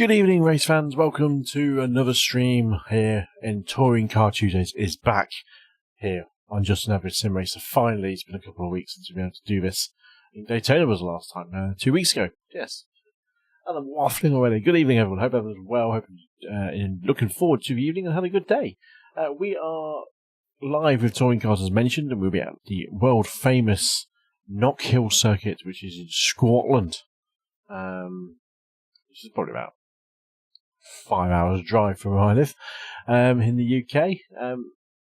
Good evening, race fans. Welcome to another stream here in Touring Car Tuesdays is back here on Just an Average Sim Racer. Finally, it's been a couple of weeks since we've been able to do this. I think Daytona was the last time, 2 weeks ago. Yes. And I'm waffling already. Good evening, everyone. Hope everyone's well. Hope looking forward to the evening and have a good day. We are live with Touring Cars as mentioned, and we'll be at the world famous Knockhill circuit, which is in Scotland. Which is probably about 5 hours drive from where I live, in the UK.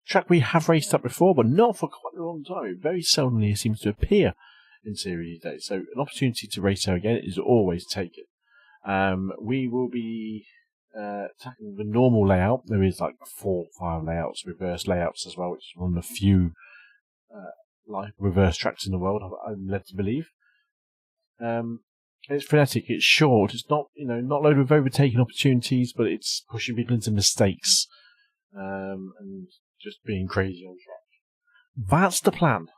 Track we have raced up before, but not for quite a long time. It very seldomly seems to appear in series days. So an opportunity to race there again is always taken. We will be tackling the normal layout. There is like 4 or 5 layouts, reverse layouts as well, which is one of the few like reverse tracks in the world, I'm led to believe. It's frenetic, it's short, it's not, not loaded with overtaking opportunities, but it's pushing people into mistakes, and just being crazy on track. That's the plan.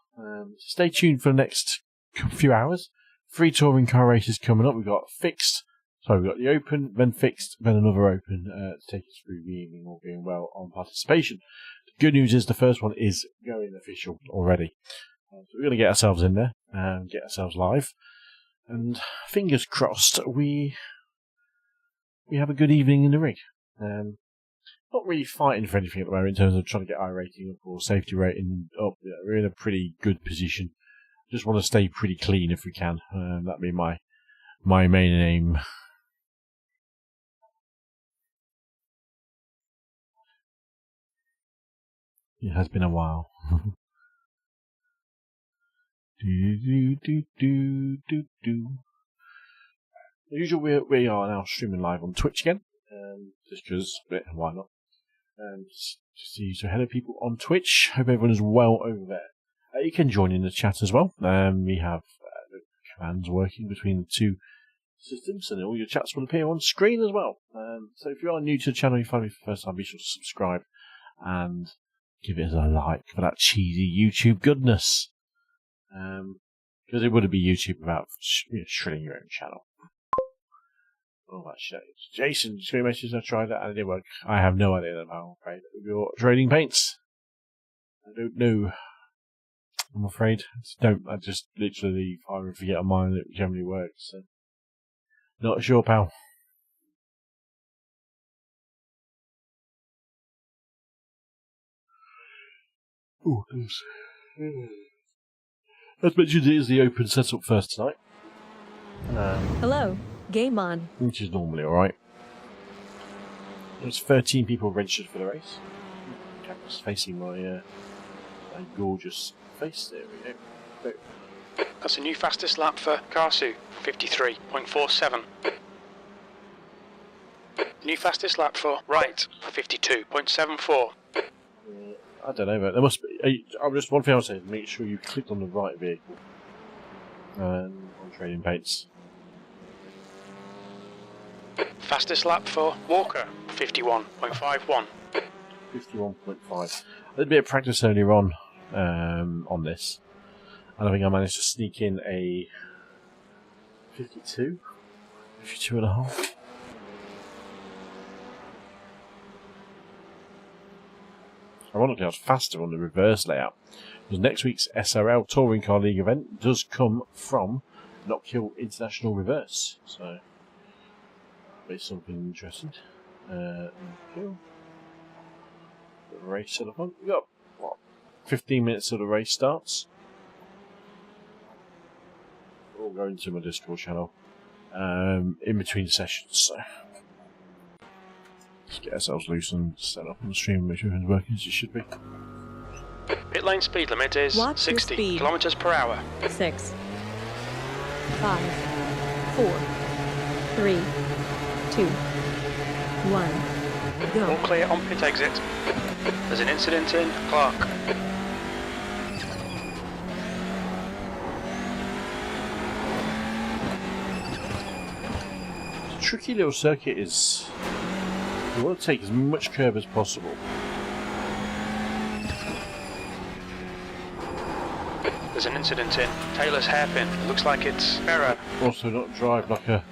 Stay tuned for the next few hours. 3 touring car races coming up. We've got the open, then fixed, then another open, to take us through the evening, all being well on participation. The good news is the first one is going official already. So we're going to get ourselves in there and get ourselves live. And fingers crossed, we have a good evening in the rig. Not really fighting for anything at the moment in terms of trying to get iRating up or safety rating up. Yeah, we're in a pretty good position. Just want to stay pretty clean if we can. That'd be my main aim. It has been a while. As usual, we are now streaming live on Twitch again, just because, why not? Just so hello people on Twitch. Hope everyone is well over there. You can join in the chat as well. We have the commands working between the two systems, and all your chats will appear on screen as well. So if you are new to the channel, you find me for the first time, be sure to subscribe and give it a like for that cheesy YouTube goodness. Because it wouldn't be YouTube without shredding your own channel. Oh, that shit. Jason, screen messages, I tried that and it didn't work. I have no idea about, I'm afraid. You're trading paints. I don't know. I'm afraid. I just literally, if I forget on mine, it generally works. So. Not sure, pal. Oh, goodness. As mentioned, it is the open setup first tonight. Hello, game on. Which is normally alright. There's 13 people registered for the race. Camera's facing my gorgeous face. There we go. That's a new fastest lap for Cosy, 53.47. New fastest lap for Right, 52.74. I don't know, but there must be. Just one thing I'll say: make sure you click on the right vehicle on trading paints. Fastest lap for Walker, 51.51. 51.5. I did a bit of practice earlier on this, and I think I managed to sneak in a 52 and a half. Ironically, I was faster on the reverse layout, because next week's SRL Touring Car League event does come from Knockhill International Reverse, so it's something interesting. Knockhill. The race at the front. We've got, 15 minutes till the race starts. We'll go into my Discord channel in between sessions, so let's get ourselves loose and set up on the stream and make sure everything's working as it should be. Pit lane speed limit is Watch 60 kilometers per hour. 6, 5, 4, 3, 2, 1, go. All clear on pit exit. There's an incident in Clark. Tricky little circuit is you want to take as much curve as possible. There's an incident in Taylor's hairpin. It looks like it's error. Also not drive like a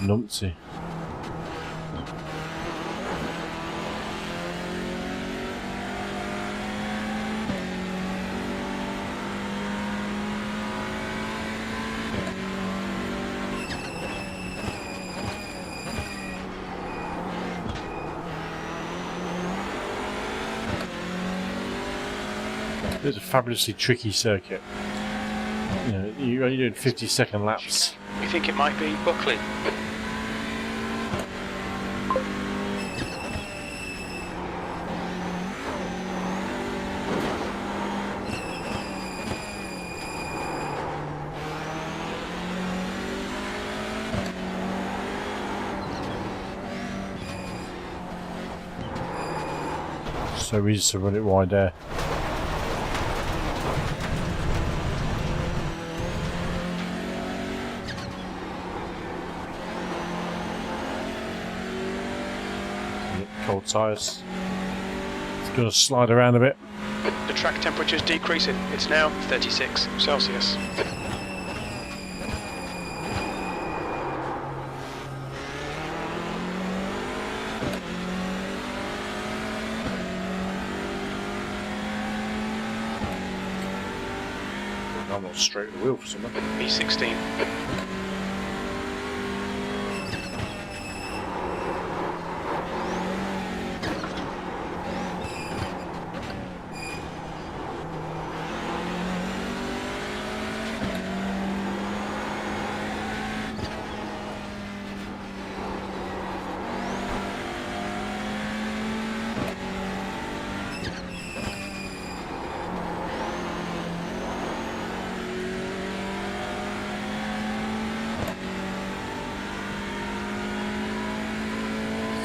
numpty. It's a fabulously tricky circuit. You know, you're only doing 50-second laps. You think it might be Buckley? So easy to run it wide there. Cold tyres. It's going to slide around a bit. The track temperature's decreasing. It's now 36 Celsius. I'm not straight at the wheel for someone. E16.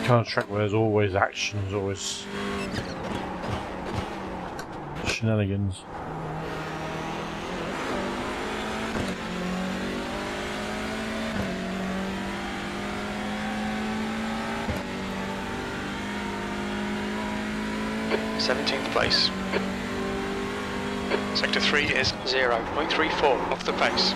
Kind of track where there's always action, there's always shenanigans. th place. Sector 3 is 0.34 off the pace.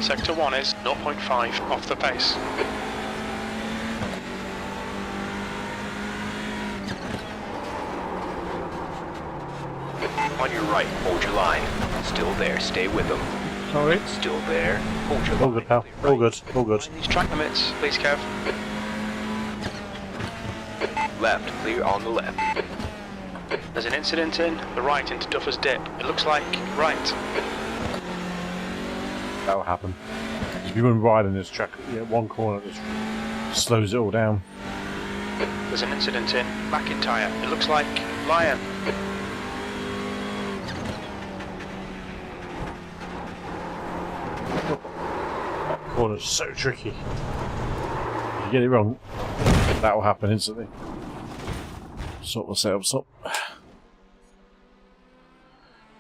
Sector 1 is 0.5 off the pace. On your right, hold your line. Still there, stay with them. Sorry. Still there, hold your line. All good, pal. All good, all good. These track limits, please, Kev. Left, clear on the left. There's an incident in the right into Duffer's Dip. It looks like right. That'll happen. If you run wide in this track, one corner just slows it all down. There's an incident in McIntyre. It looks like Lion. That corner's so tricky. If you get it wrong, that'll happen instantly. Sort myself up.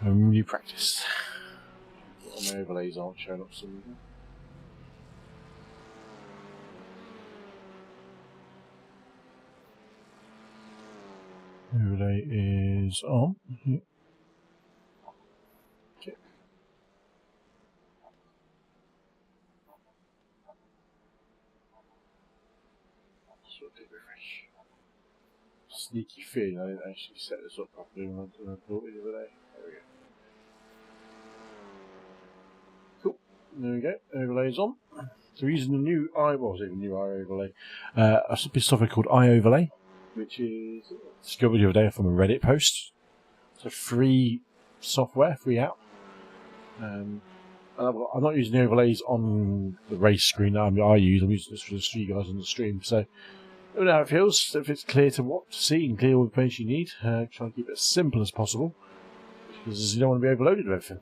New practice. My overlays aren't showing up somewhere. Overlay is on. Yeah. Okay. So a bit refresh. Sneaky feeling I didn't actually set this up properly when I bought it the other day. There we go. Cool. There we go. Overlay's on. So we're using the new iOverlay. A software called iOverlay, which is discovered the other day from a Reddit post. It's a free software, free app. And I'm not using the overlays on the race screen that I use. I'm using this for the street guys on the stream. So, I don't know how it feels. If it's clear to what to see and clear all the information you need, try and keep it as simple as possible, because you don't want to be overloaded with everything.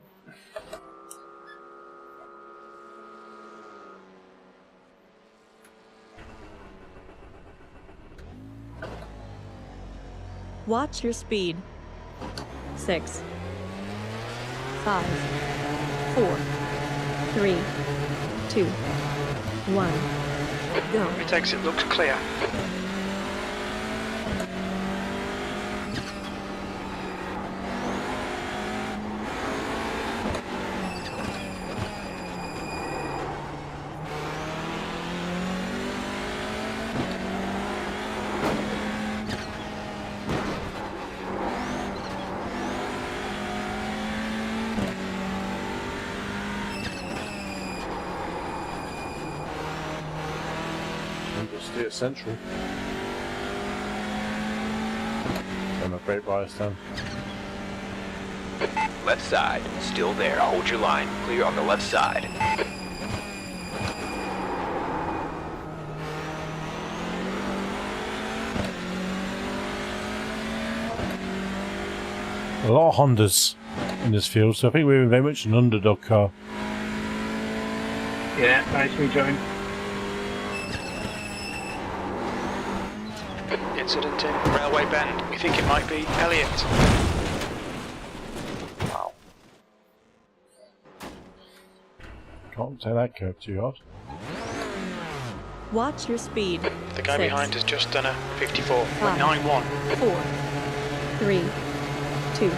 Watch your speed. 6, 5, 4, 3, 2, 1, go. It exit looks clear. stay at central. I'm a great bias down. Left side, still there. Hold your line. Clear on the left side. A lot of Hondas in this field, so I think we're very much an underdog car. Yeah, nice rejoin. Incident in Railway Bend. We think it might be Elliot. Wow. Can't take that curve too hard. Watch your speed. The guy 6, behind has just done a 54.91. 4, 3, 2,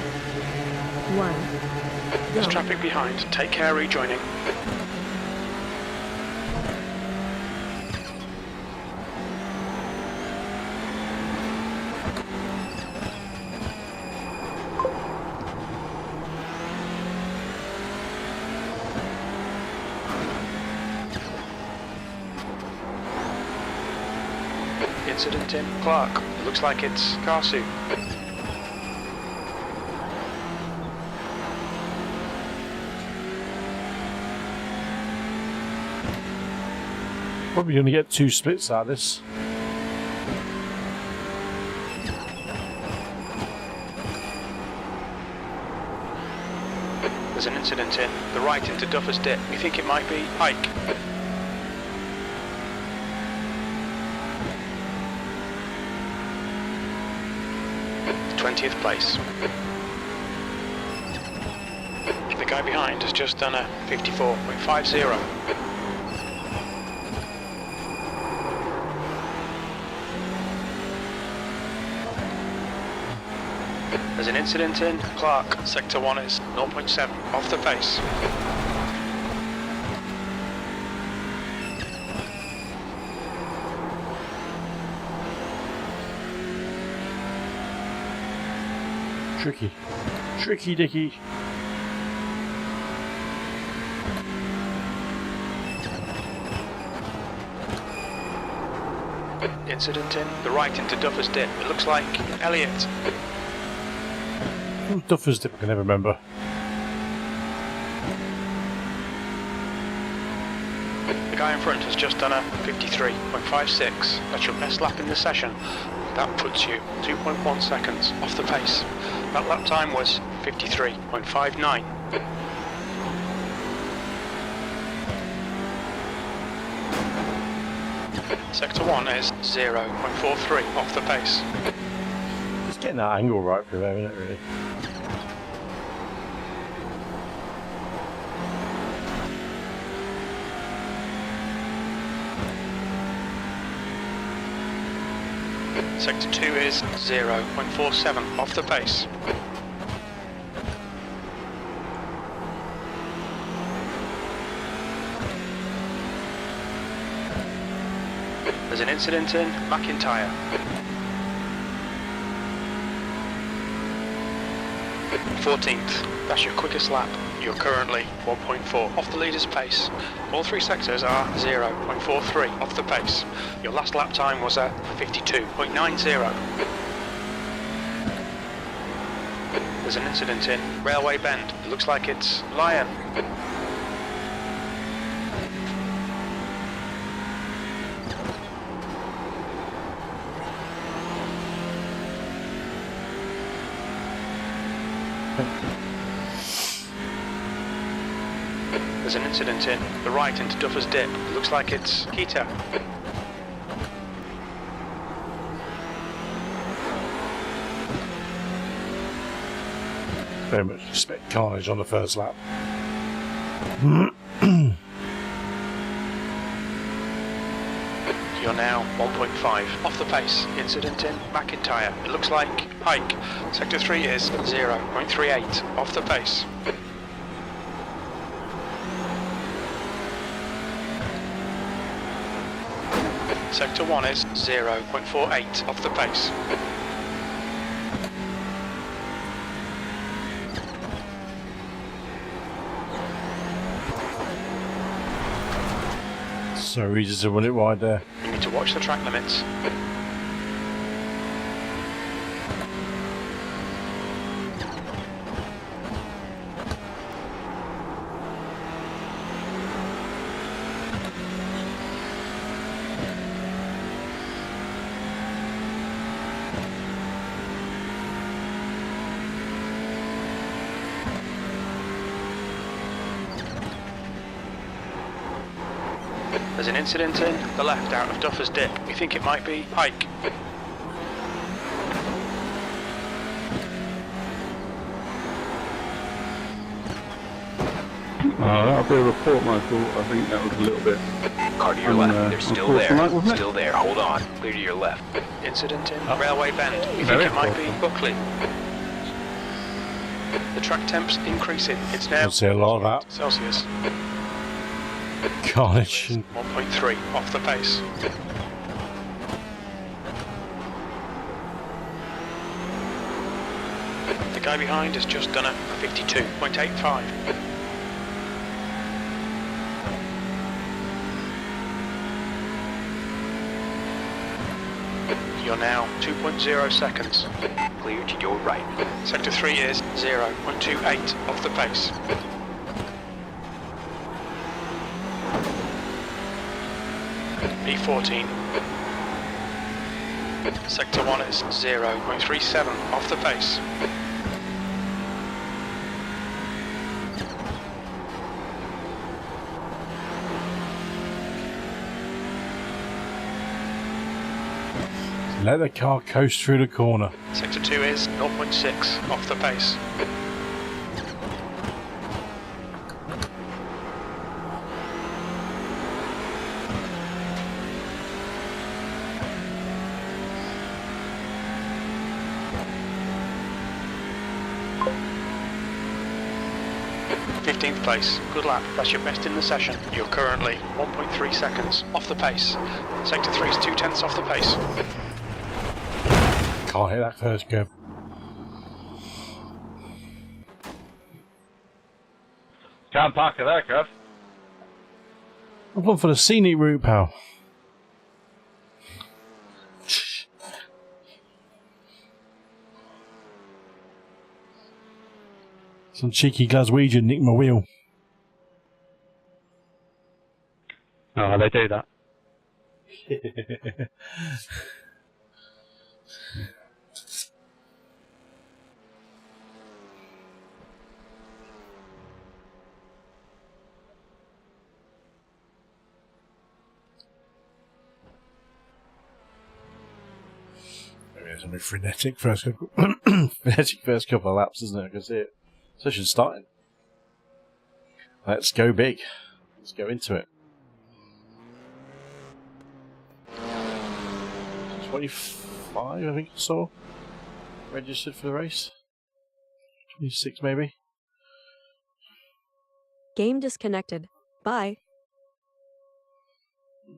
1. There's Go. traffic behind. Take care rejoining. Incident in Clark. It looks like it's cosy. Probably going to get 2 splits out of this. There's an incident in the right into Duffer's Dip. We think it might be Pike. The 20th place. The guy behind has just done a 54.50. There's an incident in Clark. Sector 1 is 0.7 off the pace. Tricky. Tricky dicky. Incident in the right into Duffer's Dip. It looks like Elliot. Who's Duffer's Dip? I can never remember. The guy in front has just done a 53.56. That's your best lap in the session. That puts you 2.1 seconds off the pace. That lap time was 53.59. Sector 1 is 0.43 off the pace. Just getting that angle right for there, isn't it, really? Sector 2 is 0.47 off the pace. There's an incident in McIntyre. 14th. That's your quickest lap. You're currently 1.4 off the leader's pace. All 3 sectors are 0.43 off the pace. Your last lap time was a 52.90. There's an incident in Railway Bend. It looks like it's Lion. There's an incident in the right into Duffer's Dip. It looks like it's Keita. Very much expect carnage on the first lap. You're now 1.5 off the pace. Incident in McIntyre. It looks like Pike. Sector 3 is 0.38 off the pace. Sector 1 is 0.48 off the pace. So easy to run it wide there. In to watch the track limits. There's an incident in the left out of Duffer's Dip. We think it might be Pike. That'll be a report, Michael. I think that was a little bit... Car to your left. They're still there. Tonight, Still there. Hold on. Clear to your left. Incident in Railway Bend. We think it might be Buckley. The track temp's increasing. It's now I'll see a lot of that. Celsius. Carnage. 1.3 off the pace. The guy behind has just done a 52.85. You're now 2.0 seconds. Clear to your right. Sector 3 is 0.28 off the pace. E14. Sector 1 is 0.37 off the pace. Let the car coast through the corner. Sector 2 is 0.6 off the pace. Place. Good lap. That's your best in the session. You're currently 1.3 seconds off the pace. Sector 3 is 0.2 off the pace. Can't hit that first curve. Can't park it there, Kev. I've gone for the scenic route, pal. Some cheeky Glaswegian nicked my wheel. Oh, they do that. Maybe it's only frenetic first couple, frenetic first couple of laps, isn't it? I can see it. Session's starting. Let's go big. Let's go into it. 25, I think I saw. Registered for the race. 26 maybe. Game disconnected. Bye.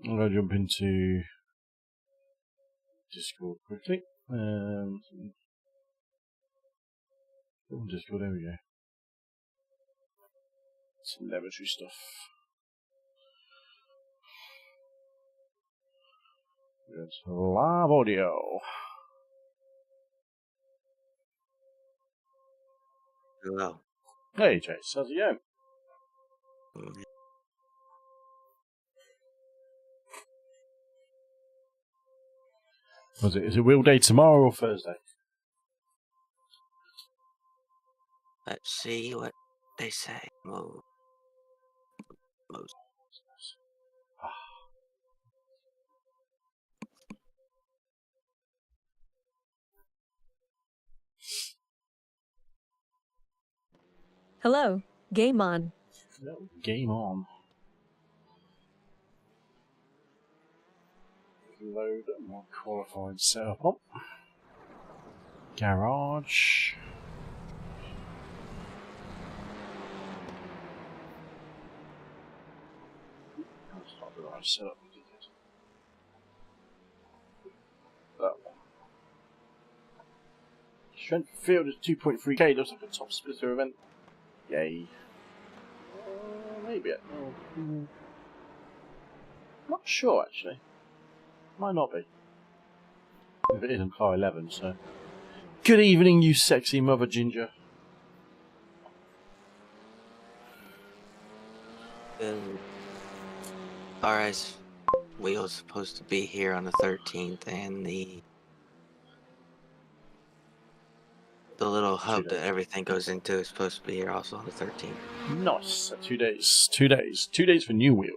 I'm going to jump into Discord quickly. Discord, there we go. Some laboratory stuff. It's live audio. Hello. Hey, Chase, how's it going? Is it wheel day tomorrow or Thursday? Let's see what they say. Most. Hello. Game on. Game on. Load my qualified setup up. Garage. That's not the right setup. That one. Strength field is 2.3k. Looks like a top splitter event. Yay. Maybe. Not sure actually. Might not be. If it isn't car 11, so. Good evening, you sexy mother ginger. RS wheel's supposed to be here on the 13th, and the little hub that everything goes into is supposed to be here also on the 13th. Nice. 2 days. 2 days. 2 days for new wheel.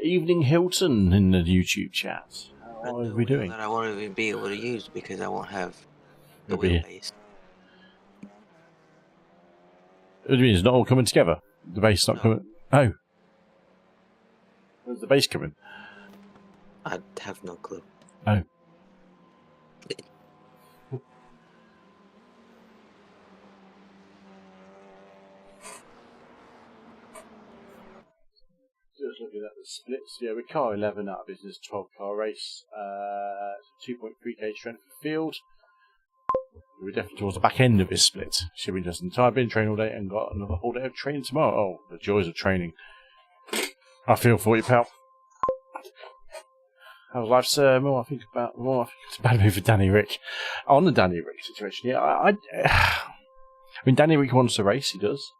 Evening Hilton in the YouTube chat. How are we doing? That I won't even be able to use because I won't have the It'll be- wheelbase. What do you mean? It's not all coming together? The base not coming? Oh. Where's the base coming? I have no clue. Oh. Just looking at the splits. Yeah, we're car 11 out of business, 12 car race. 2.3k strength for field. We're definitely towards the back end of this split. Should be interesting. So I've been training all day and got another whole day of training tomorrow. Oh, the joys of training. I feel for you, pal. How's life, sir? I think it's a bad move for Danny Rick. On the Danny Rick situation, yeah, I mean, Danny Rick wants to race, he does.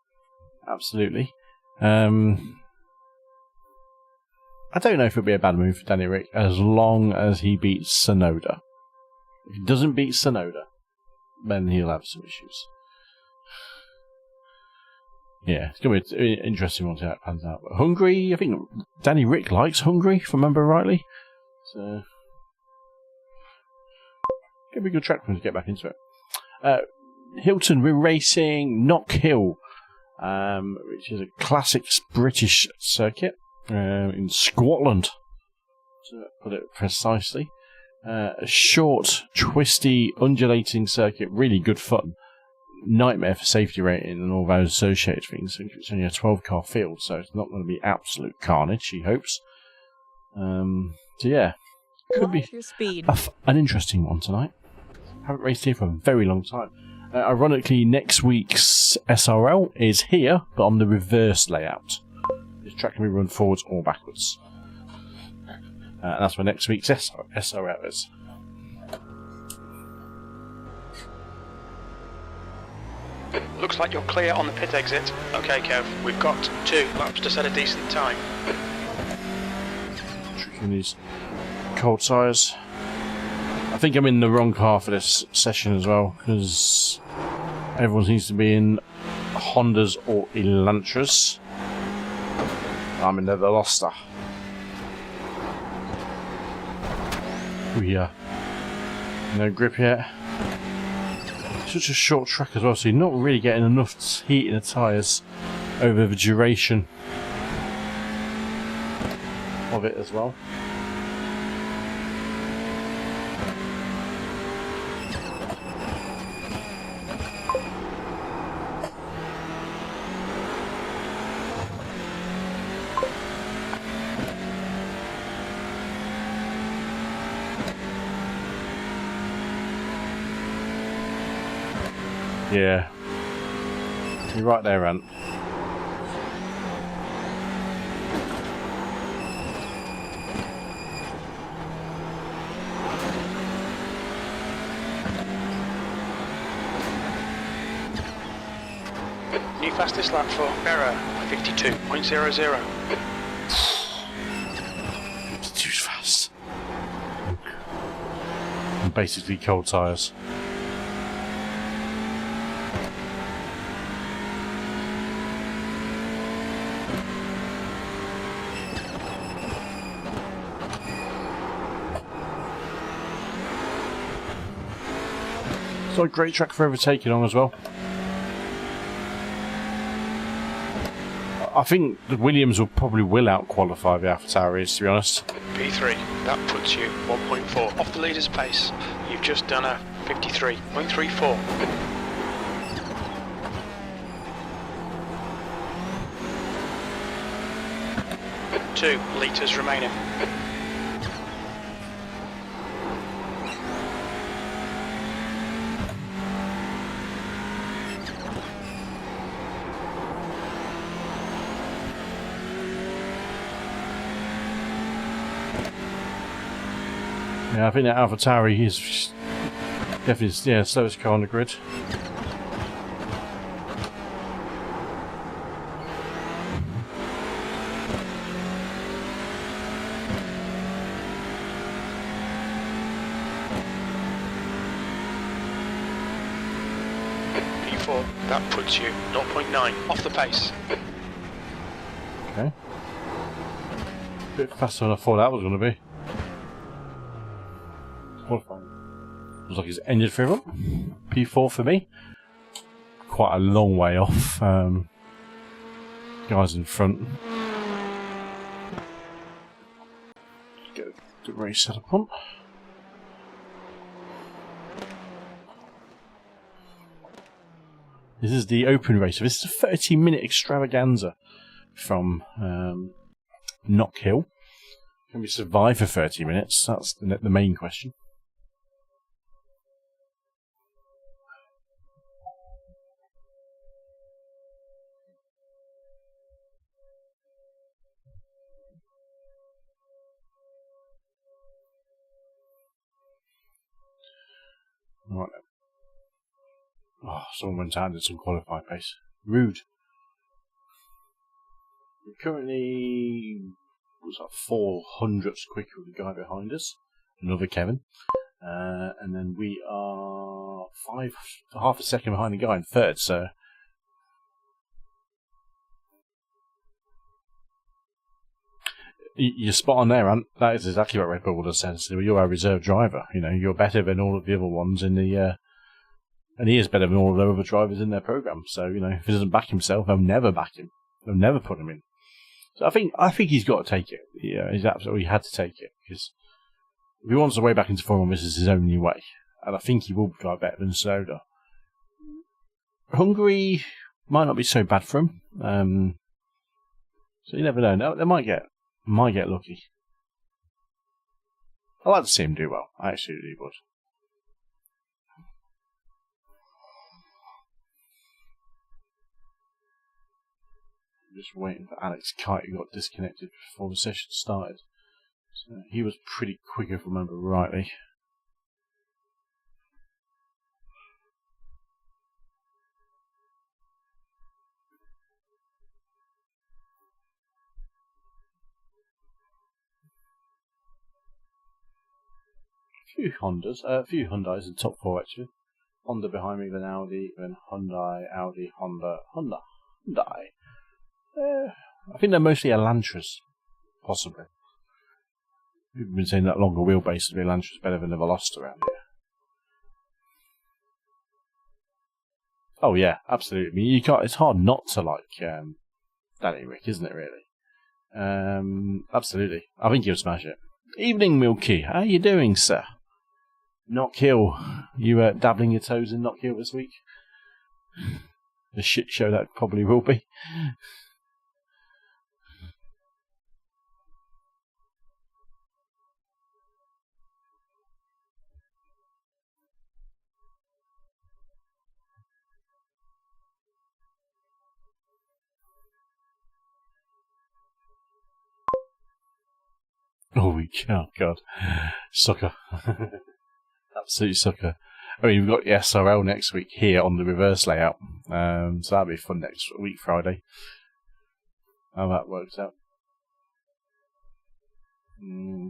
Absolutely. I don't know if it'll be a bad move for Danny Rick as long as he beats Sonoda. If he doesn't beat Sonoda, then he'll have some issues. Yeah, it's going to be an interesting one to see how it pans out. But Hungary, I think Danny Rick likes Hungary, if I remember rightly. So, it'll be a good track for him to get back into it. Hilton, we're racing Knockhill, which is a classic British circuit in Scotland, to put it precisely. A short, twisty, undulating circuit, really good fun. Nightmare for safety rating and all those associated things. It's only a 12-car field, so it's not going to be absolute carnage, he hopes. So yeah, could be Your speed. an interesting one tonight. Haven't raced here for a very long time. Ironically, next week's SRL is here, but on the reverse layout. This track can be run forwards or backwards. And that's where next week's SRL is. Looks like you're clear on the pit exit. Okay, Kev, we've got 2 laps to set a decent time. Tricking these cold tyres. I think I'm in the wrong car for this session as well, because everyone seems to be in Hondas or Elantras. I'm in the Veloster. No grip yet. Such a short track as well, so you're not really getting enough heat in the tyres over the duration of it as well. Yeah. You're right there, Ant. New fastest lap for Error, 52.00. It's too fast. And basically cold tyres. So a great track for overtaking on as well. I think the Williams will probably out qualify the AlphaTauris, to be honest. P3, that puts you 1.4 off the leader's pace. You've just done a 53.34. 2 litres remaining. Yeah, I think that AlphaTauri is definitely slowest car on the grid. P4, that puts you 0.9 off the pace. Okay. A bit faster than I thought that was going to be. Qualifying. Looks like it's ended for everyone. P4 for me. Quite a long way off. Guys in front. Get the race set up on. This is the open race. This is a 30-minute extravaganza from Knockhill. Can we survive for 30 minutes? That's the main question. Right then. Oh, someone went out and did some qualifying pace. Rude. We're currently 400ths quicker with the guy behind us, another Kevin, and then we are half a second behind the guy in third. So you're spot on there, Ant. That is exactly what Red Bull would have said. So you're our reserve driver. You know, you're better than all of the other ones in the. And he is better than all of the other drivers in their program. So you know, if he doesn't back himself, they'll never back him. They'll never put him in. So I think he's got to take it. Yeah, he's absolutely had to take it because if he wants to way back into Formula 1, this is his only way, and I think he will drive better than Soda. Hungary might not be so bad for him, so you never know. No, they might get lucky. I'd like to see him do well. I absolutely would. Just waiting for Alex Kite, who got disconnected before the session started. So he was pretty quick, if I remember rightly. A few Hyundais in top four actually. Honda behind me, then Audi, then Hyundai, Audi, Honda, Hyundai. I think they're mostly Elantras, possibly. We've been saying that longer wheelbase of the Elantra is better than the Veloster around here. Oh yeah, absolutely. I mean, you can't. It's hard not to like Danny Rick, isn't it? Really. Absolutely. I think he'll smash it. Evening, Milky. How you doing, sir? Knockhill. You dabbling your toes in Knockhill this week? The shit show that probably will be. Oh God. Sucker. Absolute sucker. I mean, we've got the SRL next week here on the reverse layout. So that'll be fun next week, Friday. How that works out.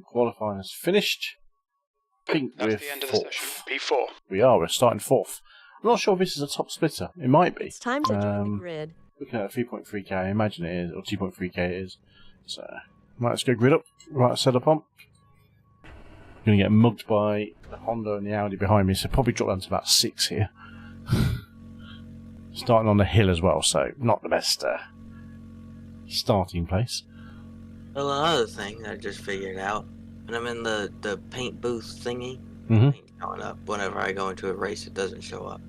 Qualifying is finished. I think That's we're the end of fourth. the session. P4. We are. We're starting fourth. I'm not sure if this is a top splitter. It might be. It's time to join the grid. Looking at 3.3k, I imagine it is, or 2.3k it is. So, right, let's go grid up. Right, set up on. Going to get mugged by the Honda and the Audi behind me, so probably drop down to about 6 here. Starting on the hill as well, so not the best starting place. Well, another thing I just figured out, when I'm in the paint booth thingy, Mhm. paint showing up. Whenever I go into a race, it doesn't show up.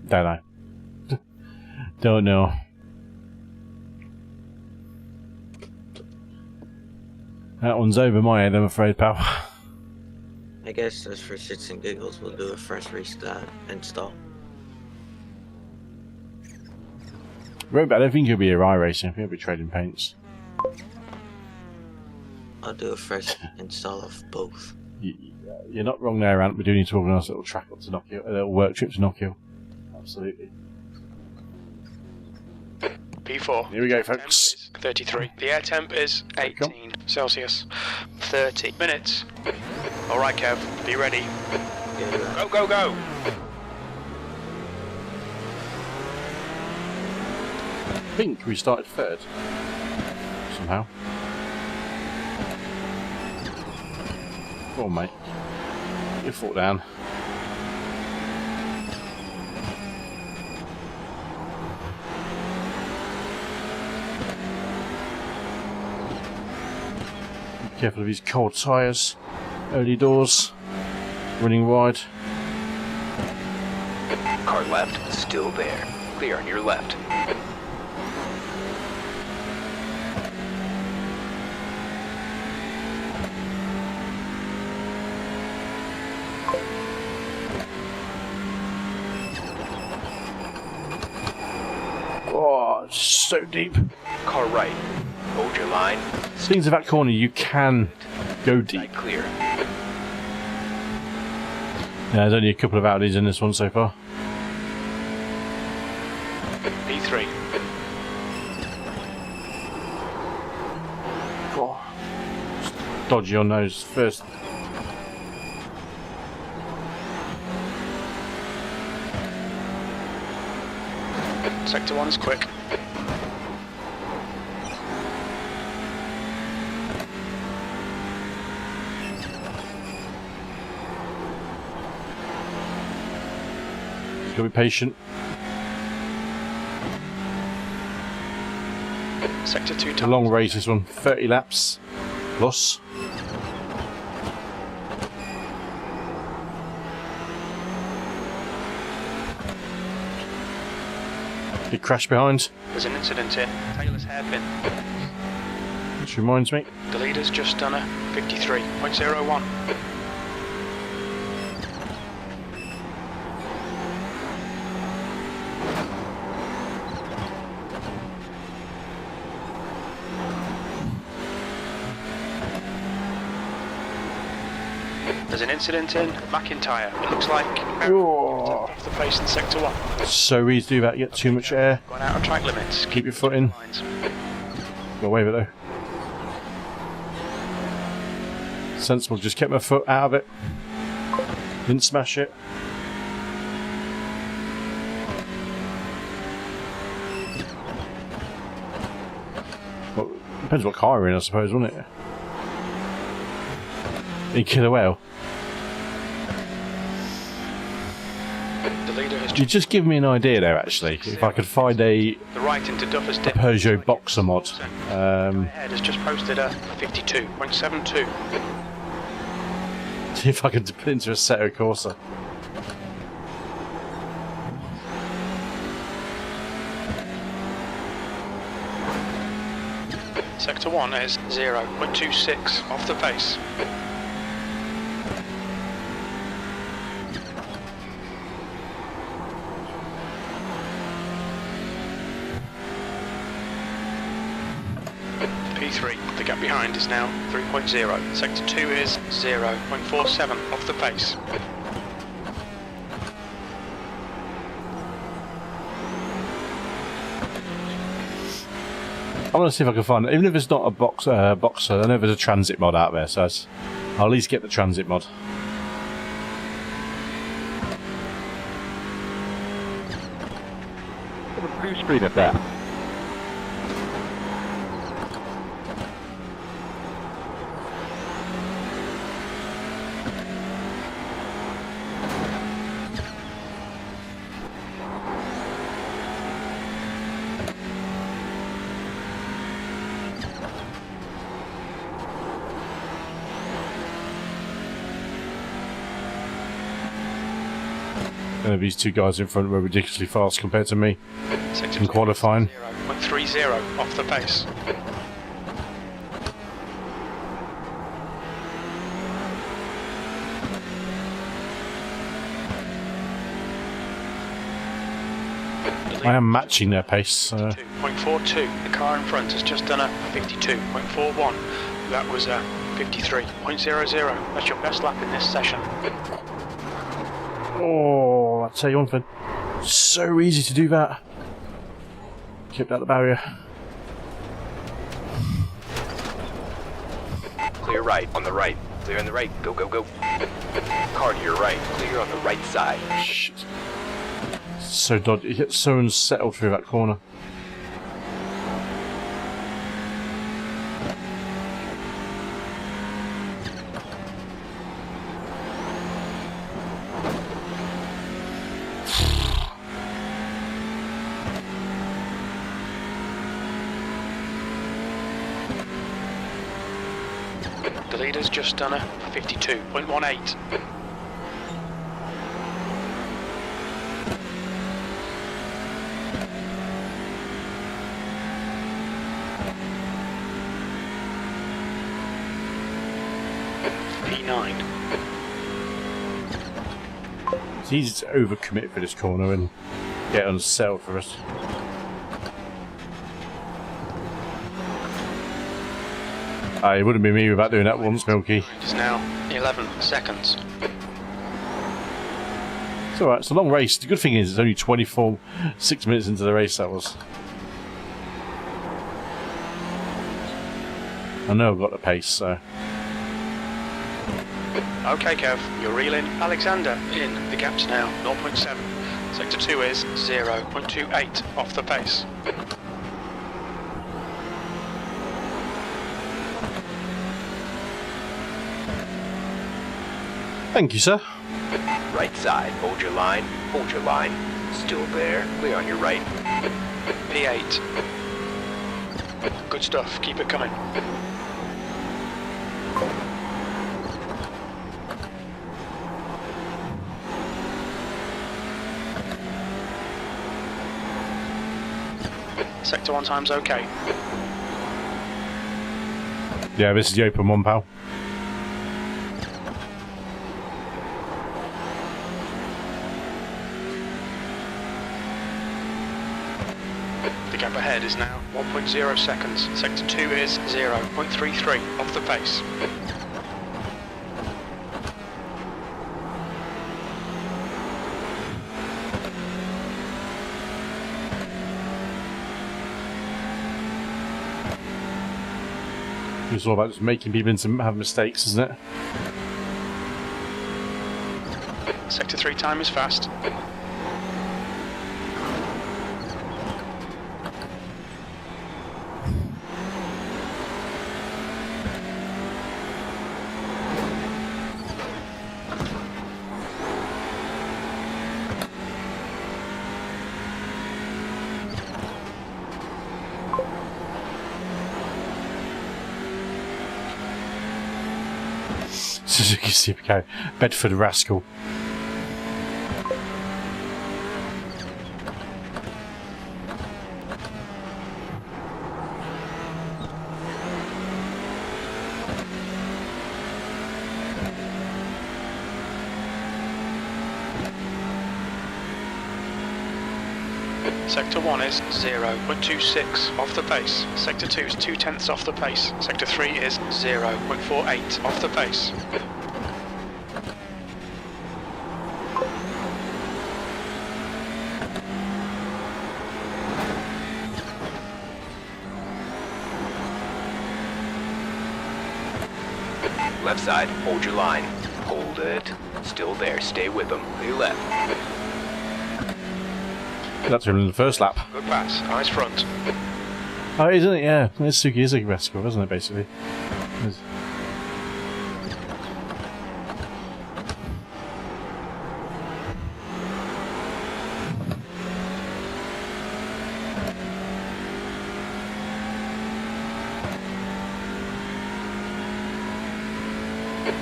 Don't know. Don't know. That one's over my head, I'm afraid, pal. I guess just for shits and giggles, we'll do a fresh restart install. Robot, I don't think he'll be a iRacing. I think he'll be trading paints. I'll do a fresh install of both. You're not wrong there, Ant. We do need to organise a little track up to Knockhill, a little work trip to Knockhill. Absolutely. P4. Here we go, folks. 33. The air temp is 18 Celsius. 30 minutes. Alright, Kev, be ready. Go, go, go! I think we started third. Somehow. Go on, mate. Get your foot down. Be careful of these cold tyres. Early doors. Running wide. Car left, still there. Clear on your left. Oh, it's so deep. Car right. Hold your line. Things of that corner, you can go deep. Side clear. Yeah, there's only a couple of Audis in this one so far. P3. Oh, dodgy on those first. Sector 1 is quick. Just gotta be patient. Sector 2 It's a long race, this one. 30 laps plus. Big crash behind. There's an incident in Taylor's hairpin. Which reminds me. The leader's just done a 53.01. There's an incident in McIntyre. It looks like Oh. off the pace in Sector 1. So easy to do that, get too much air. Going out of track limits. Keep your foot in. Lines. Got away with it though. Sensible, just kept my foot out of it. Didn't smash it. Well, depends what car you're in, I suppose, wouldn't it? In Killer Whale. The leader has You just give me an idea there, actually. If I could find a the right into Duffer's Dip. Peugeot Boxer mod. Head has just posted a 52.72. See if I could put it into a Seto Corsa. Sector 1 is 0.26 off the pace. P3, the gap behind is now 3.0. Sector 2 is 0.47 off the pace. I want to see if I can find it. Even if it's not a boxer, I know there's a transit mod out there, so I'll at least get the transit mod. Blue screen of that. These two guys in front were ridiculously fast compared to me Sector in 2 qualifying. 0.30 off the pace. I am matching their pace. 2.42. The car in front has just done a 52.41. That was 53.00. That's your best lap in this session. Oh, I'll tell you one thing. So easy to do that. Kept out the barrier. Clear right, on the right. Clear on the right. Go, go, go. Car to your right. Clear on the right side. Shit. So dodgy. It gets so unsettled through that corner. The leader's just done a 52.18. P9. It's easy to overcommit for this corner and get unsettled for us. It wouldn't be me without doing that once, Milky. It's now 11 seconds. It's alright, it's a long race. The good thing is it's only 6 minutes into the race that was. I know I've got the pace, so... Okay, Kev, you're reeling. Alexander in. The gap's now 0.7. Sector 2 is 0.28 off the pace. Thank you, sir. Right side. Hold your line. Hold your line. Still there. Clear on your right. P8. Good stuff. Keep it coming. Sector 1 time's okay. Yeah, this is the open one, pal. The gap ahead is now 1.0 seconds. Sector 2 is 0.33 off the pace. It's all about just making people have mistakes, isn't it? Sector 3 time is fast. Suzuki Supercar, Bedford Rascal. Sector 1 is 0.26 off the pace. Sector 2 is 0.2 off the pace. Sector 3 is 0.48 off the pace. Left side. Hold your line. Hold it. Still there. Stay with them. Clear left. That's him in the first lap. Good pass. Eyes front. Oh, isn't it? Yeah. It's Suzuki is a Rascal, isn't it, basically? It's...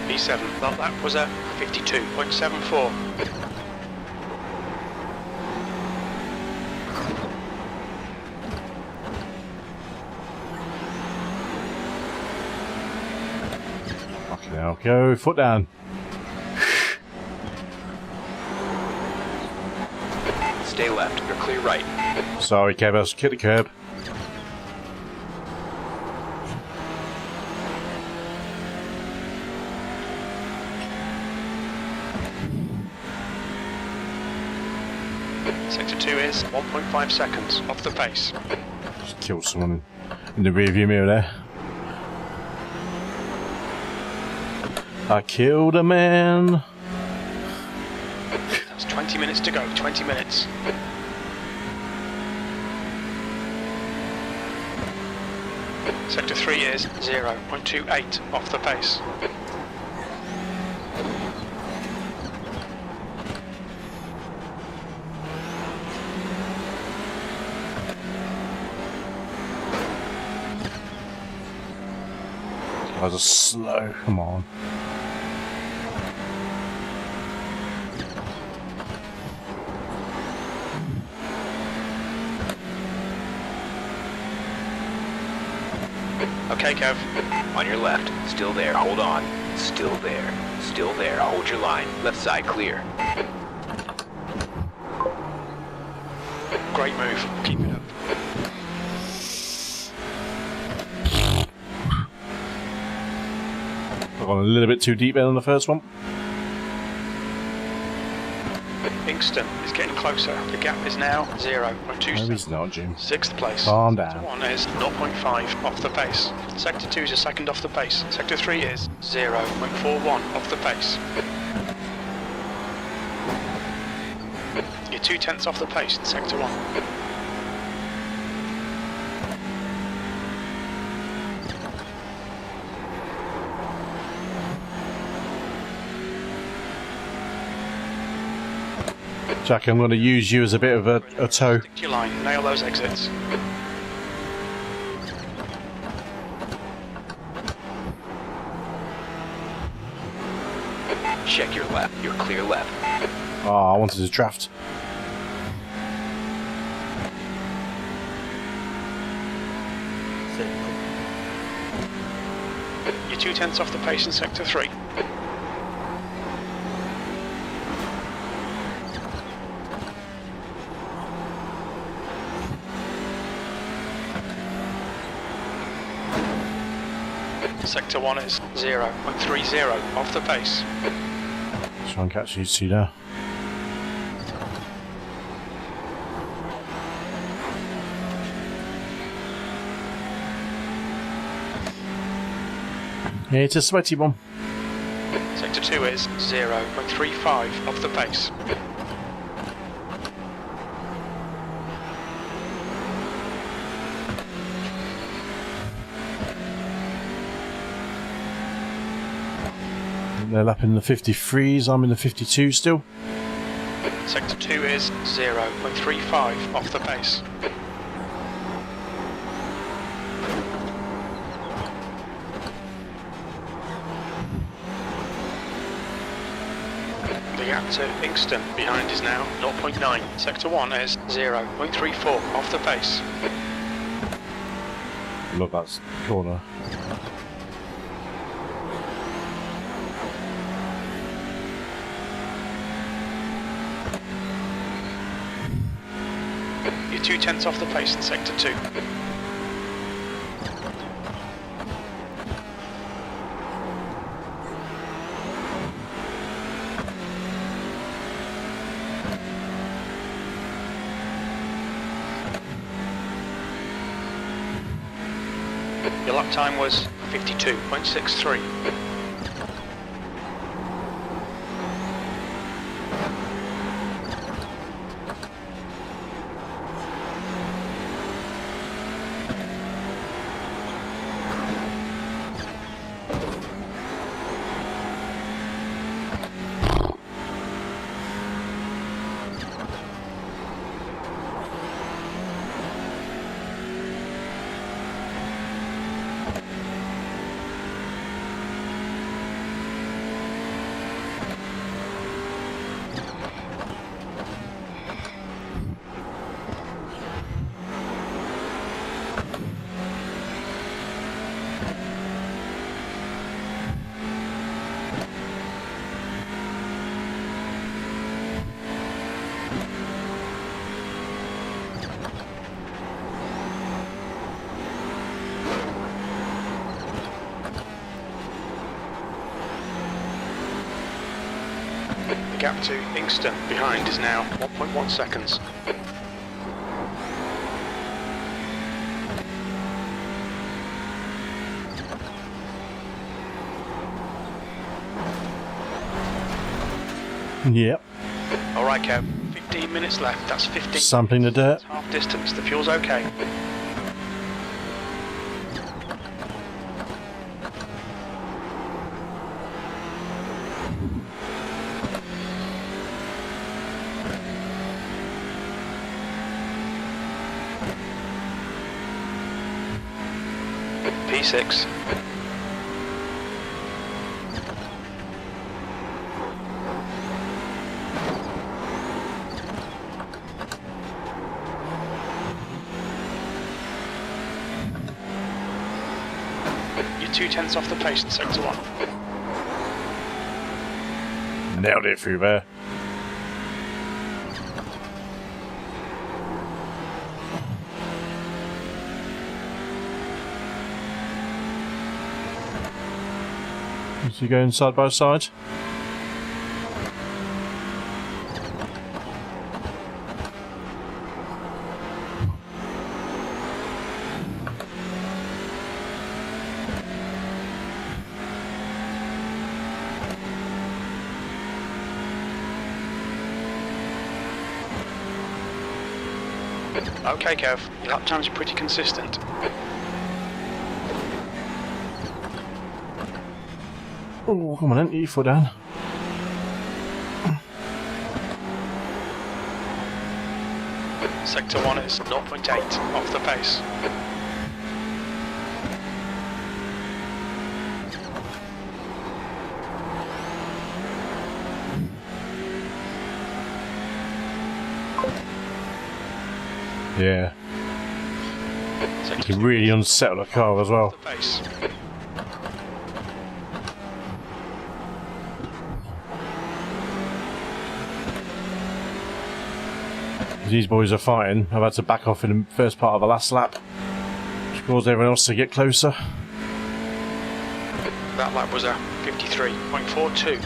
P7. That lap was a 52.74. Now go, foot down. Stay left. You're clear right. Sorry, Kev, I was kick the curb. is 1.5 seconds off the pace. Just killed someone in the rearview mirror there. I killed a man. That's 20 minutes to go, 20 minutes. Sector 3 is 0.28 off the pace. I was slow, come on. Okay, Kev. On your left. Still there. Hold on. Still there. Still there. Hold your line. Left side clear. Great move. Keep it up. I've gone a little bit too deep there on the first one. Inkster is getting closer. The gap is now 0.2. No, he's not, Jim. Sixth place. Calm down. Sector 1 is 0.5 off the pace. Sector 2 is a second off the pace. Sector 3 is 0.41 off the pace. You're 2/10 off the pace in Sector 1. Jack, I'm going to use you as a bit of a toe. Stick to your line. Nail those exits. Check your left. You're clear left. Oh, I wanted to draft. You're 2/10 off the pace in Sector 3. Sector 1 is 0.30 off the pace. Try and catch these two now. Yeah, it's a sweaty one. Sector 2 is 0.35 off the pace. They're lapping in the 53s, I'm in the 52 still. Sector 2 is 0.35 off the pace. The gap to Inkster behind is now 0.9. Sector 1 is 0.34 off the pace. Look, that's the corner. You're 2/10 off the pace in Sector 2. Your lap time was 52.63. The gap to Inkster behind is now 1.1 seconds. Yep. Alright, Kev. 15 minutes left. That's 15. Sampling the dirt. Half distance. The fuel's okay. P6. You're 2/10 off the pace in sector 1. Nailed it through there. Is he going side by side? Okay, Kev. Your lap time's pretty consistent. Oh, come on then, get your foot down. Sector 1 is 0.8 off the pace. Yeah. You Sector can 2 really unsettle a car as well. off the pace. These boys are fighting. I've had to back off in the first part of the last lap, which caused everyone else to get closer. That lap was a 53.42.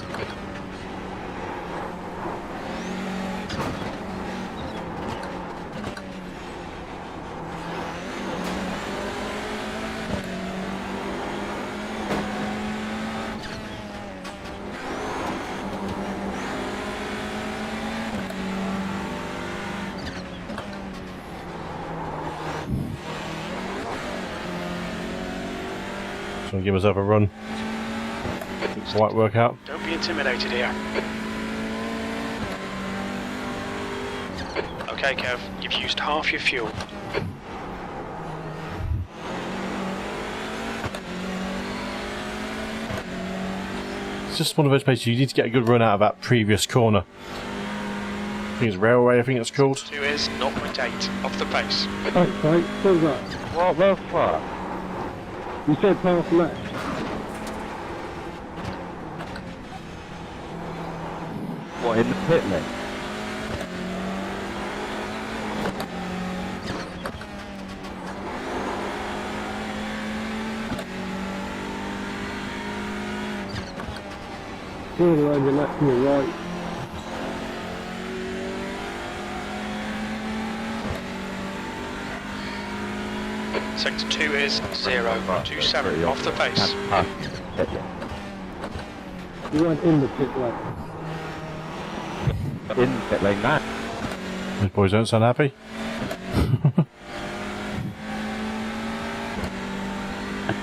Just want to give myself a run. Quite work out. Don't be intimidated here. Okay, Kev, you've used half your fuel. It's just one of those places you need to get a good run out of that previous corner. I think it's Railway, I think it's called. 2 is 0.8 off the pace. Thanks, mate. What was that? What the fuck? You said half left. What, in the pit lane? Further over left and your right. Sector 2 is 0.27 off the pace. Pit lane. You weren't in the pit lane. In the pit lane now. Those boys don't sound happy.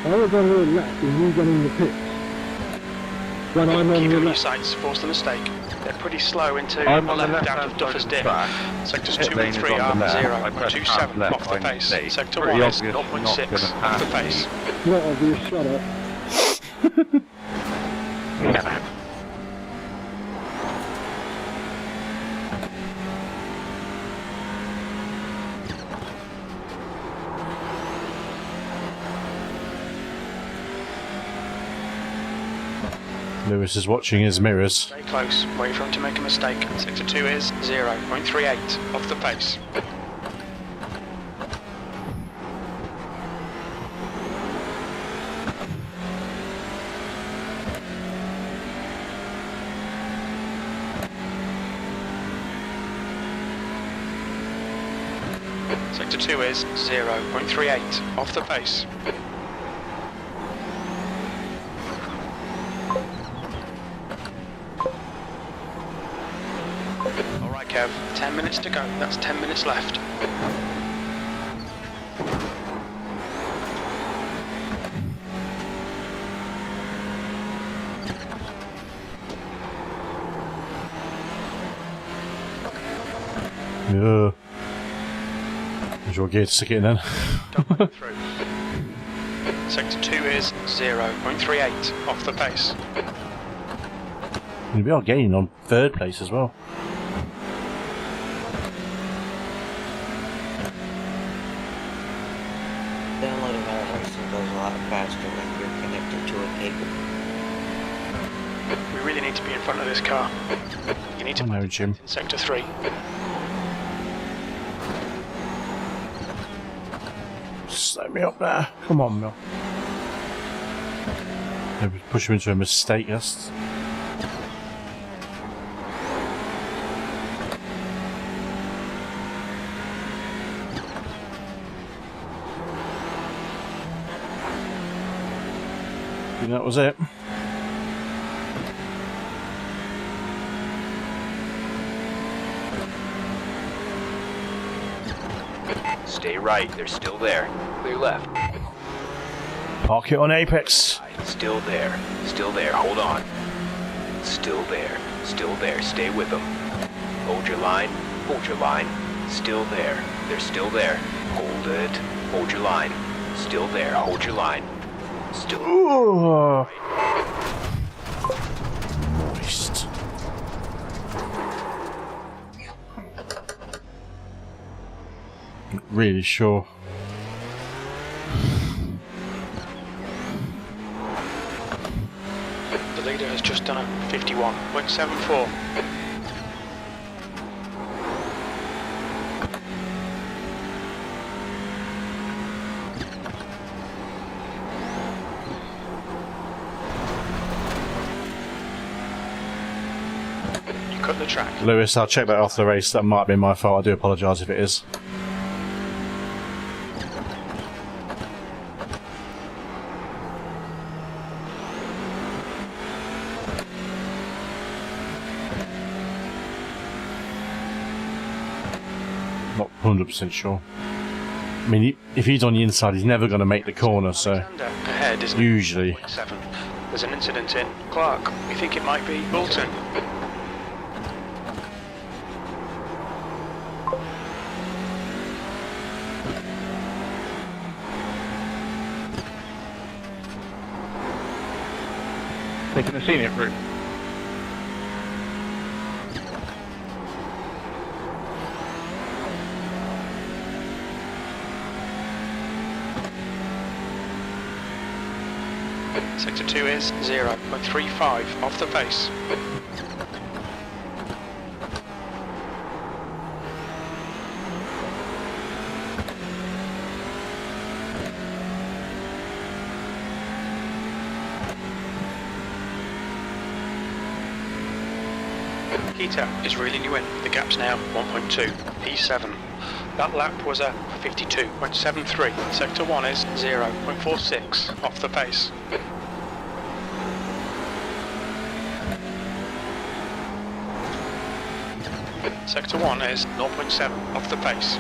I was on your left and you got in the pit. When I'm on Keep your on your left. sights, force the mistake. They're pretty slow into I'm the on the left out left-hand of Duffer's side of the Dip. track. Sectors Pit 2 lane and is 3 on are the left. I press half 0.27 left off the by pace. mistake. Sector Pretty 1 is obvious you're not 0.6 gonna off the pass pace. me. Not obvious, shut up. Lewis is watching his mirrors. Stay close, wait for him to make a mistake. Sector 2 is 0.38 off the pace. Sector 2 is 0.38 off the pace. Kev. 10 minutes to go. That's 10 minutes left. Yeah. Is your gear to stick it in then? Don't through. Sector 2 is 0.38 off the pace. We are gaining on third place as well. Downloading iRacing goes a lot faster when you're connected to a cable. We really need to be in front of this car. You need to I know, find a Jim. tent in Sector 3. Slow me up there. Come on, Mel. Maybe push him into a mistake, yes. I think that was it. Stay right, they're still there. Clear left. Park it on Apex. Still there, hold on. Still there, stay with them. Hold your line, still there, they're still there. Hold it, hold your line. Still there, hold your line. Still. Ooh. Christ. Not really sure. The leader has just done a 51.74. You cut the track. Lewis, I'll check that after the race. That might have been my fault. I do apologise if it is. Not 100% sure. I mean, if he's on the inside, he's never going to make the corner, so Alexander ahead is usually. 7. There's an incident in Clark. We think it might be Bolton. Taking the scenic route. Sector 2 is 0.35 off the pace. Kita is reeling you in. The gap's now 1.2. P7. That lap was a 52.73. Sector 1 is 0.46 off the pace. Sector 1 is 0.7 off the pace.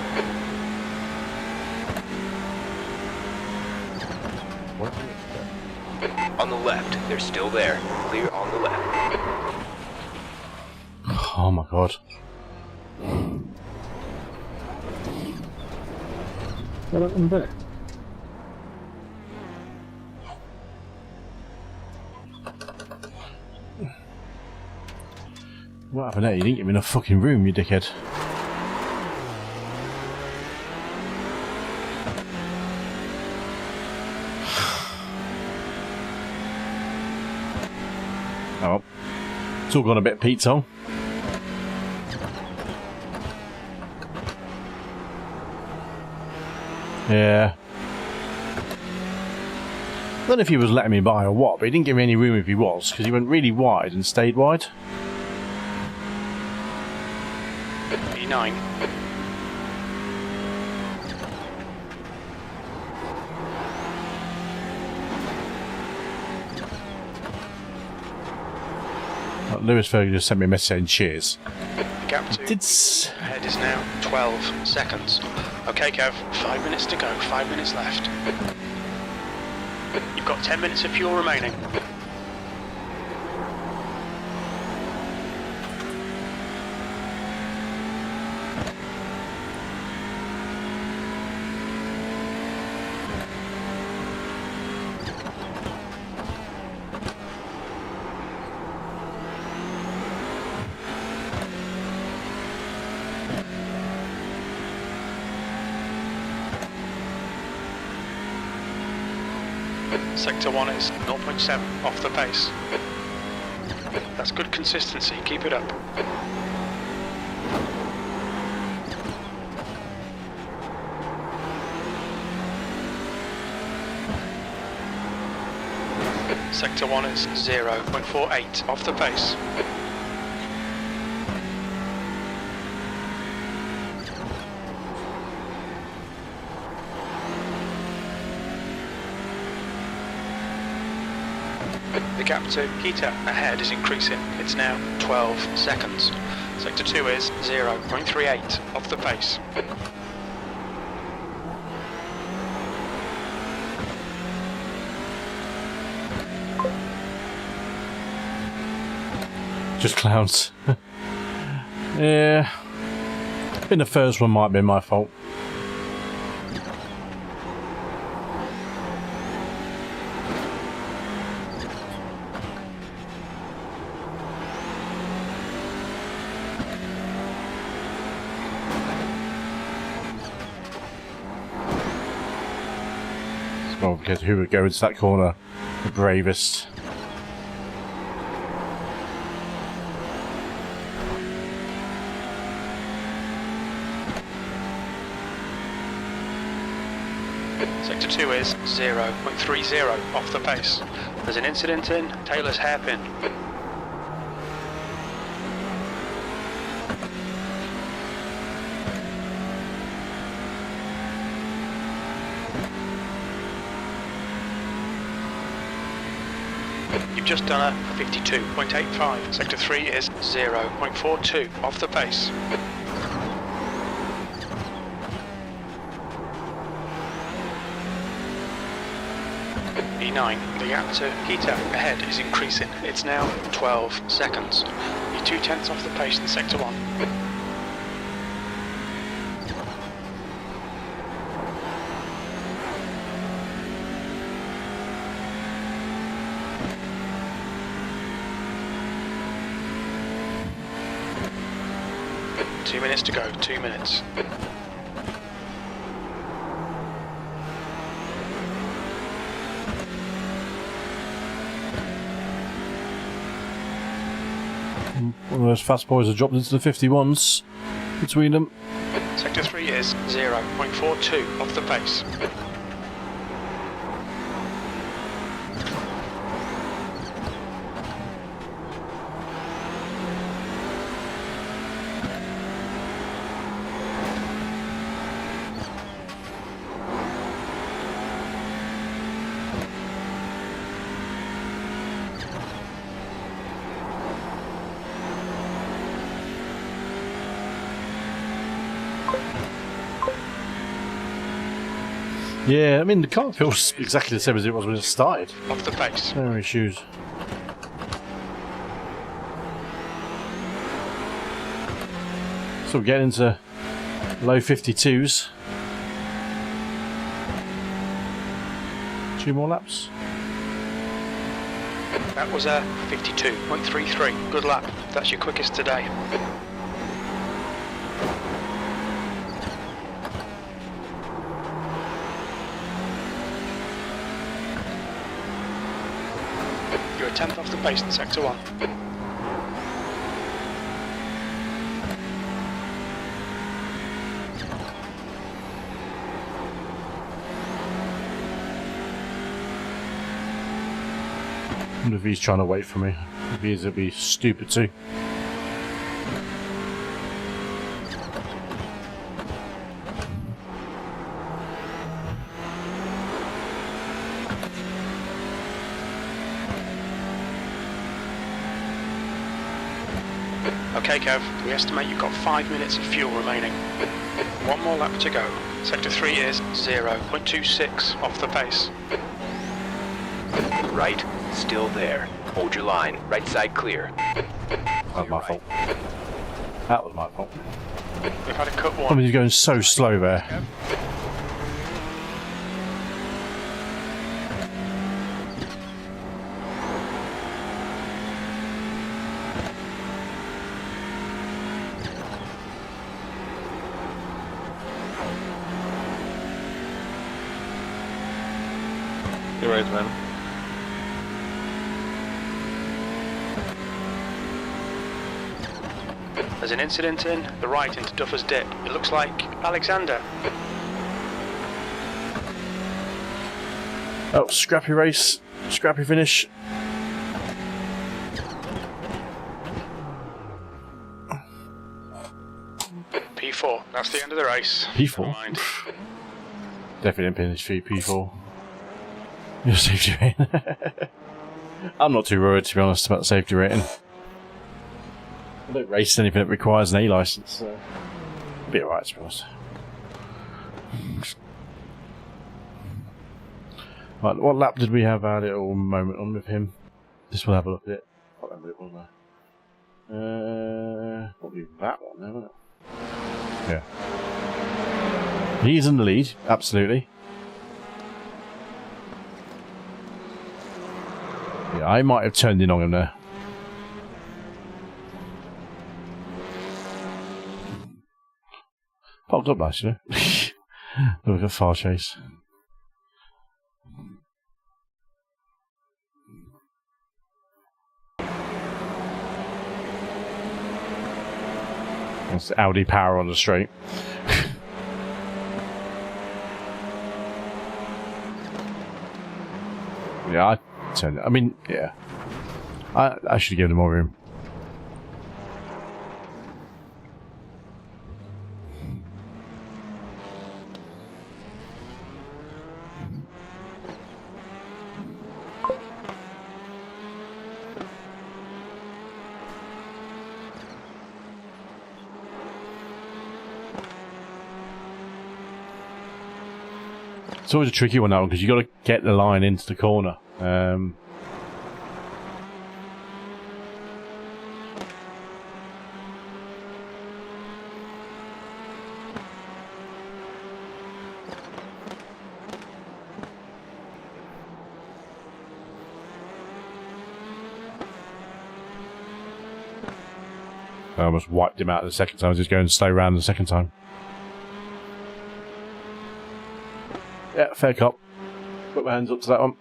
On the left, they're still there. Clear on the left. Oh my god. What happened there? What happened there? You didn't give me enough fucking room, you dickhead. Oh. It's all gone a bit pizza. Yeah. I don't know if he was letting me by or what, but he didn't give me any room if he was, because he went really wide and stayed wide. P9. Lewis Fergie just sent me a message saying cheers. The gap to ahead is now 12 seconds. Okay, Kev, 5 minutes to go, 5 minutes left. You've got 10 minutes of fuel remaining. Sector 1 is 0.7 off the pace. That's good consistency, keep it up. Sector 1 is 0.48 off the pace. The gap to Kita ahead is increasing. It's now 12 seconds. Sector 2 is 0.38 off the pace. Just clowns. Yeah. I think the first one might be my fault. Well, because who would go into that corner the bravest? Sector 2 is 0.30 off the pace. There's an incident in Taylor's hairpin. You've just done a 52.85. Sector 3 is 0.42 off the pace. E9, the gap to Kita ahead is increasing. It's now 12 seconds. You're 0.2 off the pace in Sector 1. Two minutes to go, 2 minutes. One of those fast boys have dropped into the 51s between them. Sector 3 is 0.42 off the pace. Yeah, I mean the car feels exactly the same as it was when it started. Off the pace. No issues. So we're getting into low 52s. 2 more laps. That was a 52.33. Good lap. That's your quickest today. You're a 10th off the pace in Sector 1. I wonder if he's trying to wait for me. If he is, it'd be stupid too. Okay, Kev, we estimate you've got 5 minutes of fuel remaining. One more lap to go. Sector 3 is 0.26 off the pace. Right, still there. Hold your line. Right side clear. That was my fault. That was my fault. We've had a cut I one. mean, he's going so slow there. You're right, man. There's an incident in the right into Duffer's Dip. It looks like Alexander. Oh, scrappy race. Scrappy finish. P4. That's the end of the race. P4? Never mind. Definitely didn't finish P4. Your safety rating. I'm not too worried, to be honest, about the safety rating. I don't race anything that requires an A license, so it'll be alright, to be honest. Right, what lap did we have our little moment on with him? Just we'll have a look at it. I can't remember what it was now. Probably that one there, wasn't it? Yeah. He's in the lead, absolutely. Yeah, I might have turned in on him there. Popped up nice, you know. Look at far chase. That's the Audi power on the straight. Yeah, I turned. I mean, yeah. I should give him more room. It's always a tricky one, that one, because you've got to get the line into the corner. I almost wiped him out the second time. I was just going slow round the second time. Yeah, fair cop. Put my hands up to that one.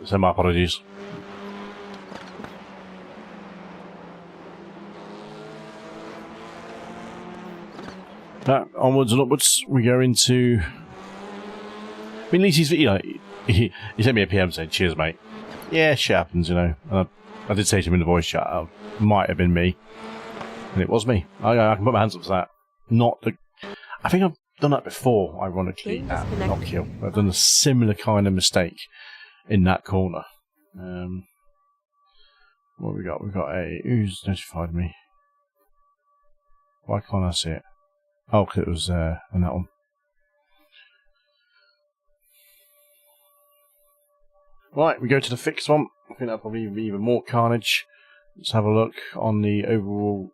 So my apologies. Onwards and upwards, we go into. I mean, at least he's, you know, he sent me a PM saying, "Cheers, mate." Yeah, shit happens, you know. And I did say to him in the voice chat, might have been me, and it was me. I can put my hands up for that. Not the. I think I've done that before, ironically, at Knockhill. I've done a similar kind of mistake in that corner. What we got? We got a. Who's notified me? Why can't I see it? Oh, because it was on that one. Right, we go to the fixed one. I think that'll probably be even more carnage. Let's have a look on the overall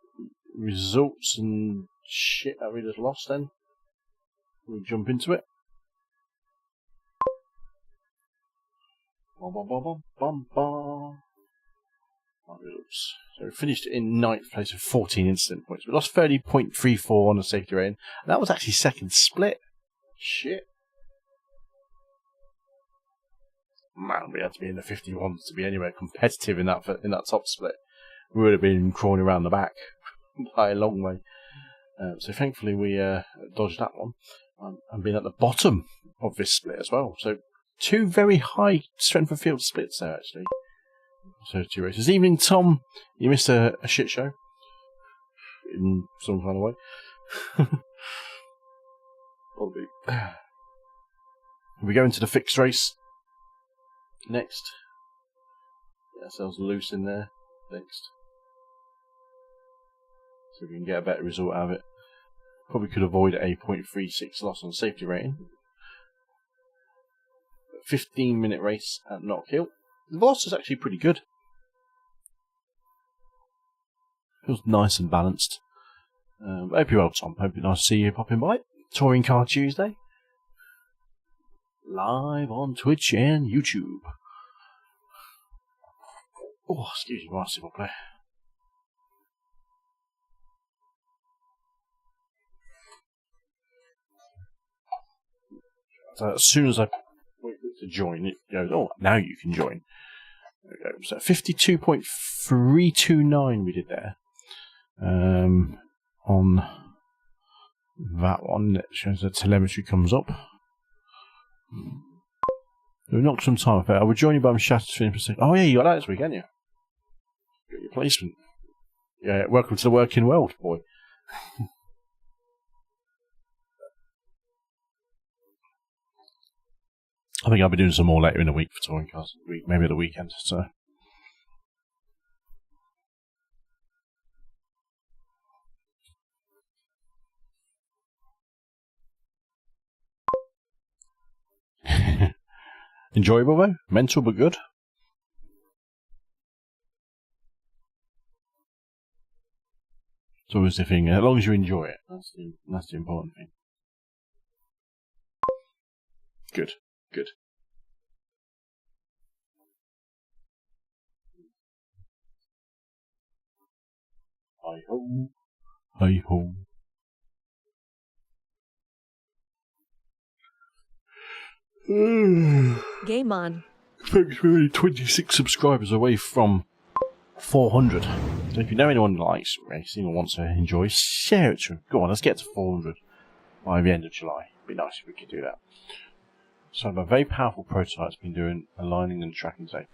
results and shit that we just lost then. We'll jump into it. Bum, bum, bum, bum, bum, bum. Results. So we finished in 9th place with 14 incident points. We lost 30.34 on the safety rating. And that was actually second split. Shit. Man, we had to be in the 51s to be anywhere competitive in that top split. We would have been crawling around the back by a long way. So thankfully we dodged that one and been at the bottom of this split as well. So 2 very high strength of field splits there actually. So 2 races. Evening Tom, you missed a shit show in some kind of way. Probably. We go into the fixed race next. Get ourselves loose in there next. So we can get a better result out of it. Probably could avoid a 0.36 loss on safety rating. 15-minute race at Knockhill. The velocity is actually pretty good. Feels nice and balanced. Hope you're well, Tom. Hope it's nice to see you popping by. Touring Car Tuesday. Live on Twitch and YouTube. Oh, excuse me, basketball player. So as soon as I wait for it to join, it goes, oh, now you can join. There we go. So 52.329 we did there. On that one, it shows the telemetry comes up. We've knocked some time off it. I would join you, but I'm shattered for a second. Oh, yeah, you got that this week, haven't you? Got your placement. Yeah, welcome to the working world, boy. I think I'll be doing some more later in the week for touring cars. Maybe at the weekend. So. Enjoyable though? Mental but good? It's always the thing. As long as you enjoy it, that's the important thing. Good. Good. Hi ho. Hi ho. Game on. Folks, we're only 26 subscribers away from 400. So if you know anyone that likes racing or wants to enjoy, share it to them. Go on, let's get to 400 by the end of July. It'd be nice if we could do that. So a very powerful prototype's been doing aligning and tracking today.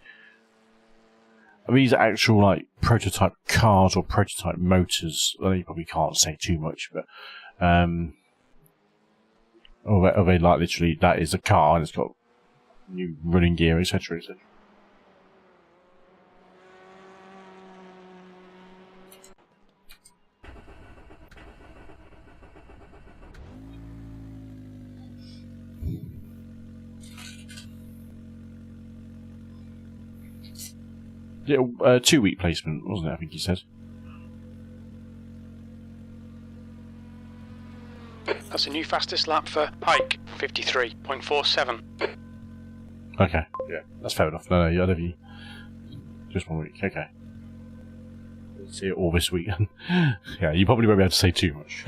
These are actual like prototype cars or prototype motors. Well, you probably can't say too much, but or they like literally that is a car and it's got new running gear, etc., etc. Yeah, 2-week placement, wasn't it? I think you said. That's a new fastest lap for Pike, 53.47. Okay, yeah, that's fair enough. No, you had just 1 week. Okay, let's see it all this week. Yeah, you probably won't be able to say too much.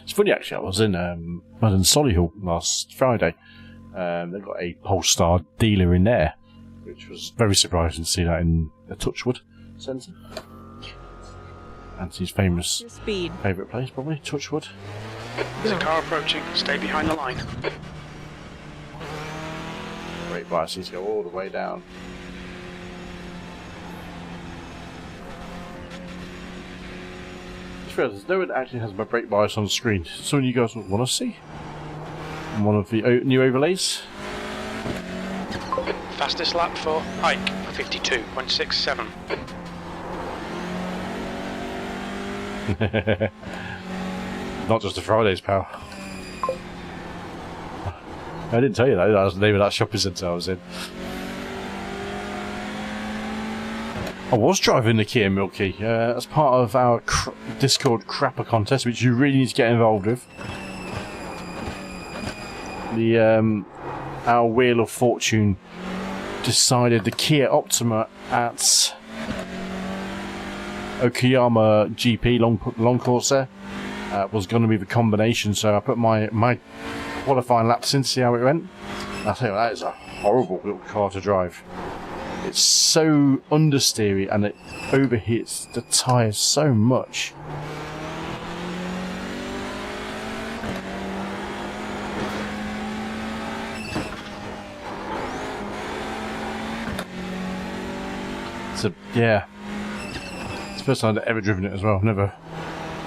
It's funny actually. I was in Solihull last Friday. They've got a Polestar dealer in there, which was very surprising to see that in the Touchwood Centre. Anthony's famous favourite place, probably, Touchwood. There's a car approaching. Stay behind the line. Brake bias needs to go all the way down. Just realised no one actually has my brake bias on the screen. Something you guys want to see? One of the new overlays. Fastest lap for Pike, 52.67. Not just the Fridays, pal. I didn't tell you that. That was the name of that shopping centre I was in. I was driving the Kia Milky as part of our Discord Crapper contest, which you really need to get involved with. The our Wheel of Fortune decided the Kia Optima at Okayama GP long course there was going to be the combination, so I put my qualifying laps in to see how it went. I tell you, that is a horrible little car to drive. It's so understeery and it overheats the tyres so much. So yeah, it's the first time I've ever driven it as well. I've never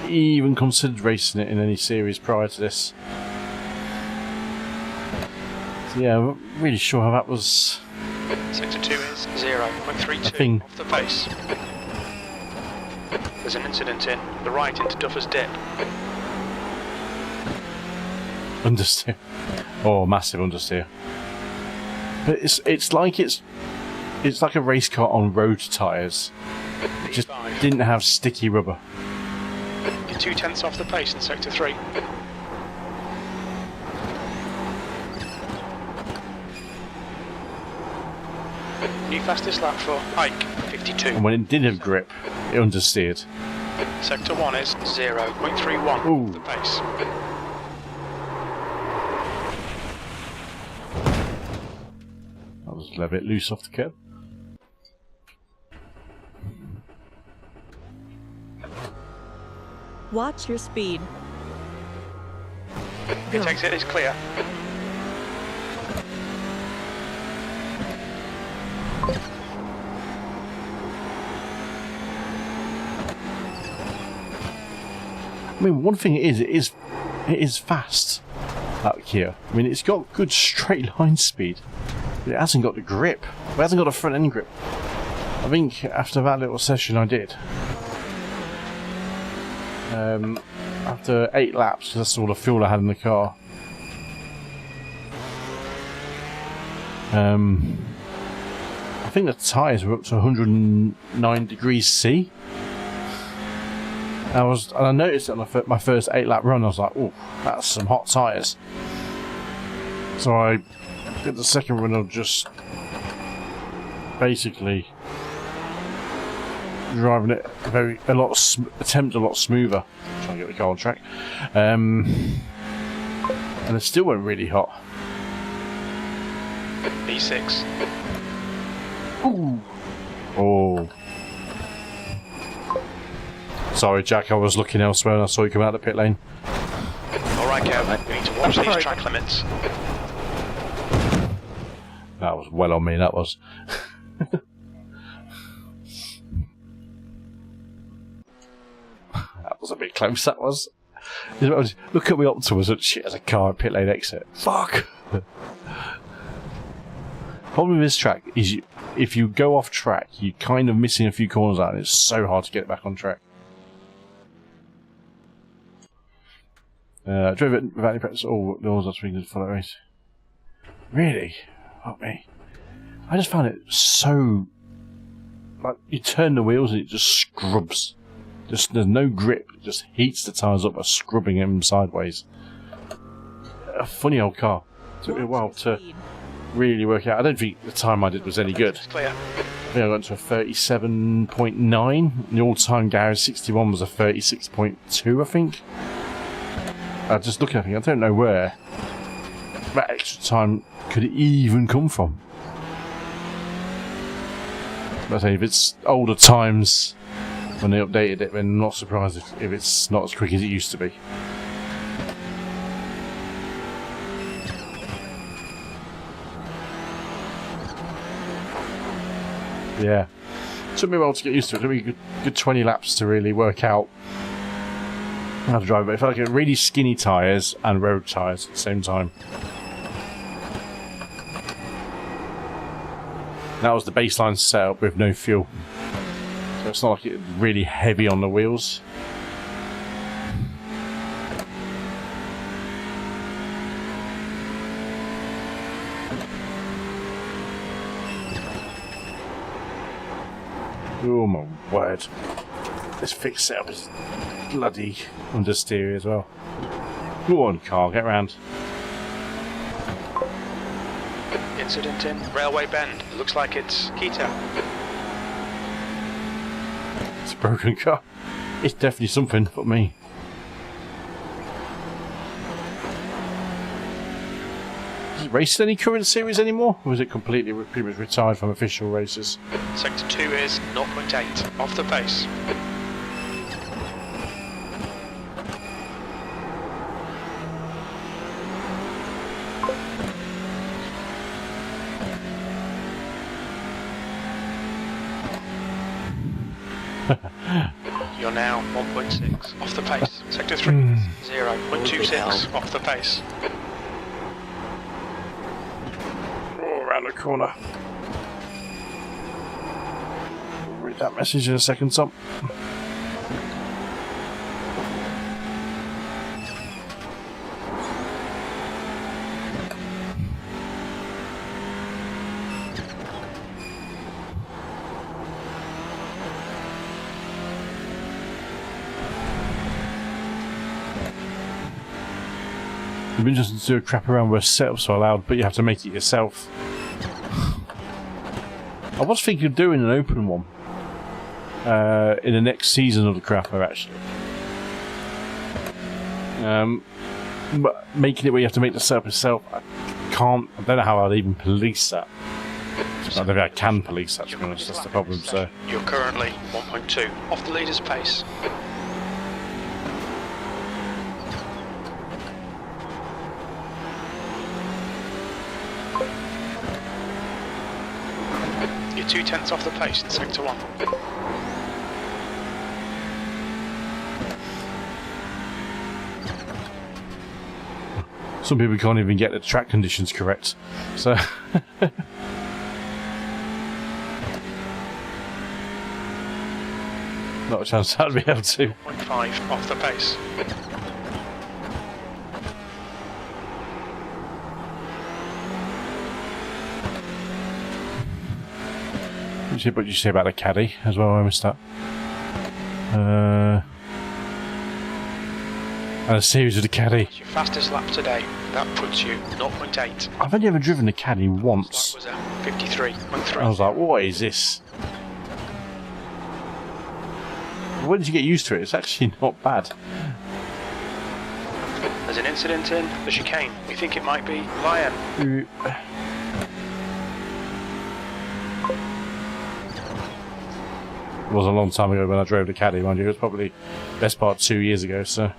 even considered racing it in any series prior to this. So yeah, I'm not really sure how that was. Sector 2 is 0.32 off the pace. There's an incident in the right into Duffer's Dip. Understeer. Oh, massive understeer. But it's like a race car on road tyres. It just didn't have sticky rubber. You're 0.2 off the pace in Sector 3. New fastest lap for Ike, 52. And when it did have grip, it understeered. Sector 1 is 0.31 off the pace. That was a little bit loose off the curb. Watch your speed. Pit exit is clear. I mean, one thing it is fast, that Kia. I mean, it's got good straight line speed, but it hasn't got the grip. It hasn't got a front end grip. I think after that little session I did, after 8 laps, because that's all the fuel I had in the car, I think the tyres were up to 109 degrees C. And I noticed it on my first 8 lap run. I was like, oh, that's some hot tyres. So I did the second run of just basically driving it a lot smoother, trying to get the car on track, and it still went really hot. B6. Ooh. Oh. Sorry, Jack, I was looking elsewhere and I saw you come out of the pit lane. Alright, Kev, you need to watch these track limits. That was well on me, that was. That was a bit close, that was. Look at me Optimus and shit as a car at pit lane exit. Fuck! Problem with this track is if you go off track, you're kind of missing a few corners out and it's so hard to get back on track. Drove it without any practice. Oh, there was last week for that race. Really? Fuck me. I just found it so... like, you turn the wheels and it just scrubs. There's no grip. It just heats the tyres up by scrubbing them sideways. A funny old car. Took me a while to really work out. I don't think the time I did was any good. Clear. I think I got to a 37.9. The all-time garage 61 was a 36.2, I think. Just looking at it, I don't know where that extra time could even come from. But I say, if it's older times when they updated it, then I'm not surprised if it's not as quick as it used to be. Yeah. It took me a while to get used to it. It took me a good 20 laps to really work out how to drive it. It felt like really skinny tyres and road tyres at the same time. That was the baseline setup with no fuel. So it's not like it's really heavy on the wheels. Oh my word. This fixed setup is bloody understeer as well. Go on, car, get round. incident in Railway Bend. It looks like it's Keto. It's a broken car. It's definitely something for me. Is it racing any current series anymore? Or is it completely pretty much retired from official races? Sector 2 is 0.8 off the pace. You're now 1.6 off the pace. Sector 3 0.26 off the pace. Oh, around the corner. Read that message in a second, Tom. It'd be interesting to do a crap around where setups are allowed, but you have to make it yourself. I was thinking of doing an open one in the next season of the crapper, actually. But making it where you have to make the setup yourself, I don't know how I'd even police that. I don't think I can police that, to be honest, that's the problem. So you're currently 1.2 off the leader's pace. You're 0.2 off the pace in sector 1. some people can't even get the track conditions correct, so not a chance I'd be able to. 0.5 off the pace. What did you say about the caddy as well? I missed that. And a series of the caddy. It's your fastest lap today. That puts you 0.8. I've only ever driven the caddy once. That was 53.3. I was like, what is this? When did you get used to it? It's actually not bad. There's an incident in the chicane. We think it might be Lion. It was a long time ago when I drove the caddy, mind you. It was probably best part 2 years ago, so.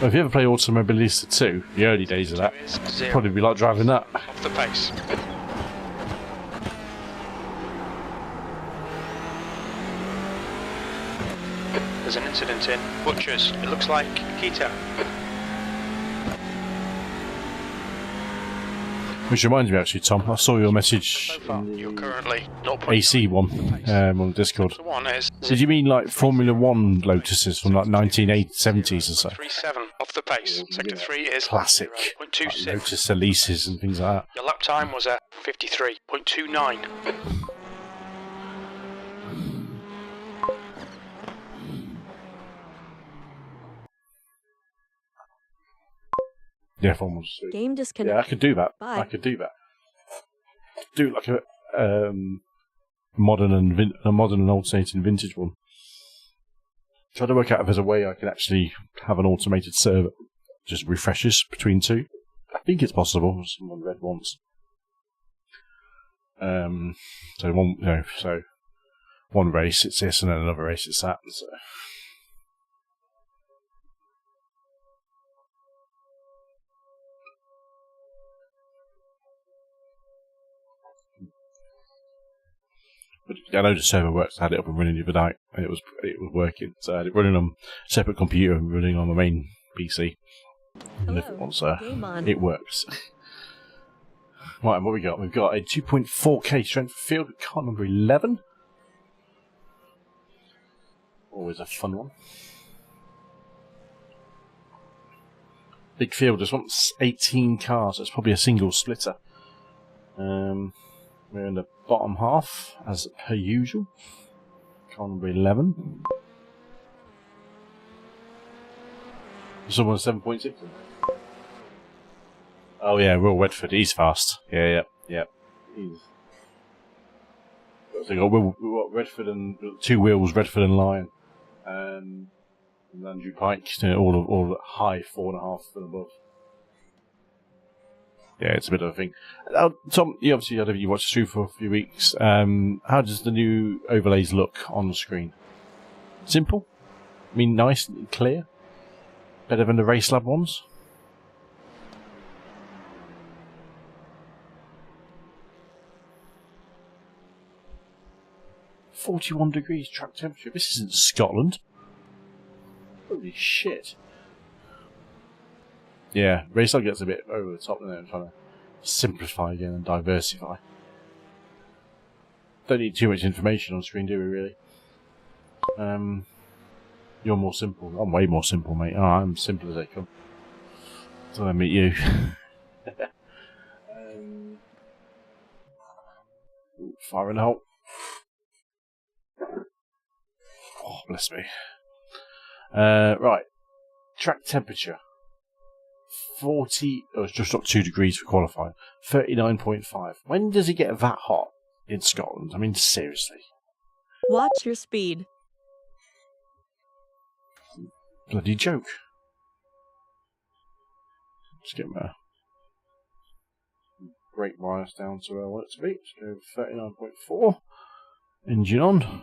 Well, if you ever play Automobilista 2, the early days of that, it'd probably be like driving that. Off the pace. There's an incident in Butchers. It looks like Keto. Which reminds me, actually, Tom, I saw your message. So far, you're currently 0.9. AC one on Discord. Sector 1 is Did you mean like Formula 1 Lotuses from like 1970s or so? 37 off the pace. Sector 3 is Classic. 0.26. Like Lotus Elises and things like that. Your lap time was at 53.29. Yeah, Formula 2. Game disconnected. Yeah, I could do that. Bye. I could do that. Do like a modern and alternating vintage one. Try to work out if there's a way I can actually have an automated server just refreshes between two. I think it's possible. Someone read once. So one race it's this and then another race it's that. So. But I know the server works. I had it up and running the other night, and it was working. So I had it running on a separate computer and running on my main PC. And if it wants, Game on. it works. Right, and what we got? We've got a 2.4K strength field with car number 11. Always a fun one. Big field. This one's 18 cars. So it's probably a single splitter. We're in the bottom half, as per usual. Car number 11. Someone 7.6. Oh yeah, Will Redford, he's fast. Yeah. He's... So you got Will Redford and 2 Wills, Redford and Lyon. And Andrew Pike, all high 4.5 and above. Yeah, it's a bit of a thing. Tom, you obviously you watched through for a few weeks. How does the new overlays look on the screen? Simple? I mean, nice and clear? Better than the Racelab ones? "41 degrees track temperature. This isn't Scotland." Holy shit. Yeah, Racelab gets a bit over the top there and trying to simplify again and diversify. Don't need too much information on screen, do we, really? You're more simple. I'm way more simple, mate. Oh, I'm simple as they come. Until I meet you. Fire in the hole. Oh, bless me. Right. Track temperature. 40... Oh, it's just up 2 degrees for qualifying. 39.5. When does it get that hot in Scotland? I mean, seriously. Watch your speed. Bloody joke. Let's get my brake bias down to where I want it to be. Let's go 39.4. Engine on.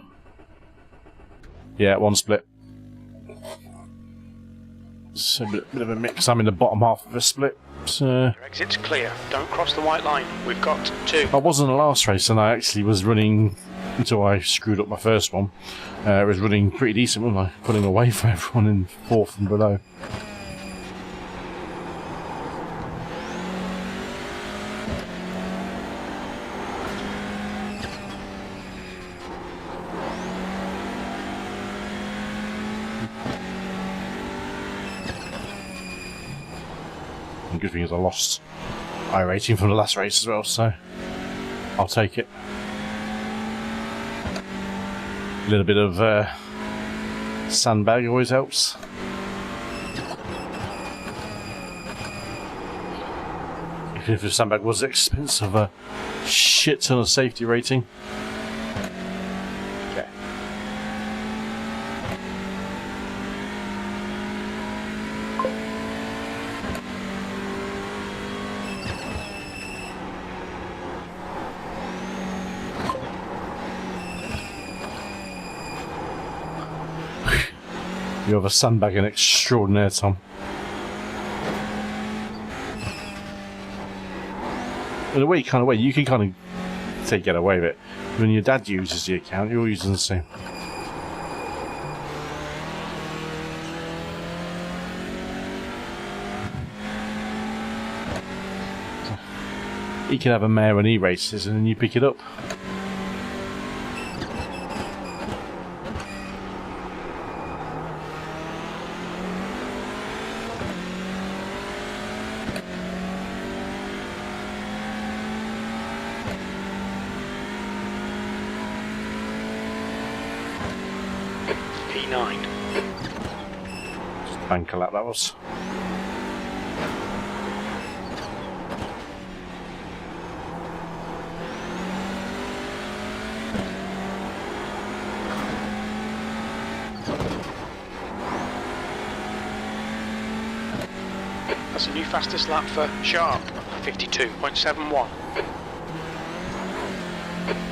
Yeah, 1 split. It's a bit of a mix. I'm in the bottom half of a split. Your exit's clear. Don't cross the white line. We've got 2. I was in the last race and I actually was running until I screwed up my first one. I was running pretty decent, wasn't I? Putting away for everyone in 4th and below. And good thing is I lost iRacing from the last race as well, so I'll take it. A little bit of sandbag always helps. Even if the sandbag was expensive, a shit ton of safety rating. Okay. You have a sandbagging extraordinaire, Tom. In a way, you can kind of get away with it. When your dad uses the account, you're using the same. He can have a mare when he races, and then you pick it up. P9. Just bank a lap that was. That's a new fastest lap for Sharp, 52.71.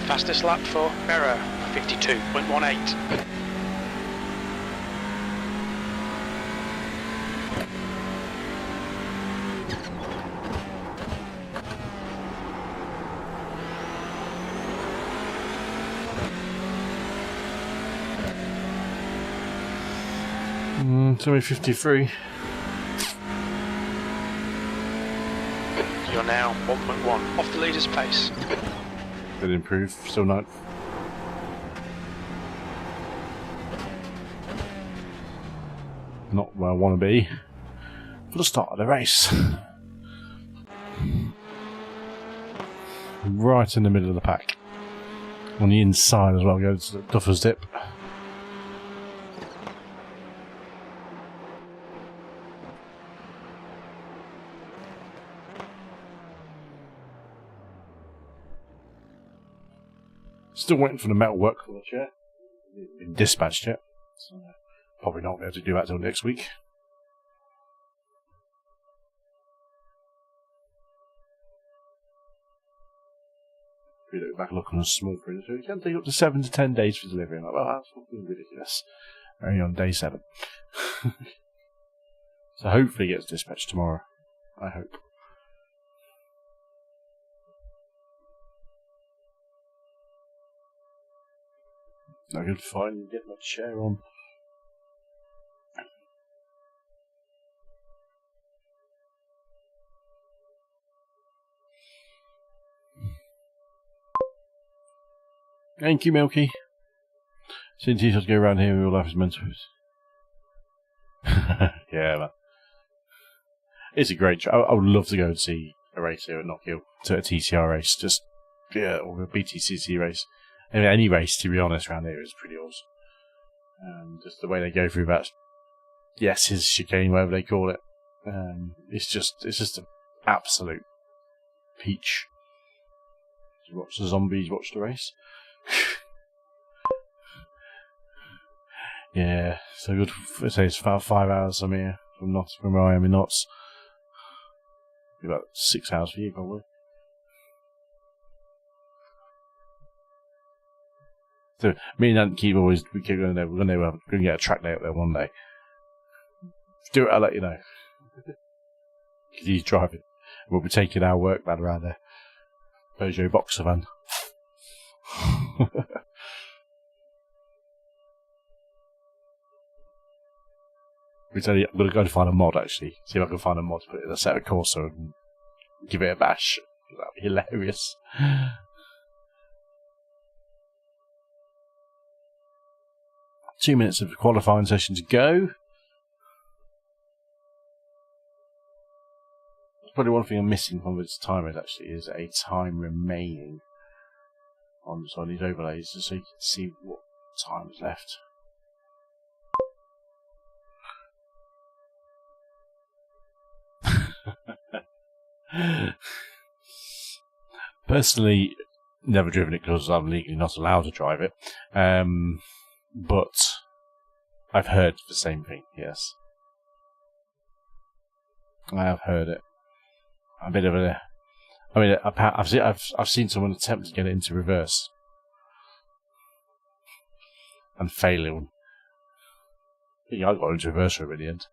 Fastest lap for Berra, 52.18. It's only 53. You're now 1.1 off the leader's pace. Did improve, still not. Not where I want to be for the start of the race. Right in the middle of the pack. On the inside as well, goes to the Duffer's Dip. Still waiting for the metal work on the chair. Been dispatched yet. So probably not be able to do that till next week. We look back, look on a small printer. It can take up to 7 to 10 days for delivery. I'm like, well, that's fucking ridiculous. Only on day 7. So hopefully it gets dispatched tomorrow. I hope. I can finally get my chair on. Thank you, Milky. Since he has to go around here, real life is meant to. Yeah, man. It's a great. I would love to go and see a race here at Knockhill, to a TCR race, just or a BTCC race. I mean, any race, to be honest, around here is pretty awesome. Just the way they go through that, yes, his chicane, whatever they call it. It's just an absolute peach. You watch the zombies, watch the race. Yeah, so good. I say it's about 5 hours from here, from where I am in Notts. About 6 hours for you, probably. So me and Ant keep always we keep going there. We're going to get a track day up there one day. Do it, I'll let you know. Because he's driving. We'll be taking our work van around there. Peugeot Boxer van. I'm going to go and find a mod, actually. See if I can find a mod to put in a set of Corsa and give it a bash. That would be hilarious. 2 minutes of the qualifying session to go. Probably one thing I'm missing from this timers actually is a time remaining on these overlays, just so you can see what time is left. Personally, never driven it because I'm legally not allowed to drive it. But I've heard the same thing. Yes, I have heard it. A bit of a. I mean, I've seen someone attempt to get it into reverse and failing. I think I got into reverse for it in the end.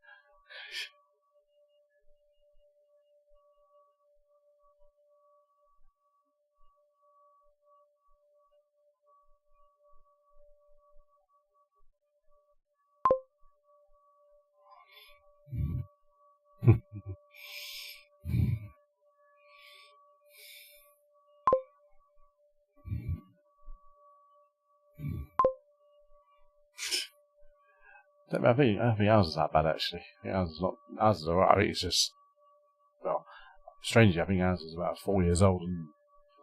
I think ours is that bad actually. I think ours is alright. I think it's just, well, strangely, I think ours is about 4 years old and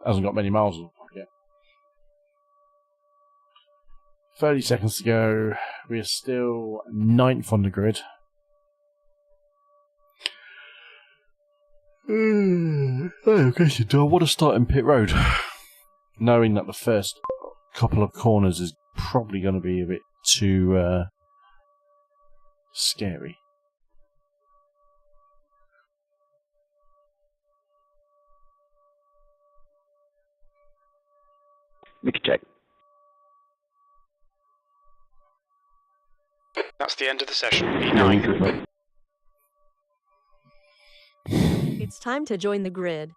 hasn't got many miles on it yet. 30 seconds to go. We are still 9th on the grid. Okay, do I want to start in pit road? Knowing that the first couple of corners is probably going to be a bit too scary. Make a check. That's the end of the session. E9. It's time to join the grid.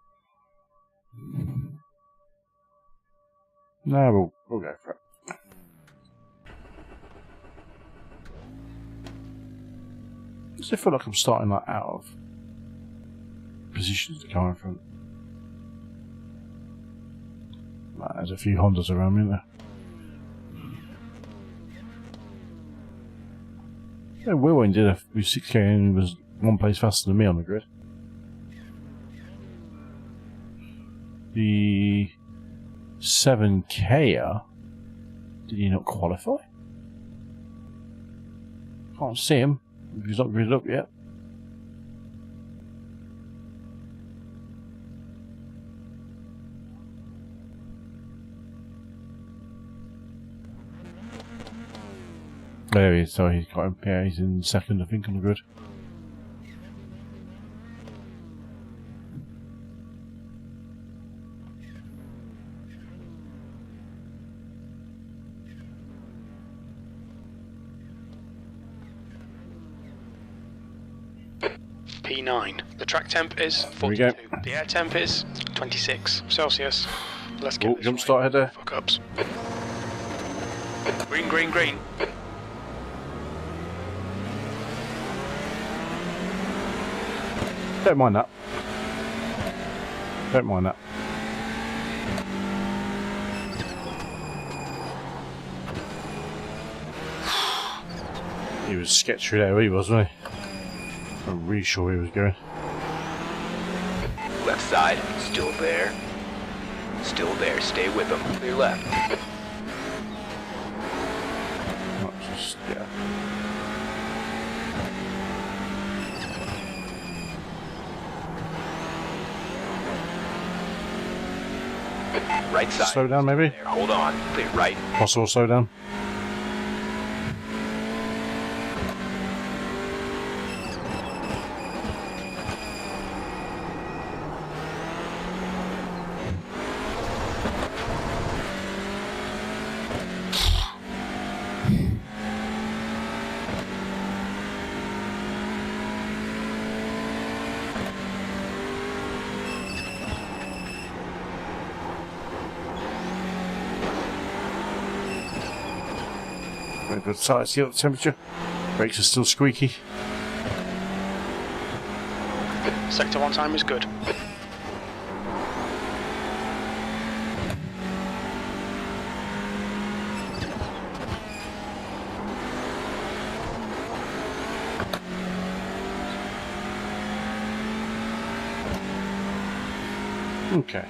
No, we'll go for it. Does it feel like I'm starting like out of positions to come in front? There's a few Hondas around me there. Yeah, Will did a 6K and he was one place faster than me on the grid. The 7K, did he not qualify? Can't see him. He's not gridded up yet. There he is, sorry, he's got him. Yeah, he's in second, I think, on the grid. P9. The track temp is Here we go. 42. The air temp is 26 Celsius. Let's get Oh, this jump right. start head there. Fuck ups. Green, green, green. Don't mind that. Don't mind that. He was sketchy there, he was, wasn't he? I'm really sure he was going. Left side, still there. Still there, stay with them. Clear left. Not just, yeah. Right side. Slow down, maybe? There, hold on. Clear right. Possible slow down. Very good sight, see the temperature. Brakes are still squeaky. Sector 1 time is good. Okay.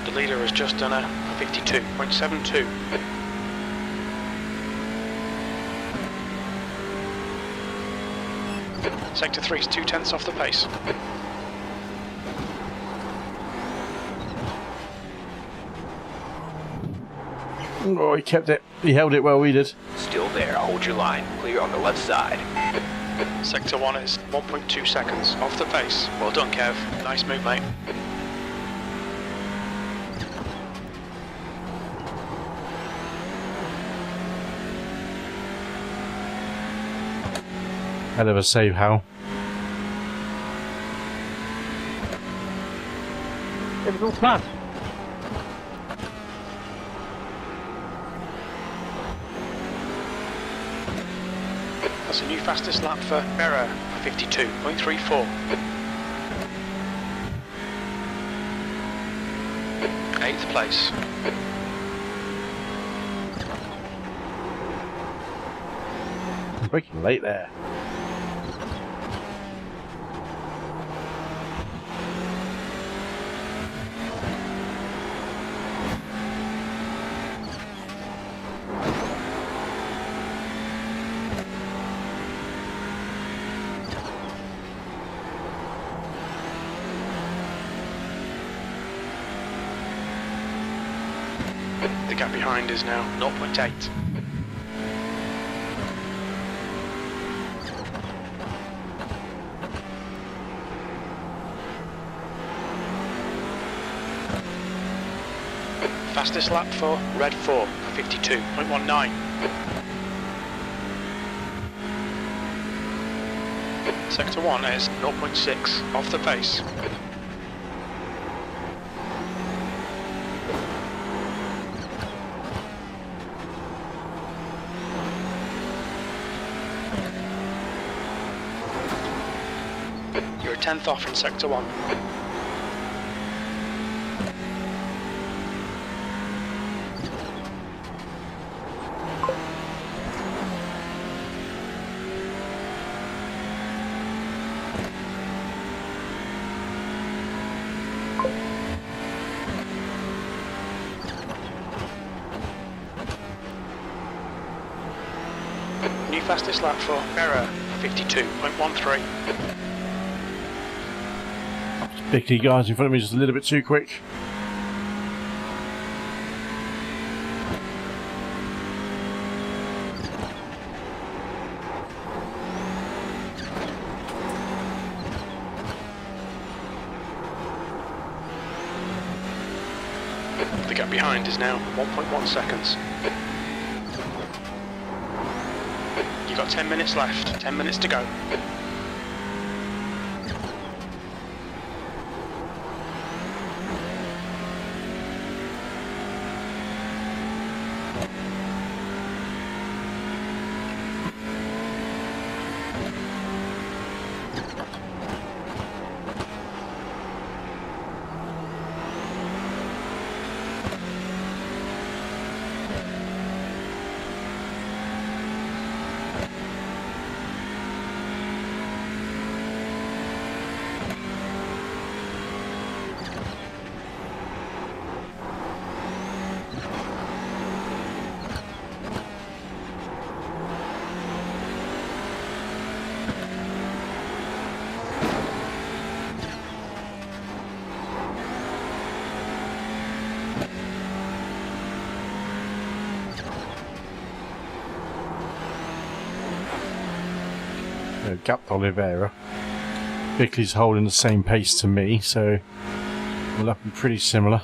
The leader has just done a 52.72. Sector 3 is 2/10 off the pace. Oh, he kept it. He held it well, we did. Still there, hold your line. Clear on the left side. Sector 1 is 1.2 seconds off the pace. Well done, Kev. Nice move, mate. Hell of a save, Hal. It was all planned. That's a new fastest lap for Berra, 52.34. 8th place. Breaking late there. The gap behind is now 0.8. Fastest lap for Red 4, 52.19. Sector 1 is 0.6 off the pace. You're a 10th off in Sector 1. New fastest lap for Berra, 52.13. Particularly guys in front of me just a little bit too quick. The gap behind is now 1.1 seconds. You've got 10 minutes left, 10 minutes to go. Gapped Oliveira. Bickley's holding the same pace to me, so we'll have to be pretty similar.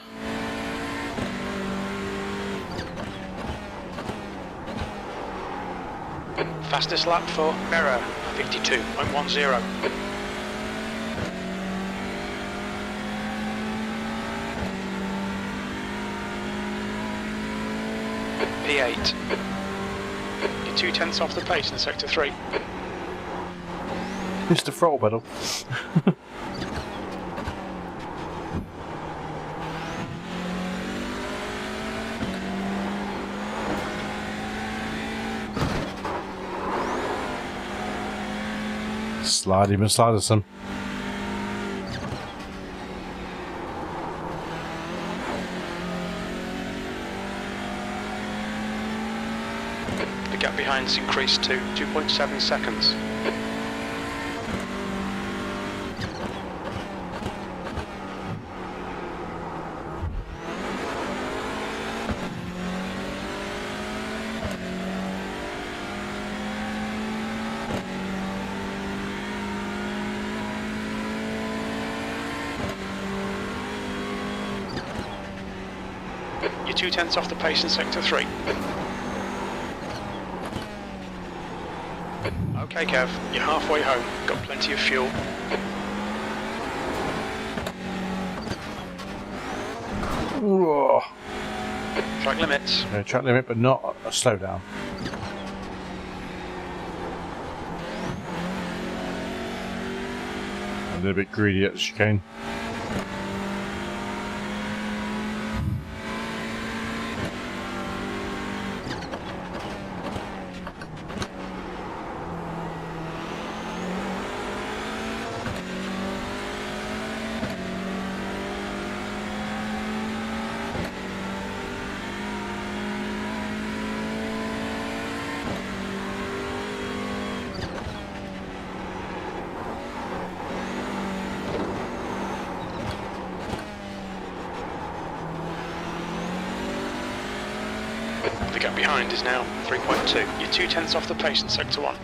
Fastest lap for Berra, 52.10. P8. You're 2/10 off the pace in sector 3. Mr. Throttle pedal. Slide him and slide us some. The gap behind has increased to 2.7 seconds. You're 2/10 off the pace in sector 3. Okay, Kev, you're halfway home. Got plenty of fuel. Whoa. Track limits. No track limit, but not a slowdown. A little bit greedy at the chicane. The gap behind is now 3.2. You're 2/10 off the pace in sector 1.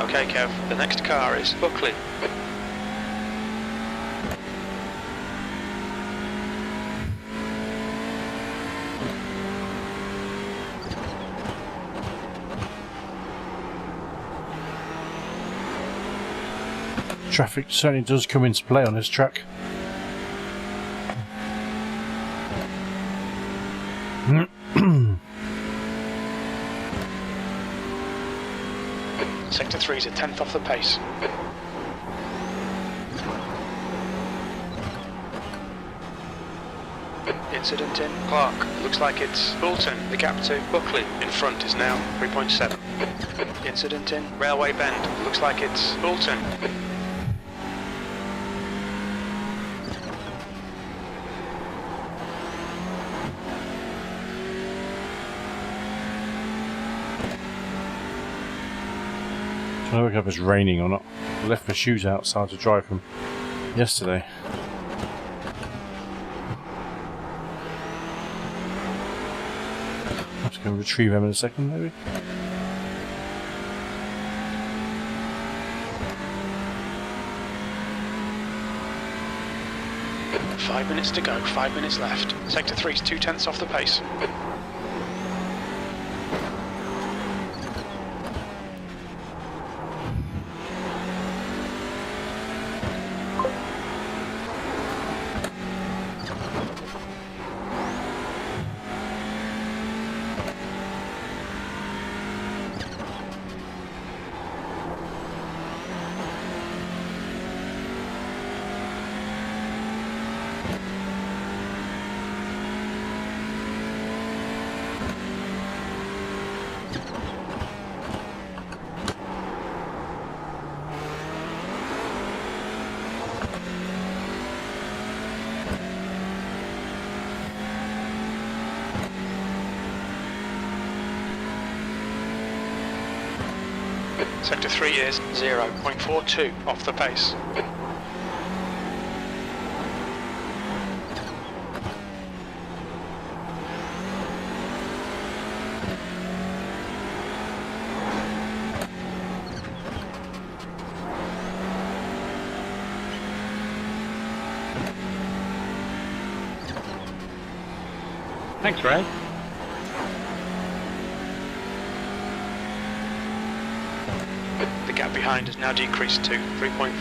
Okay, Kev, the next car is Buckley. Traffic certainly does come into play on this track. Sector 3 is a 10th off the pace. Incident in Clark. Looks like it's Bolton. The gap to Buckley in front is now 3.7. Incident in Railway Bend. Looks like it's Bolton. I woke up it's raining or not. I left my shoes outside to dry from yesterday. I'm just going to retrieve them in a second, maybe. Five minutes to go, 5 minutes left. Sector 3's 2/10 off the pace. Sector 3 is 0.42 off the pace. Thanks, Ray. The gap behind has now decreased to 3.5.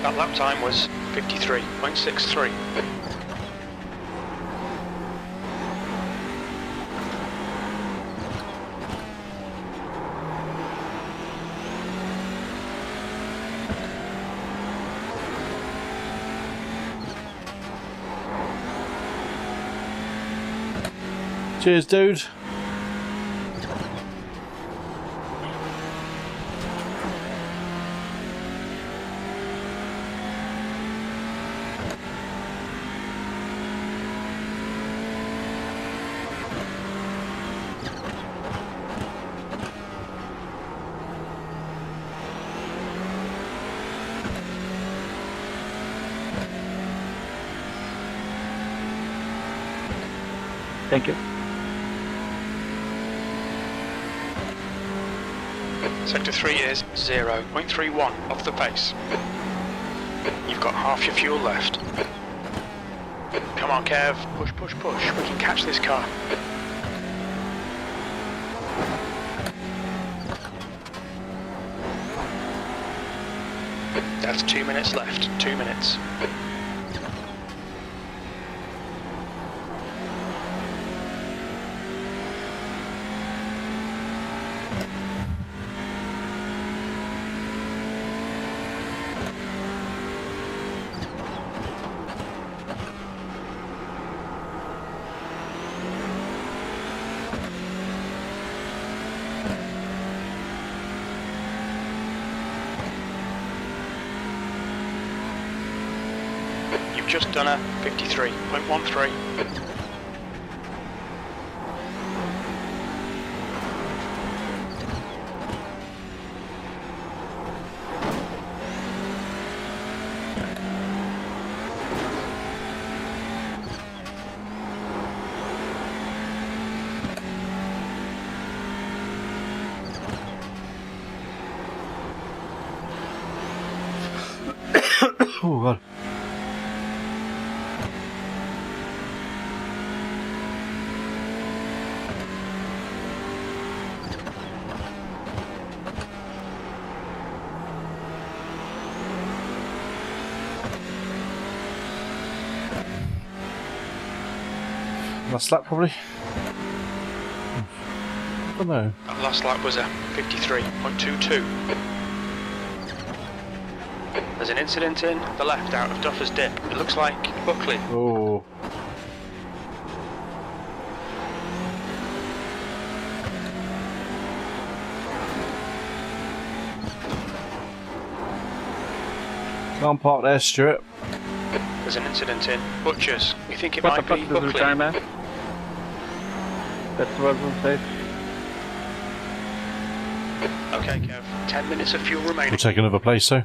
That lap time was 53.63. Cheers, dude. Thank you. Sector 3 is 0.31 off the pace. You've got half your fuel left. Come on, Kev. Push, push, push. We can catch this car. That's 2 minutes left. 2 minutes. You've just done a 53.13. Oh, God. Last lap, probably. I don't know. That last lap was a 53.22. There's an incident in the left out of Duffer's Dip. It looks like Buckley. Oh. Can't park there, Stuart. There's an incident in Butchers. We think it What the might fuck be does the Buckley. time at? That's what I'm safe. Okay, Kev. 10 minutes of fuel remaining. We'll take another place, though.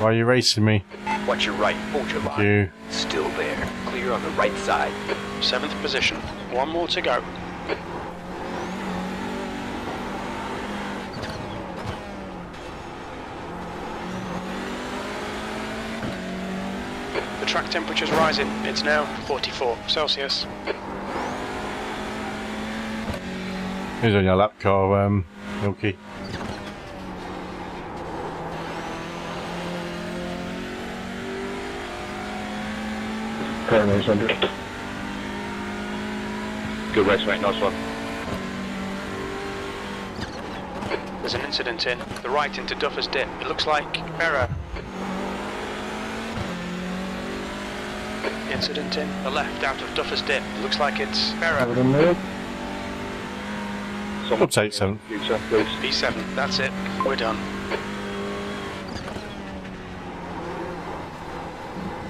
Why are you racing me? Watch your right, hold your Thank line. you. Still there. Clear on the right side. 7th position. One more to go. The track temperature's rising. It's now 44 Celsius. Who's on your lap car, Milky? Currently 100. Good race, mate. Nice one. There's an incident in the right into Duffer's Dip. It looks like error. Incident in the left out of Duffer's Dip. It looks like it's error. I'll take 7. Future, please. P7. That's it. We're done.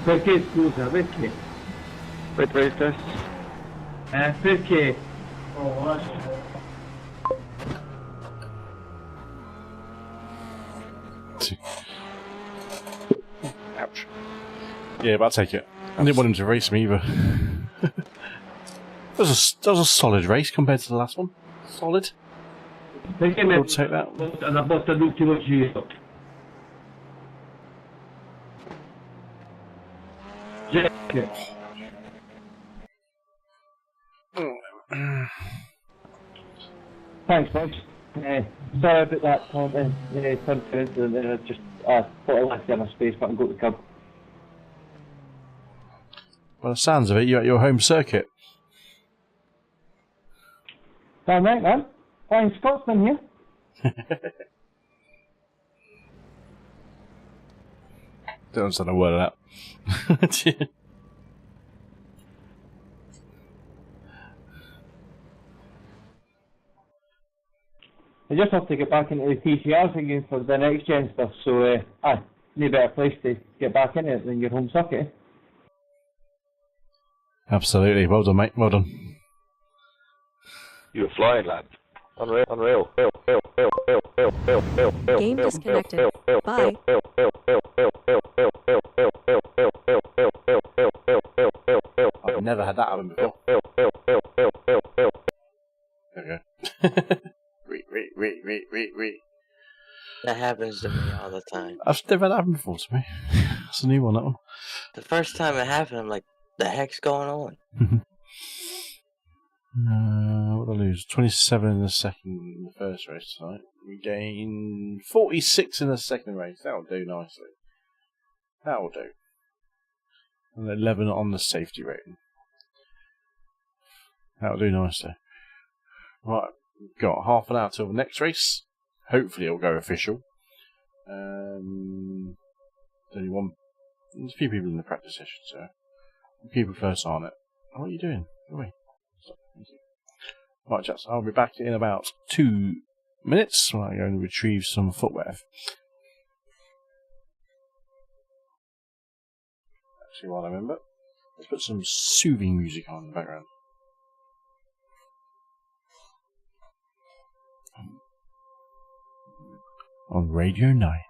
Perché scusa, perché? Wait, test. Perché? Ouch. Yeah, but I'll take it. I didn't want him to race me either. that was a solid race compared to the last one. Solid. Perché We'll take that. una botta all'ultimo giro. Jack. Thanks, folks. Sorry about that comment. Confidence, and then I just put a left in my space, but I'm going to come. By the sounds of it, you're at your home circuit. Damn right, man. Flying Scotsman here. Don't understand a word of that. I just have to get back into the TCRs again for the next gen stuff, so no better place to get back in it than your home circuit. Absolutely. Well done, mate. Well done. You were flying, lad. Unreal. Game disconnected. Bye. I've never had that happen before. There we go. Re. That happens to me all the time. I've never had that happen before to me. That's a new one, that one. The first time it happened, I'm like, the heck's going on? What did I lose? 27 in the first race tonight. We gained 46 in the second race. That'll do nicely. That'll do. And 11 on the safety rating. That'll do nicely. Right, we've got half an hour till the next race. Hopefully it'll go official. There's a few people in the practice session, so we'll keep a close eye on it. What are you doing? Go away. Stop. Thank you. Right, chaps, I'll be back in about 2 minutes when I go and retrieve some footwear. Actually, while I remember, let's put some soothing music on in the background. On Radio 9.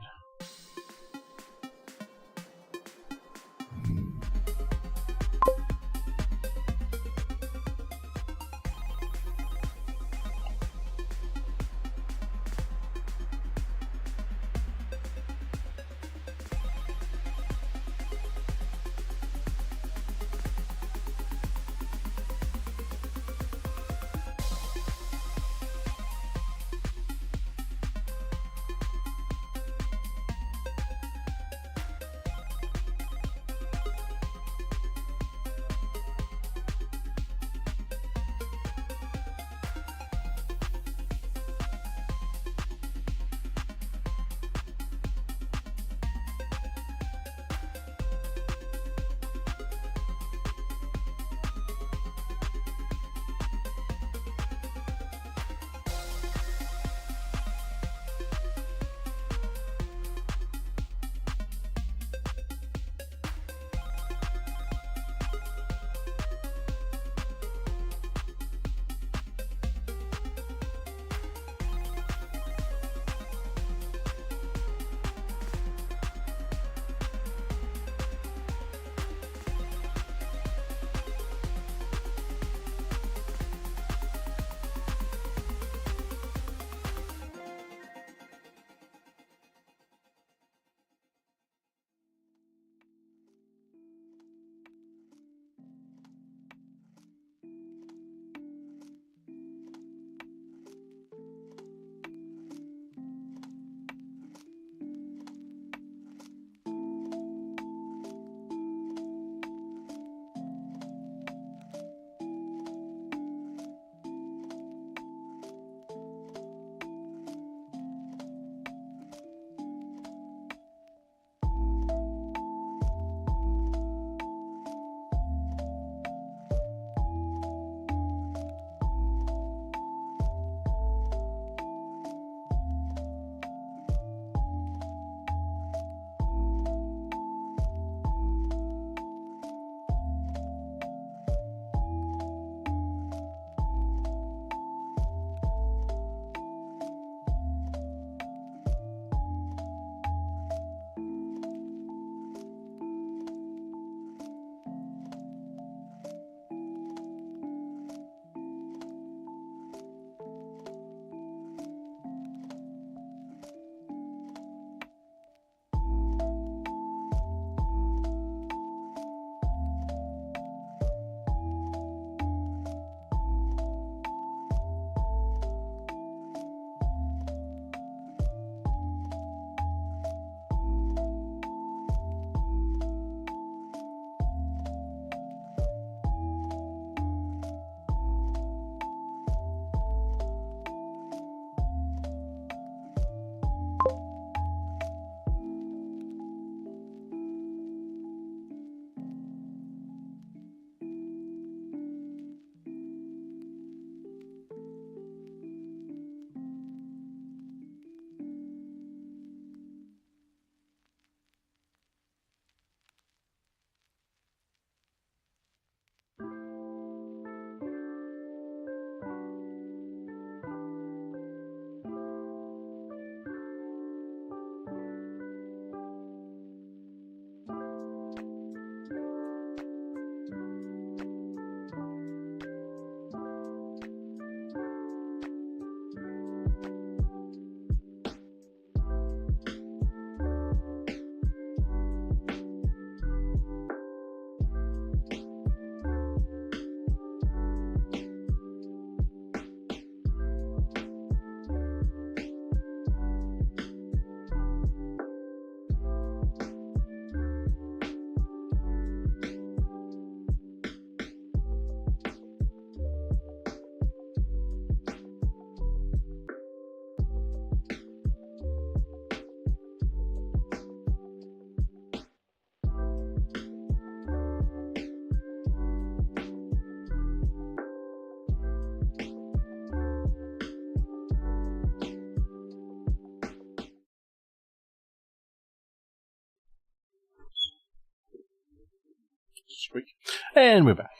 Squeak. And we're back.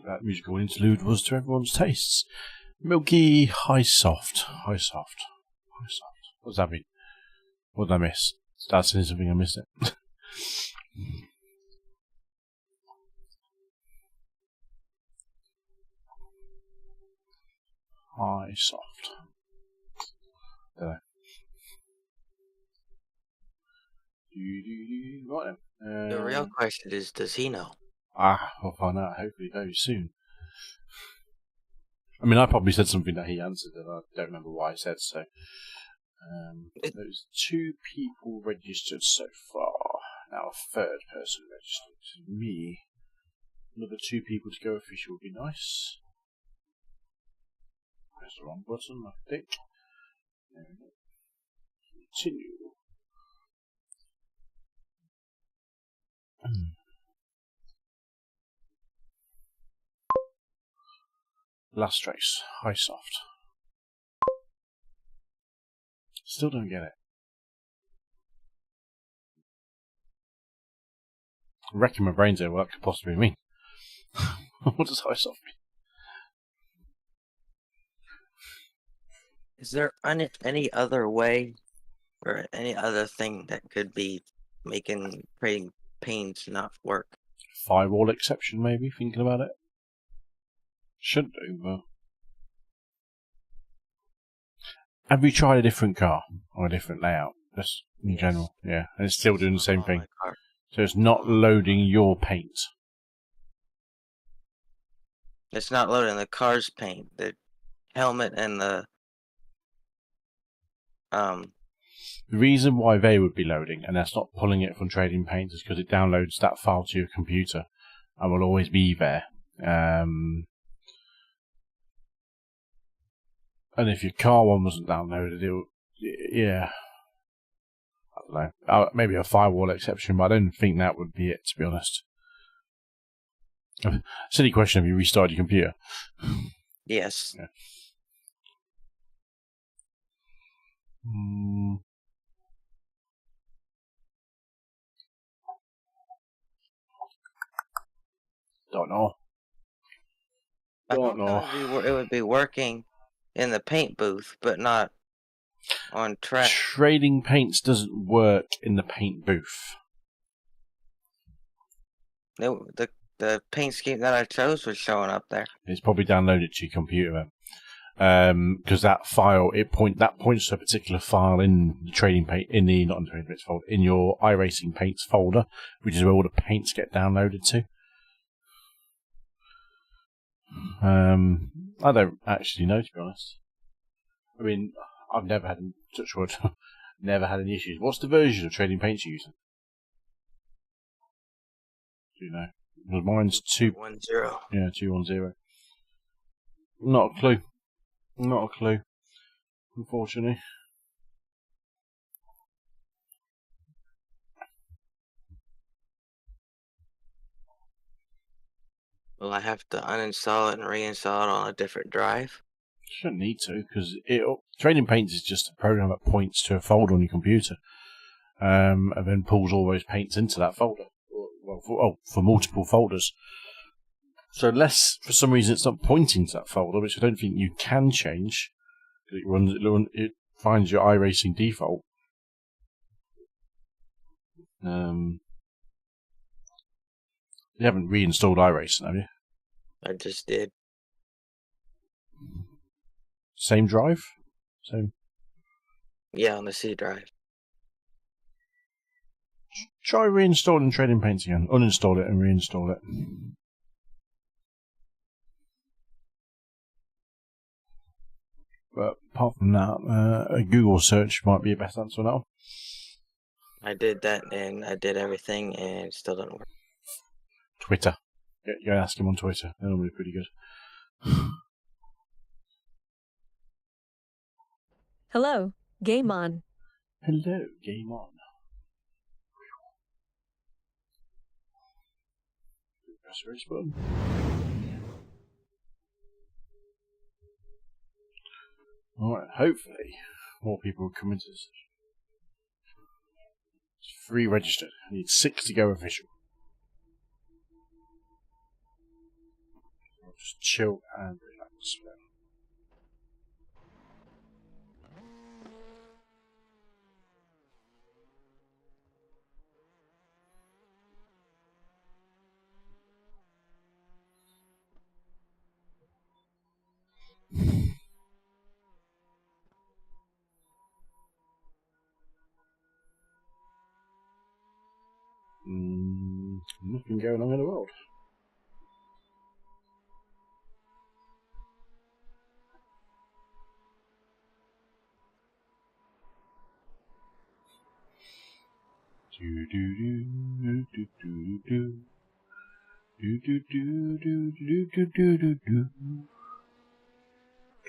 That musical interlude was to everyone's tastes. Milky, high soft. High soft. High soft. What does that mean? What did I miss? That's something I missed it. High soft. Right then. The real question is, does he know? We'll find out hopefully very soon. I mean, I probably said something that he answered, and I don't remember why I said so. There's 2 people registered so far. Now a third person registered. Me. Another 2 people to go official would be nice. Press the wrong button, I think. There we go. Continue. Last race, high soft. Still don't get it. I'm wrecking my brains there, what that could possibly mean. What does high soft mean? Is there any other way or any other thing that could be making trading paints not work? Firewall exception, maybe, thinking about it. Should do, but... Have you tried a different car or a different layout? Just in general, yeah. And it's still doing the same thing. So it's not loading your paint. It's not loading the car's paint, the helmet and the The reason why they would be loading, and that's not pulling it from Trading Paints, is because it downloads that file to your computer and will always be there. And if your car one wasn't downloaded, it would, yeah. I don't know. Maybe a firewall exception, but I don't think that would be it, to be honest. Silly question, have you restarted your computer? Yes. Yeah. Don't know. Don't know. It would be working in the paint booth, but not on track. Trading Paints doesn't work in the paint booth. The paint scheme that I chose was showing up there. It's probably downloaded to your computer then. Because that file, that points to a particular file in the Trading Paint, in your iRacing Paints folder, which is where all the paints get downloaded to. I don't actually know, to be honest. I mean, I've never had, touch wood, never had any issues. What's the version of Trading Paints you're using? Do you know? Because mine's 2.10. Yeah, 2.10. Not a clue. Not a clue. Unfortunately. Will I have to uninstall it and reinstall it on a different drive? Shouldn't need to, because Trading Paints is just a program that points to a folder on your computer, and then pulls all those paints into that folder. Well, for multiple folders. So unless for some reason it's not pointing to that folder, which I don't think you can change, it finds your iRacing default. You haven't reinstalled iRacing, have you? I just did. Same drive? Same. Yeah, on the C drive. Try reinstalling Trading Paints again. Uninstall it and reinstall it. But apart from that, a Google search might be a better answer now. I did that and I did everything and it still doesn't work. Twitter. Go and ask him on Twitter. They're normally pretty good. Hello, game on. Hello, game on. Press the race button. Alright, hopefully more people will come into this. It's free registered. I need 6 to go official. Just chill and relax. Nothing going on in the world. Do do do do do do do do do do do do do do do.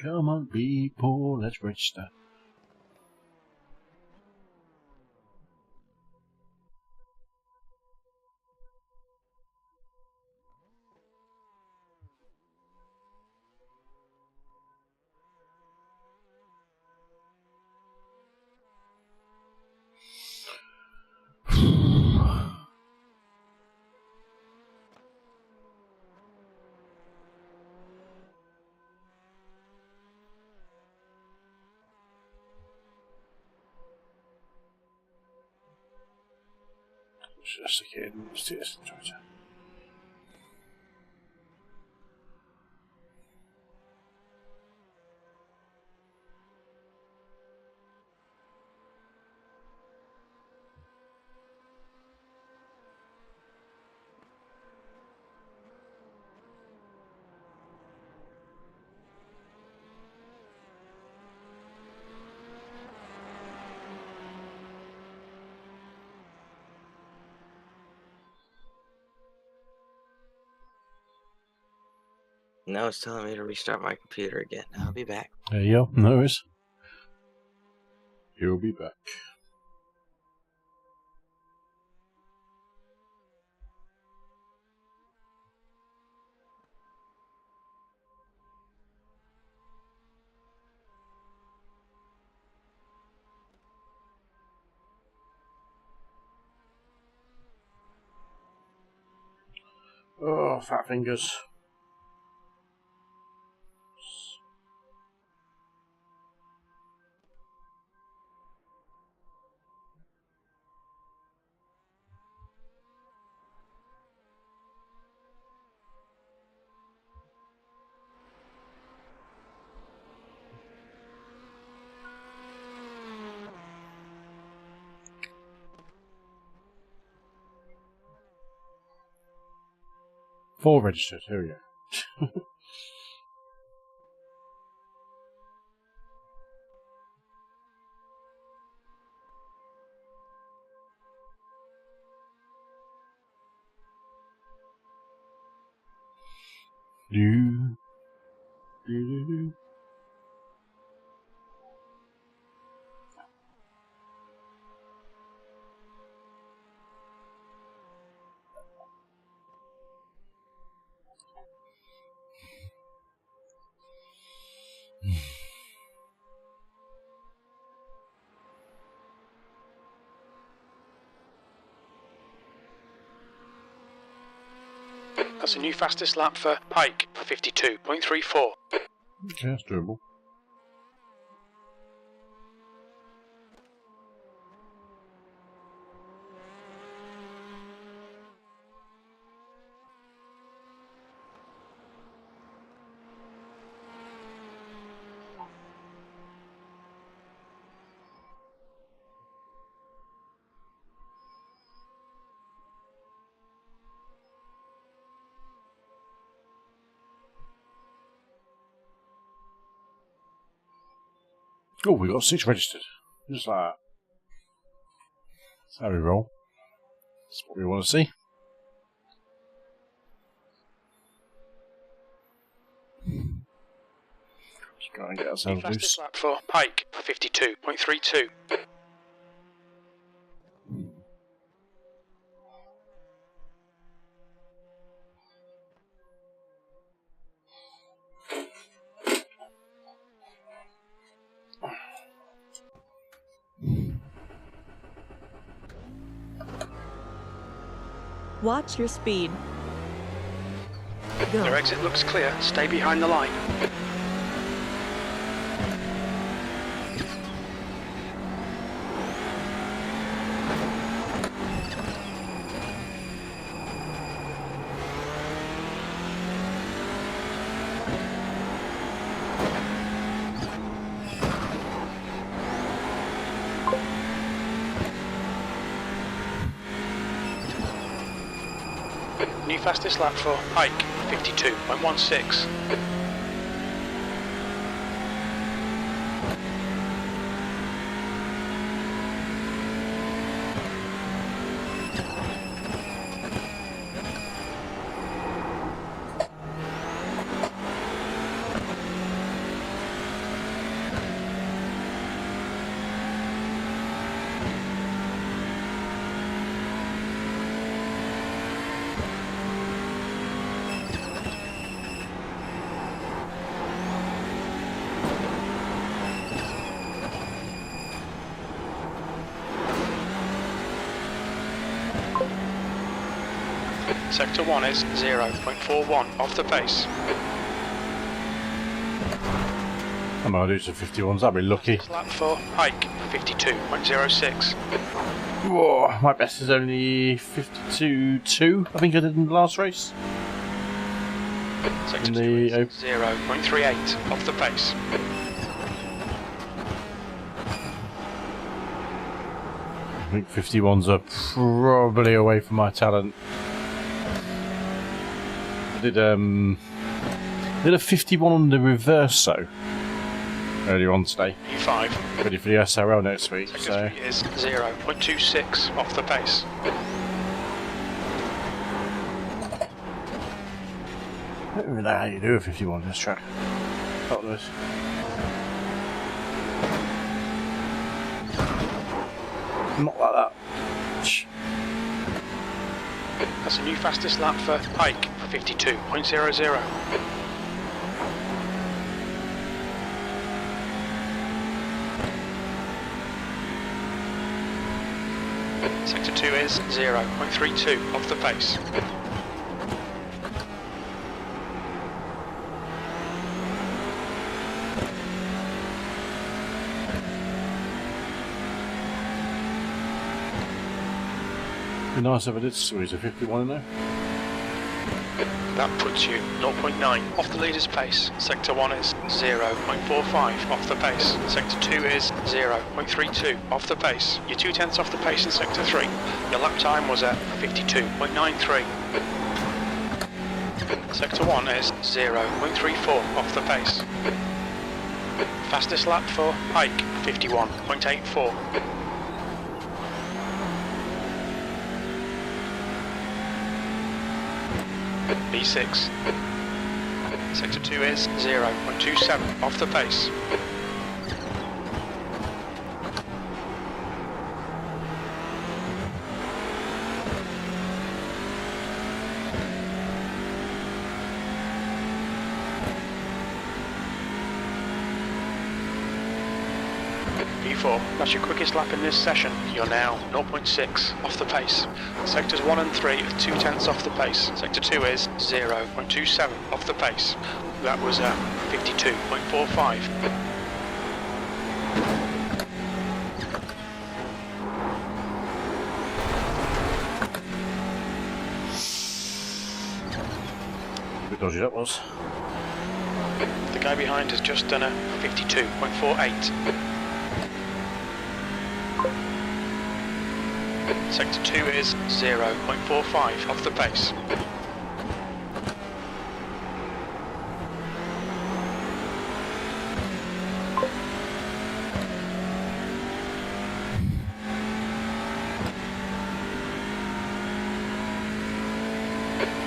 Come on, people, let's register. Just again, yes, Georgia. Now it's telling me to restart my computer again. I'll be back. There you go, no worries. He'll be back. Oh, fat fingers. Four registered, here we go. Do, do, do. That's a new fastest lap for Pike, 52.34. Okay, that's doable. Oh, we got 6 registered. Just like that. That's how we roll. That's what we want to see. Just go and get ourselves New loose. fastest lap for Pike, 52.32. Watch your speed. Go. Your exit looks clear. Stay behind the line. New fastest lap for Hike, 52.16. Sector 1 is 0.41 off the pace. I'm going to do some 51s, I'll be lucky. Lap for Hike, 52.06. Whoa, my best is only 52.2, I think I did in the last race. Sector In 2 the is 0.38 off the pace. I think 51s are probably away from my talent. I did a 51 on the reverso earlier on today. E5. Ready for the SRL next week, Sector so 3 is 0.26 off the pace. I don't really know how you do a 51 on this track. Not this. Not like that. Shh. That's a new fastest lap for Hike, 52.00. Sector 2 is 0.32 off the pace. Be nice if I did squeeze a 51 in there. That puts you 0.9 off the leader's pace. Sector 1 is 0.45 off the pace. Sector 2 is 0.32 off the pace. You're 2/10 off the pace in Sector 3. Your lap time was at 52.93. Sector 1 is 0.34 off the pace. Fastest lap for Hike, 51.84. B6. Sector 2 is 0.27 off the pace. B4, that's your quickest lap in this session. You're now 0.6 off the pace. Sectors 1 and 3 are 2/10 off the pace. Sector 2 is 0.27 off the pace. That was 52.45. Bit dodgy that was. The guy behind has just done a 52.48. Sector 2 is 0.45 off the pace.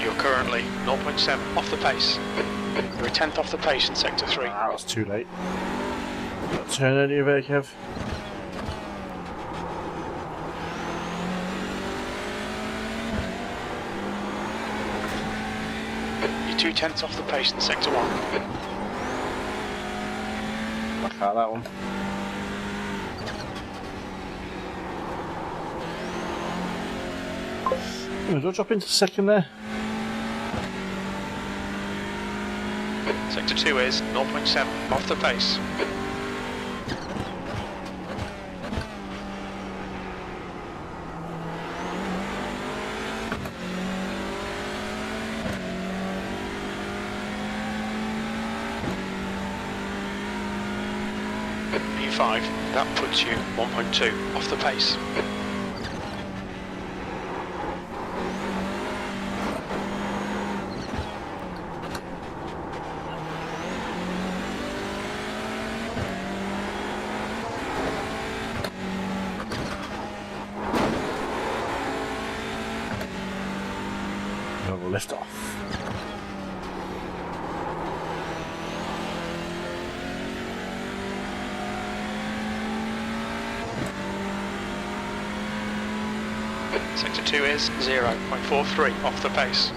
You're currently 0.7 off the pace. You're a 10th off the pace in Sector 3. Ah, that's too late. Turn any of it, Kev. You're 2/10 off the pace in Sector 1. Back out that one. Do I drop into second there? Sector 2 is 0.7 off the pace. P5, that puts you 1.2 off the pace. Now we'll lift off. Sector 2 is 0.43 off the pace.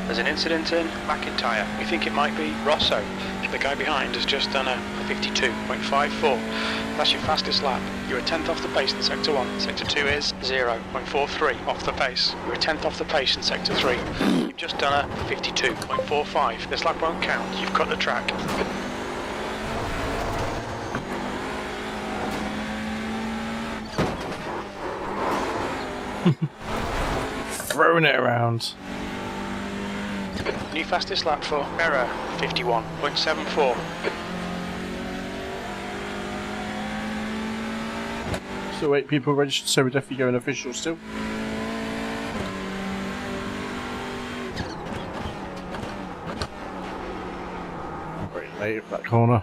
There's an incident in McIntyre. We think it might be Rosso. The guy behind has just done a 52.54. That's your fastest lap. You're a 10th off the pace in Sector 1. Sector 2 is 0.43 off the pace. You're a 10th off the pace in Sector 3. You've just done a 52.45. This lap won't count. You've cut the track. Throwing it around. New fastest lap for error 51.74. So 8 people registered, so we're definitely going official still. Very late of that corner.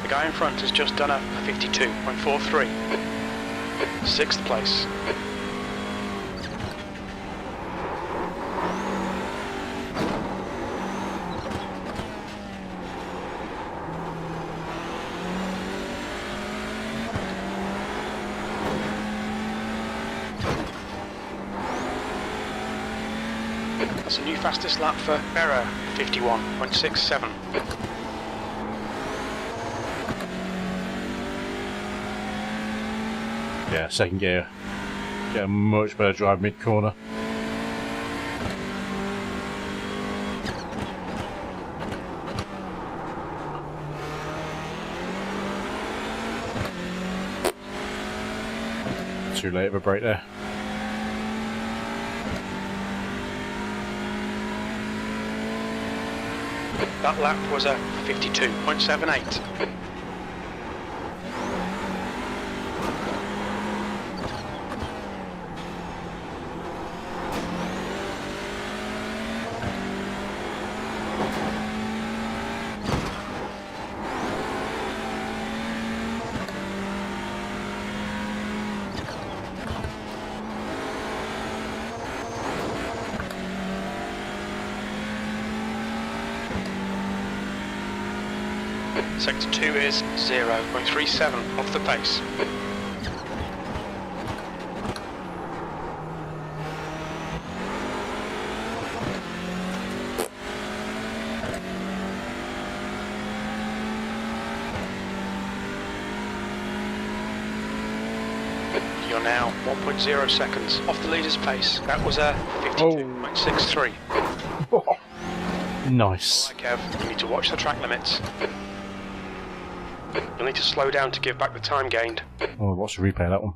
The guy in front has just done a 52.43. 6th place. That's a new fastest lap for error 51.67. Yeah, second gear. Get a much better drive mid-corner. Too late of a break there. That lap was a 52.78. Sector 2 is 0.37 off the pace. You're now 1.0 seconds off the leader's pace. That was a 52.63. Nice. Like Kev, you need to watch the track limits. You'll need to slow down to give back the time gained. Oh, watch the replay of that one.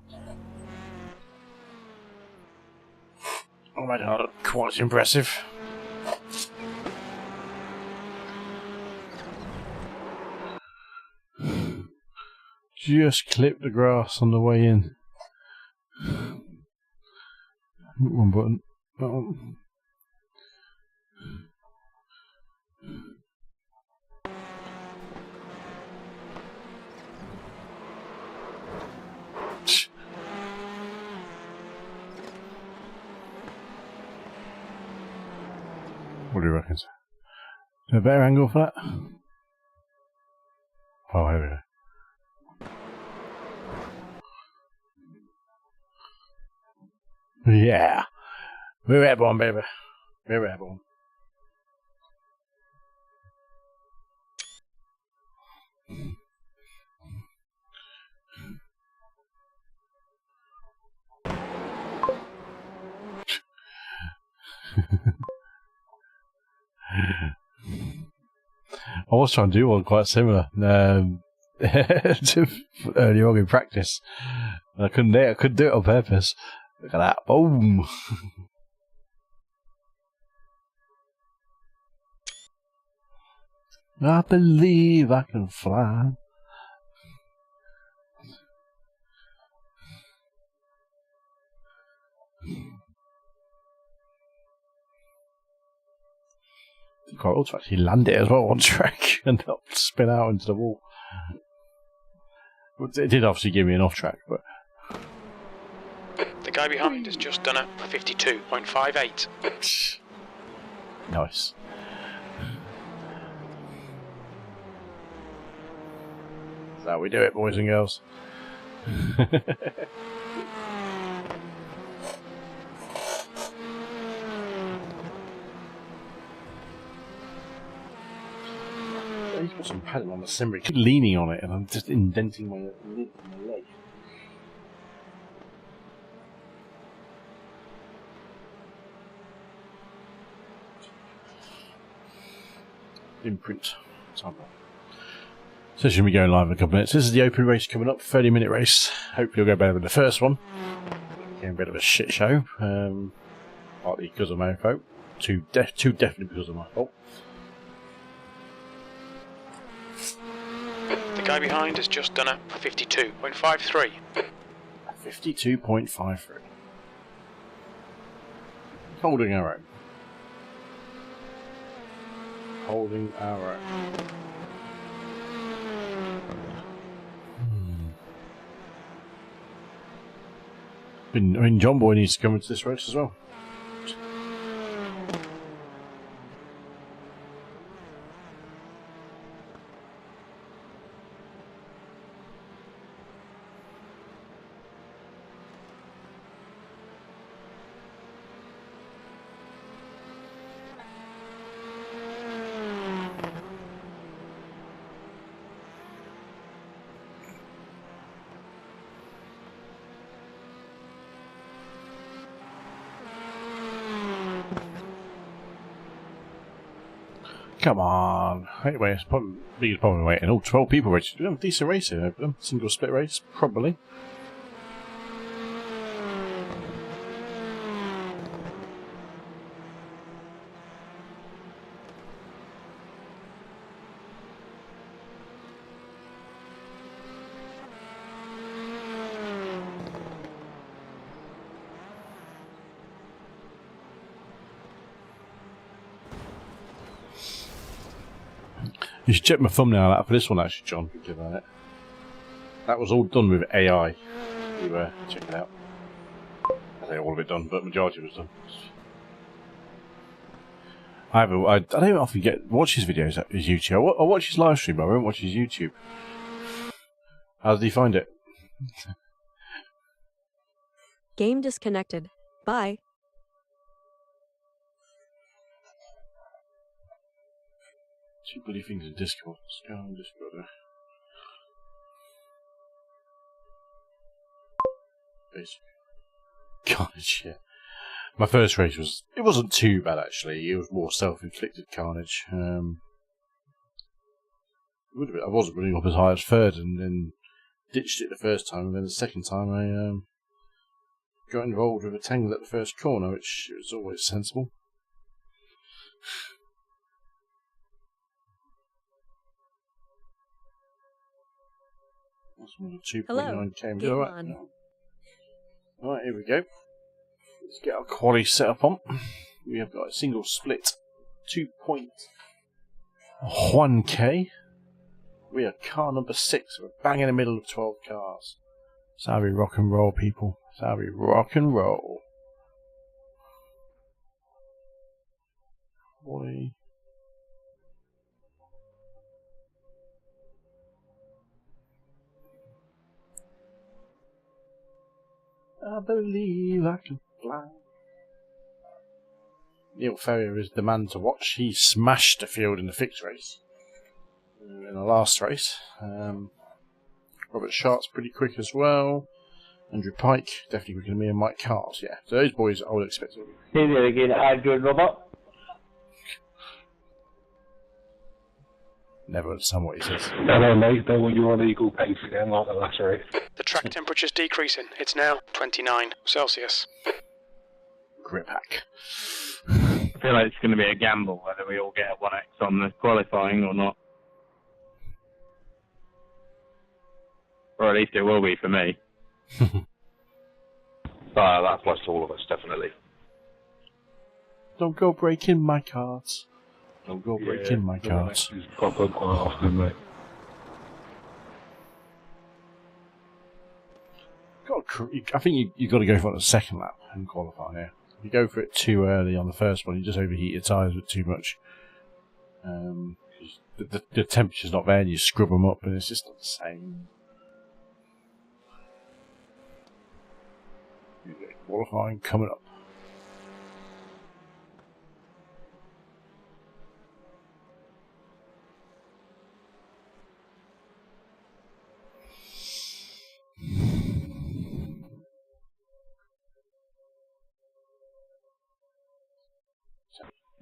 Oh my god, quite impressive. Just clip the grass on the way in. One button. That one. What do you reckon? Is there a better angle for that? Oh, here we go. Yeah! We're airborne, baby. We're airborne. I was trying to do one quite similar to earlier on in practice. I couldn't do it. I couldn't do it on purpose. Look at that! Boom! I believe I can fly. Quite well to actually land it as well on track and not spin out into the wall. It did obviously give me an off track, but The guy behind has just done a 52.58. nice. That's how we do it, boys and girls. He's got some padding on the cymbal. Keep leaning on it, and I'm just indenting my leg. Imprint. So this should be going live in a couple of minutes. This is the open race coming up, 30-minute race. Hopefully it'll go better than the first one. Getting a bit of a shit show. Partly because of my fault. Too definitely because of my fault. The guy behind has just done a 52.53. 52.53. Holding our own. Holding our own. I mean, John Boy needs to come into this race as well. Come on. Anyway, it's probably biggest problem waiting. All 12 people racing. We have a decent race here. Single split race, probably. You should check my thumbnail out for this one, actually, John. That was all done with AI. You check it out. I say all of it done, but majority was done. I don't often watch his videos at his YouTube. I watch his live stream, but I won't watch his YouTube. How does he find it? Game disconnected. Bye. Two bloody things in Discord. Let's go on Discord. Carnage, yeah. My first race wasn't too bad actually. It was more self-inflicted carnage. I wasn't running up as high as third, and then ditched it the first time, and then the second time I got involved with a tangle at the first corner, which was always sensible. That's one of the 2.9k. Game on. Alright, here we go. Let's get our quali set up on. We have got a single split 2.1k. We are car number 6. We're bang in the middle of 12 cars. That's how we rock and roll, people. That's how we rock and roll. Boy. I believe I can fly. Neil Ferrier is the man to watch. He smashed the field in the fixed race. in the last race. Robert Sharp's pretty quick as well. Andrew Pike, definitely quicker than me, and Mike Cart, yeah. So those boys I would expect to be. Hey there again, Andrew and Robert. Never understand what he says. Hello, mate. Don't want you on equal pace again like the last race. The track temperature's decreasing. It's now 29 Celsius. Grip hack. I feel like it's going to be a gamble whether we all get a 1x on the qualifying or not. Or at least it will be for me. That applies to all of us, definitely. Don't go breaking my cards. Don't go breaking my cards. Pop up quite often, mate. I think you've got to go for it on the second lap and qualify here. If you go for it too early on the first one, you just overheat your tyres with too much. The temperature's not there and you scrub them up and it's just not the same. Qualifying coming up.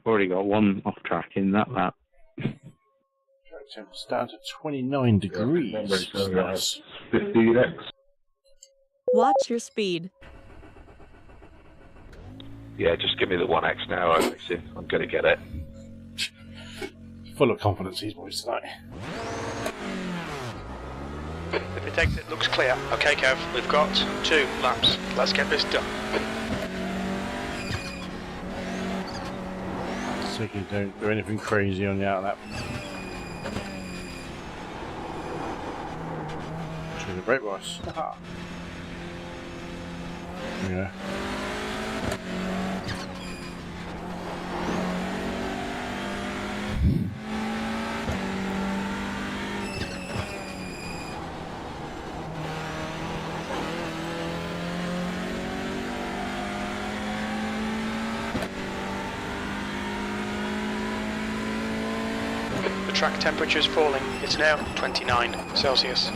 Already got one off track in that lap. Track temperature's down to 29 degrees. So Nice. 15x. Watch your speed. Yeah, just give me the 1x now, iRacing. I'm going to get it. Full of confidence, these boys tonight. The protector looks clear. Okay, Kev, we've got 2 laps. Let's get this done. So you don't do anything crazy on the out lap. Show the brake boys. Yeah. The track temperature is falling. It's now 29 Celsius.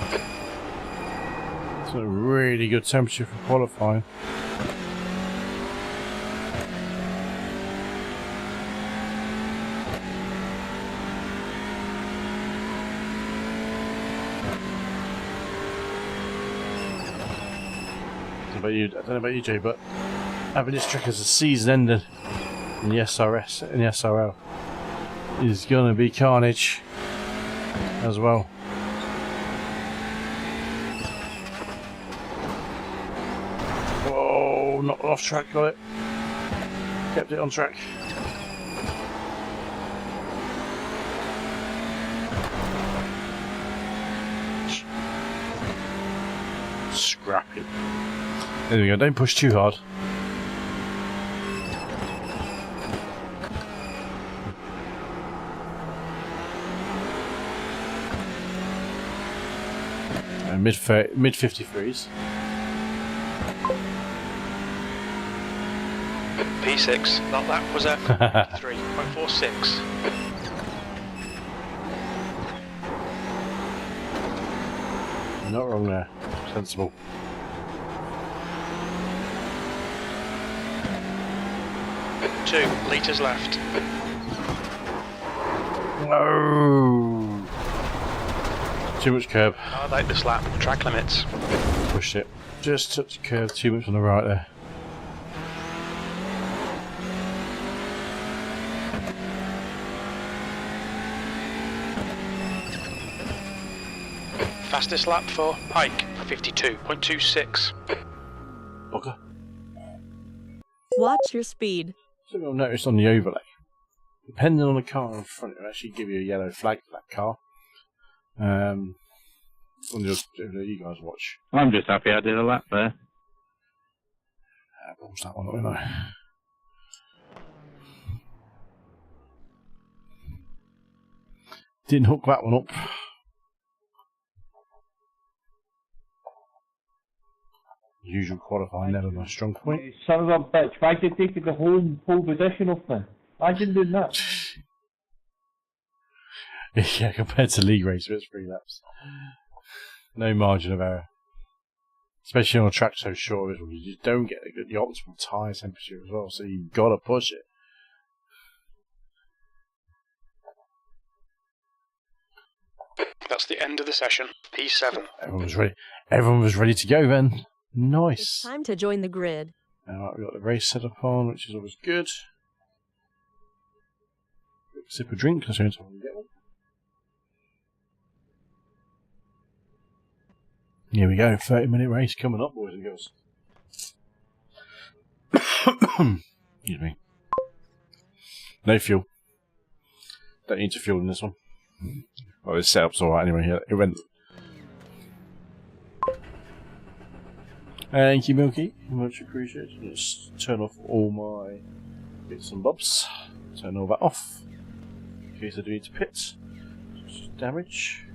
It's a really good temperature for qualifying. I don't know about you, Jay, but having this track as a season ending in the SRS and the SRL is going to be carnage as well. Whoa, not off track, got it. Kept it on track. Scrap it. There we go, don't push too hard. Mid 53s. P6, that lap was at 3.46. Not wrong there. Sensible. Two litres left. No. Too much curb. I like this lap. Track limits. Pushed it. Just touched the curve too much on the right there. Fastest lap for Pike, 52.26. Bugger. Watch your speed. Something I've noticed on the overlay. Depending on the car in front, it will actually give you a yellow flag for that car. On the overlay you guys watch. I'm just happy I did a lap there. What was that one? I don't know. Didn't hook that one up. Usual qualifying, never my strong point. Son of a bitch, why did you take the whole position off me? Imagine doing that. Yeah, compared to league race, it's 3 laps. No margin of error. Especially on a track so short, you just don't get the optimal tyre temperature as well, so you've got to push it. That's the end of the session. P7. Everyone was ready to go then. It's Nice. time to join the grid. Alright, we've got the race set up on, which is always good. Sip a drink, let's go into one. Here we go, 30-minute race coming up, boys and girls. Excuse me. No fuel. Don't need to fuel in this one. Well, this setup's alright anyway. Yeah, it went. Thank you, Milky. Much appreciated. Let's turn off all my bits and bobs. Turn all that off. In case I do need to pit. Damage.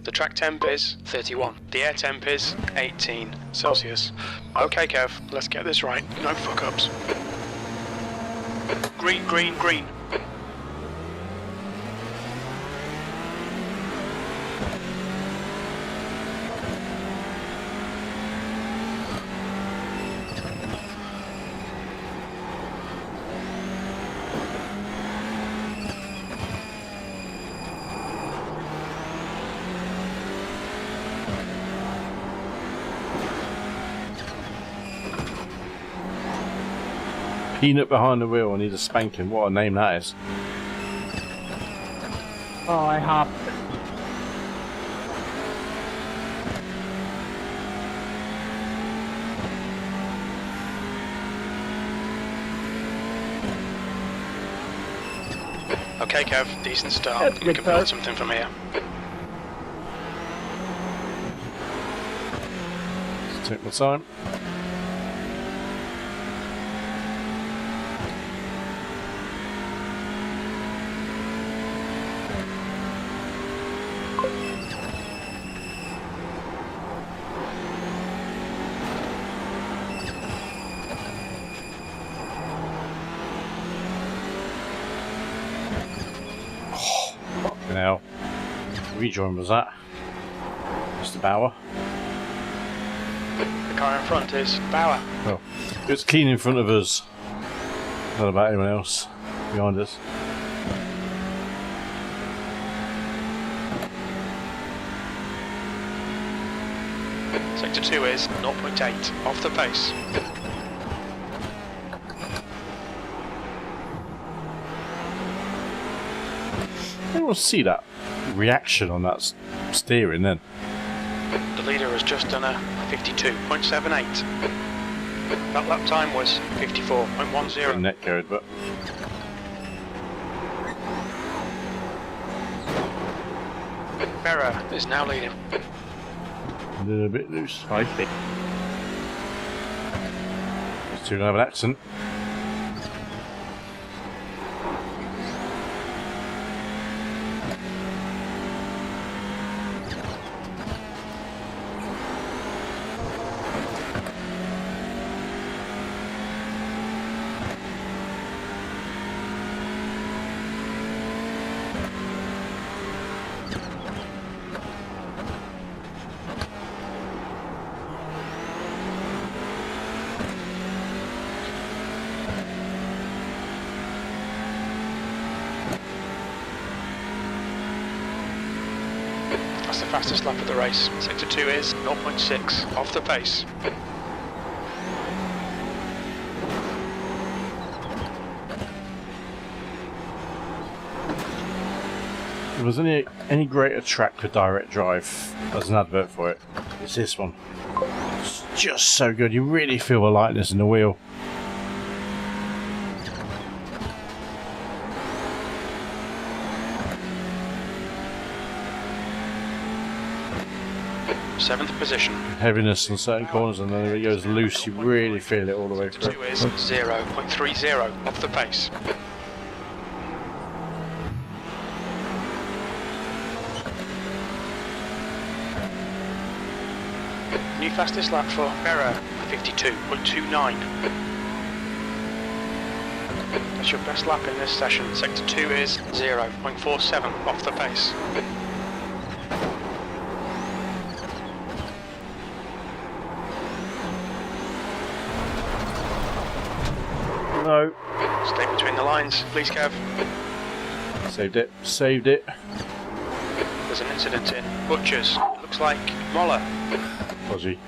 The track temp is 31. The air temp is 18 Celsius. Okay, Kev, let's get this right. No fuck-ups. Green, green, green. Peanut behind the wheel, I need a spanking. What a name that is. Oh, I have. Okay, Kev, decent start. That's We good can build start. something from here. Let's take my time. Now, rejoin was that? Mr. Bauer. The car in front is Bauer. Well, it's clean in front of us. Not about anyone else behind us. Sector 2 is 0.8 off the pace. I don't want to see that reaction on that steering then. The leader has just done a 52.78. That lap time was 54.10. Net code, but Berra is now leading. a little bit loose. I see. These two don't have an accent. That's the fastest lap of the race. Sector 2 is 0.6 off the pace. If there was any greater track for direct drive as an advert for it, it's this one. It's just so good. You really feel the lightness in the wheel. Seventh position. Heaviness on certain corners, and then if it goes loose, you really feel it all the way Sector through. 2 is 0.30 off the pace. New fastest lap for Berra, 52.29. That's your best lap in this session. Sector 2 is 0.47 off the pace. No. Stay between the lines, please, Kev. Saved it. Saved it. There's an incident in Butchers. Looks like Moller. Cosy.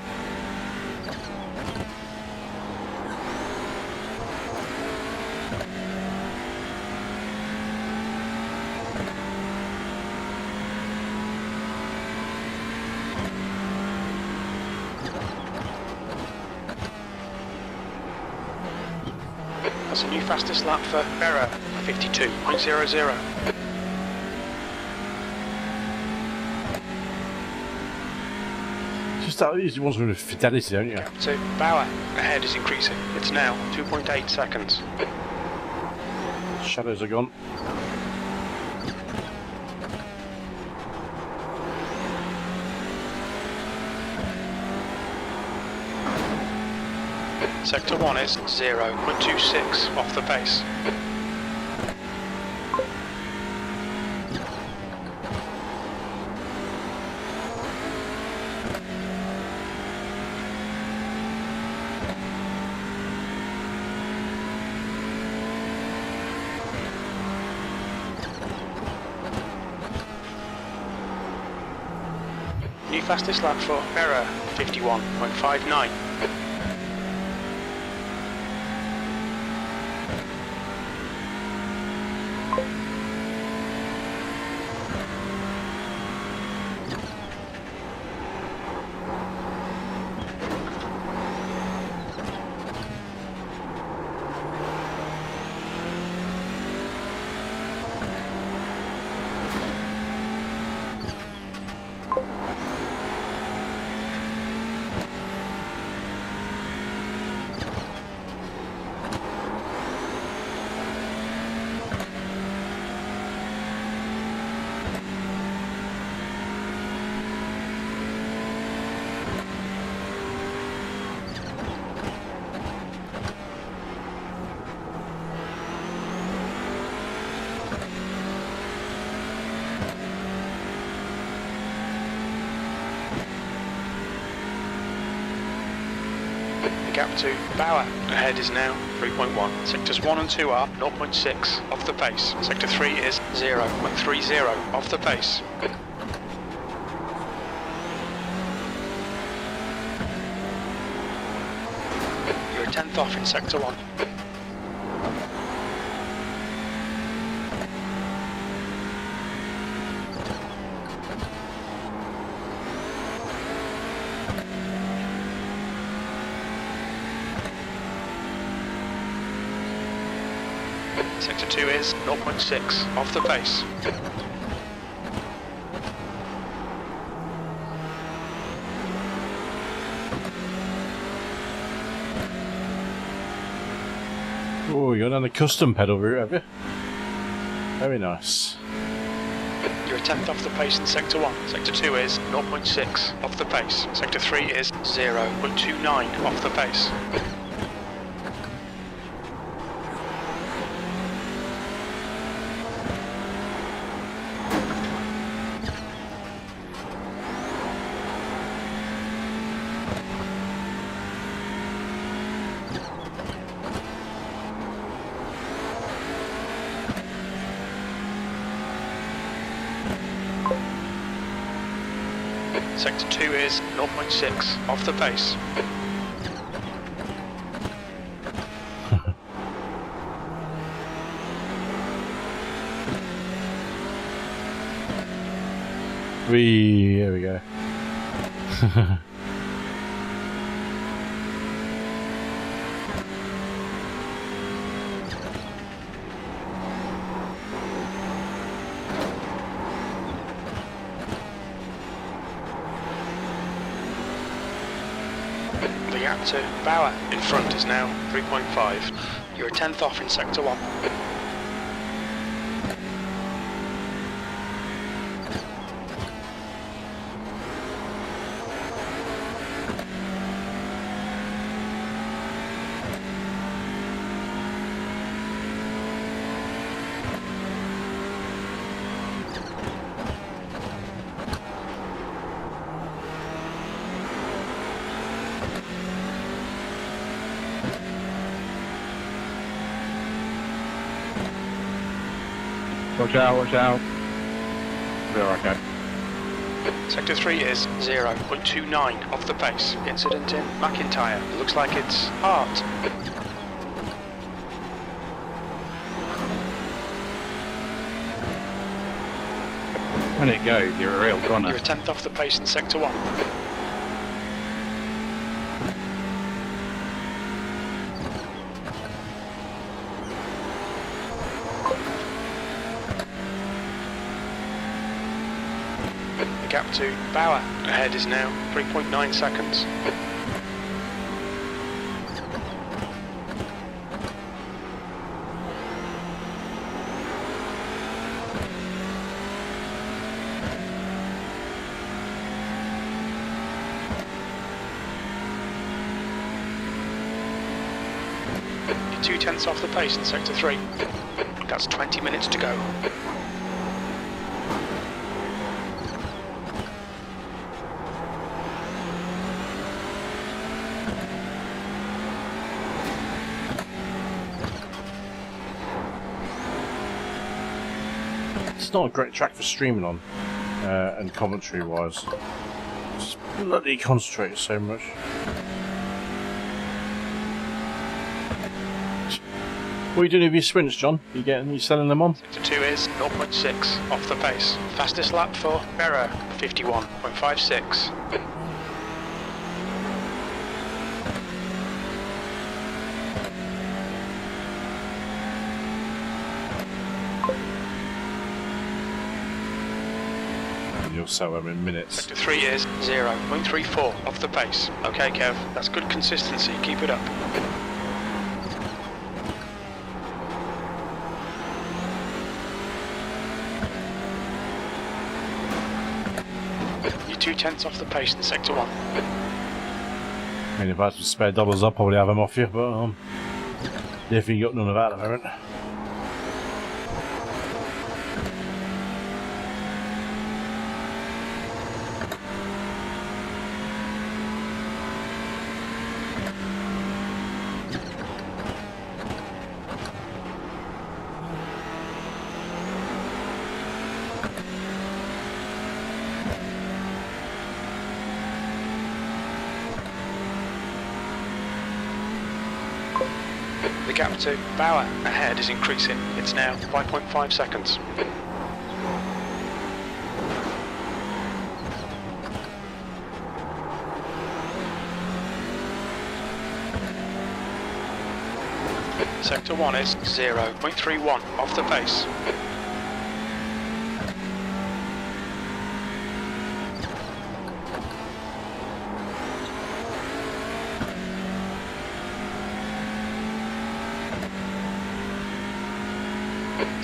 That's a new fastest lap for Berra, 52.00. Just that easy ones with fidelity, don't you? So Bauer ahead is increasing. It's now 2.8 seconds. Shadows are gone. Sector 1 is 0.26 off the pace. New fastest lap for Berra, 51.59. Gap to Bauer ahead is now 3.1. Sectors 1 and 2 are 0.6 off the pace. Sector 3 is 0.30 off the pace. You're a 10th off in Sector 1. Sector 2 is 0.6 off the pace. Oh, you're on the custom pedal route, have you? Very nice. You're a 10th off the pace in Sector 1. Sector 2 is 0.6 off the pace. Sector 3 is 0.29 off the pace. Sector 2 is 0.6 off the pace. Here we go. The gap to Bauer in front is now 3.5. You're a 10th off in Sector 1. Watch out, watch out. There I go. Sector 3 is 0.29 off the pace. Incident in McIntyre. It looks like it's Hart. When it goes, you're a real goner. You're a 10th off the pace in Sector 1. The gap to Bauer ahead is now 3.9 seconds. You're 2/10 off the pace in Sector 3. That's 20 minutes to go. It's not a great track for streaming on, and commentary wise. Just bloody concentrate so much. What are you doing with your sprints, John? You selling them on? Sector 2 is 0.6 off the pace. Fastest lap for Berra, 51.56. You'll sell them in minutes. Sector 3 is 0.34 off the pace. Okay, Kev, that's good consistency. Keep it up. You're 2/10 off the pace in Sector 1. I mean, if I had some spare dollars, I'll probably have them off you, but definitely got none of that at the moment. The gap to Bauer ahead is increasing. It's now 5.5 seconds. Sector 1 is 0.31 off the pace.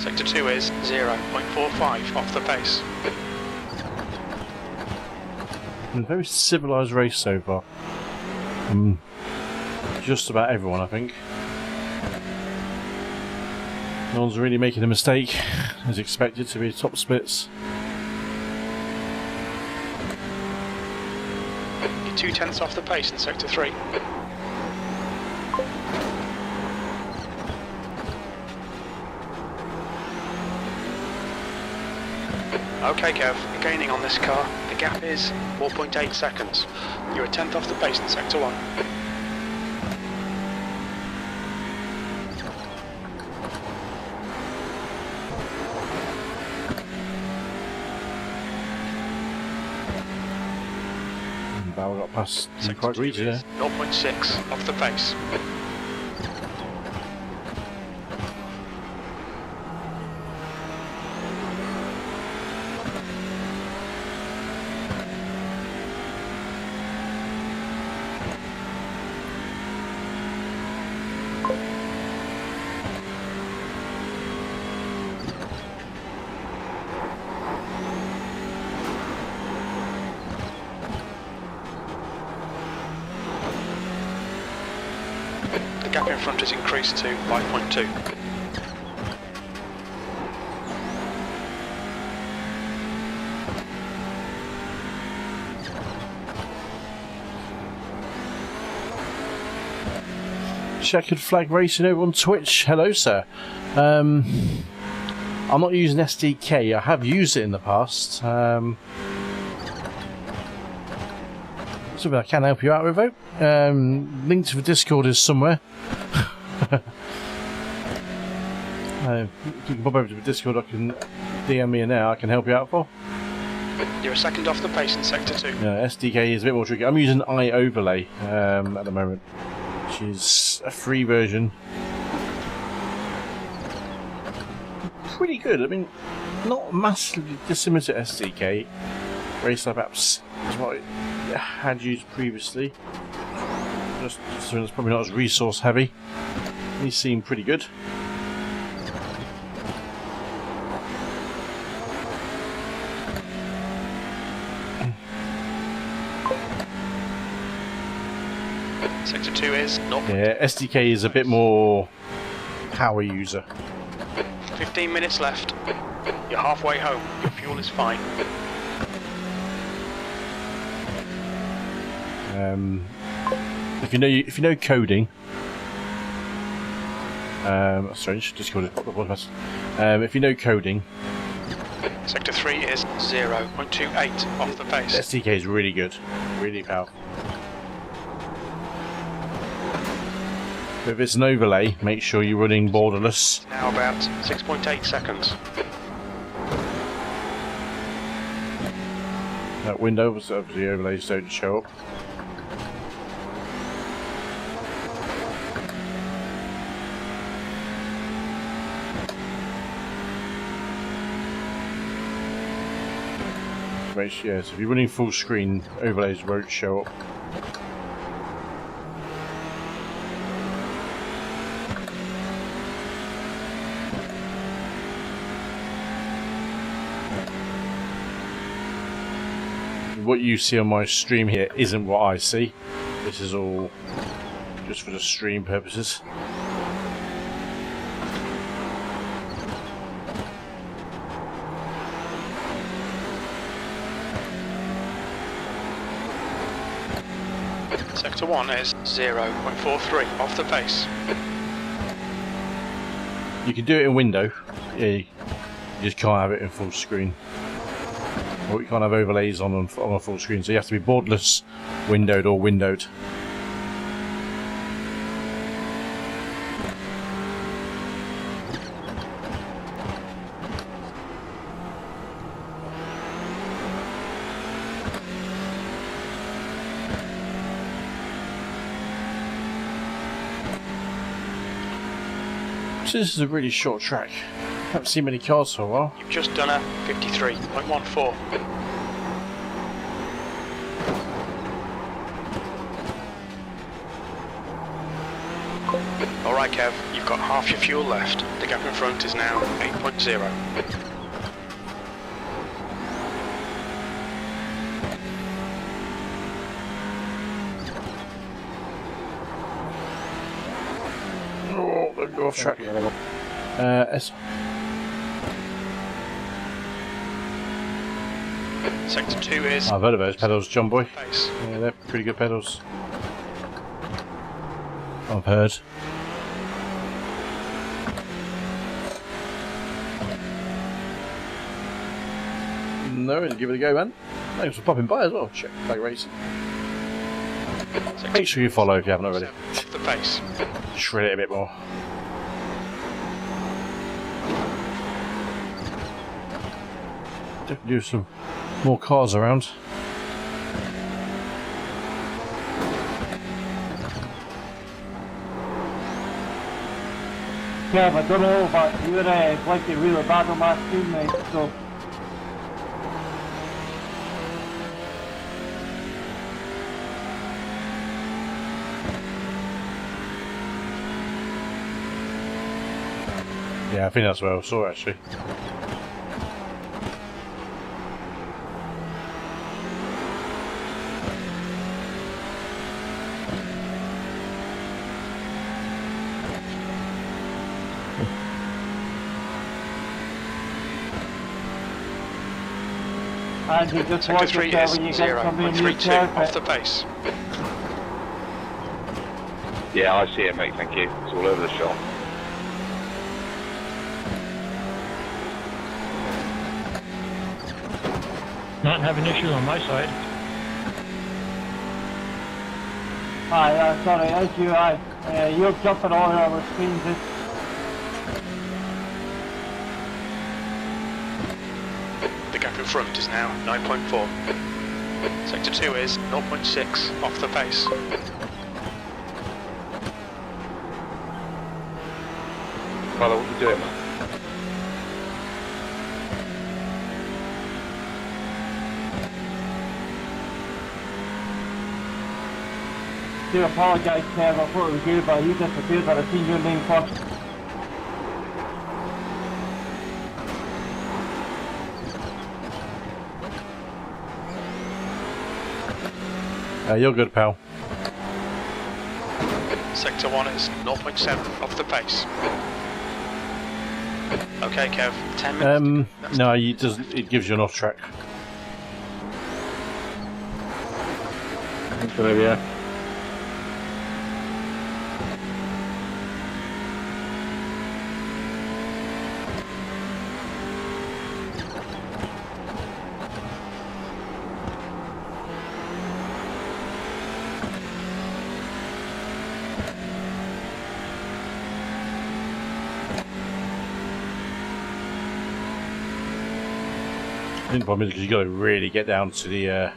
Sector 2 is 0.45 off the pace. A very civilised race so far. Just about everyone, I think. No one's really making a mistake, as expected to be top splits. You're 2/10 off the pace in Sector 3. Okay, Kev, you're gaining on this car. The gap is 4.8 seconds. You're a 10th off the pace in Sector 1. Bauer got past Sector quite 2 easy there. is 0.6 off the pace. The gap in front has increased to 5.2. Checkered Flag Racing over on Twitch. Hello, sir. I'm not using SDK. I have used it in the past. Something I can help you out with, though. Link to the Discord is somewhere. You can pop over to the Discord. I can DM me now. I can help you out for. You're a second off the pace in Sector 2. Yeah, SDK is a bit more tricky. I'm using iOverlay at the moment, which is a free version. Pretty good. I mean, not massively dissimilar to SDK. Racelabs is what I had used previously. Just so it's probably not as resource heavy. These seem pretty good. Sector 2 is not. Yeah, SDK is a bit more power user. 15 minutes left. You're halfway home. Your fuel is fine. If you know coding, strange. Just called it. If you know coding, Sector 3 is 0.28 off the pace. SDK is really good, really powerful. But if it's an overlay, make sure you're running borderless. Now about 6.8 seconds. That window was obviously overlays don't show up. Yeah, so if you're running full screen, overlays won't show up. What you see on my stream here isn't what I see. This is all just for the stream purposes. Sector 1 is 0.43 off the pace. You can do it in window. Yeah, you just can't have it in full screen. Or you can't have overlays on a full screen, so you have to be borderless, windowed or windowed. So this is a really short track. Haven't seen many cars for a while. You've just done a 53.14. Alright Kev, you've got half your fuel left. The gap in front is now 8.0. Oh, they've gone off track. Sector 2 is... I've heard of those pedals, John Boy. Pace. Yeah, they're pretty good pedals. I've heard. No, give it a go, man. Thanks for popping by as well. Check iRacing. Make sure you follow if you haven't already. Off the pace. Shred it a bit more. Definitely do some more cars around. Kev, I don't know, but you're blinking really bad on my screen, mate, so... Yeah, I think that's what I saw actually. And you just Sector watch 3 yourself is when you get somebody in your 0.32 off car. the pace. Yeah, I see it, mate. Thank you. It's all over the shop. Not having issues on my side. Aye, sorry, as you, you're jumping all over our screens. The gap in front is now 9.4. Sector 2 is 0.6 off the pace. Carlo, what are you doing, man? I do apologise, Kev, I thought it was you, but you disappeared, but I seen your name first. You're good, pal. Sector 1 is 0.7 off the pace. Okay, Kev, 10 minutes. No, it gives you an off track. Thanks, Olivia. The problem is because you got to really get down to the,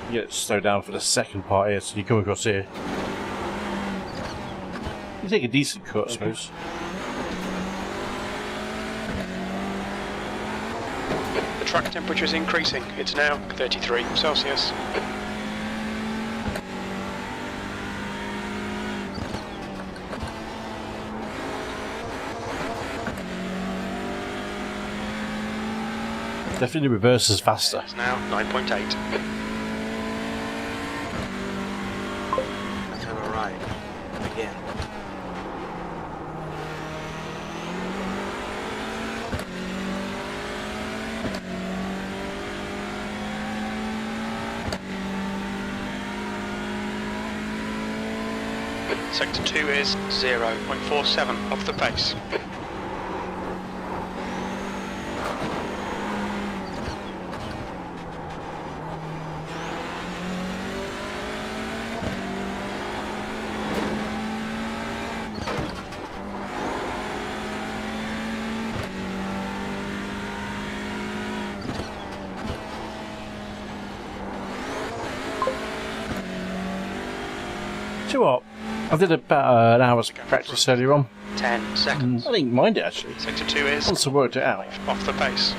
you get slowed down for the second part here, so you come across here. You take a decent cut, I suppose. The track temperature is increasing. It's now 33 Celsius. Definitely reverses faster. It's now 9.8. Let's have a ride. Again. Sector 2 is 0.47 off the pace. Do you know what? I did about an hour's practice earlier on. 10 seconds. I didn't mind it actually. Sector 2 is Once I worked it out. off the pace.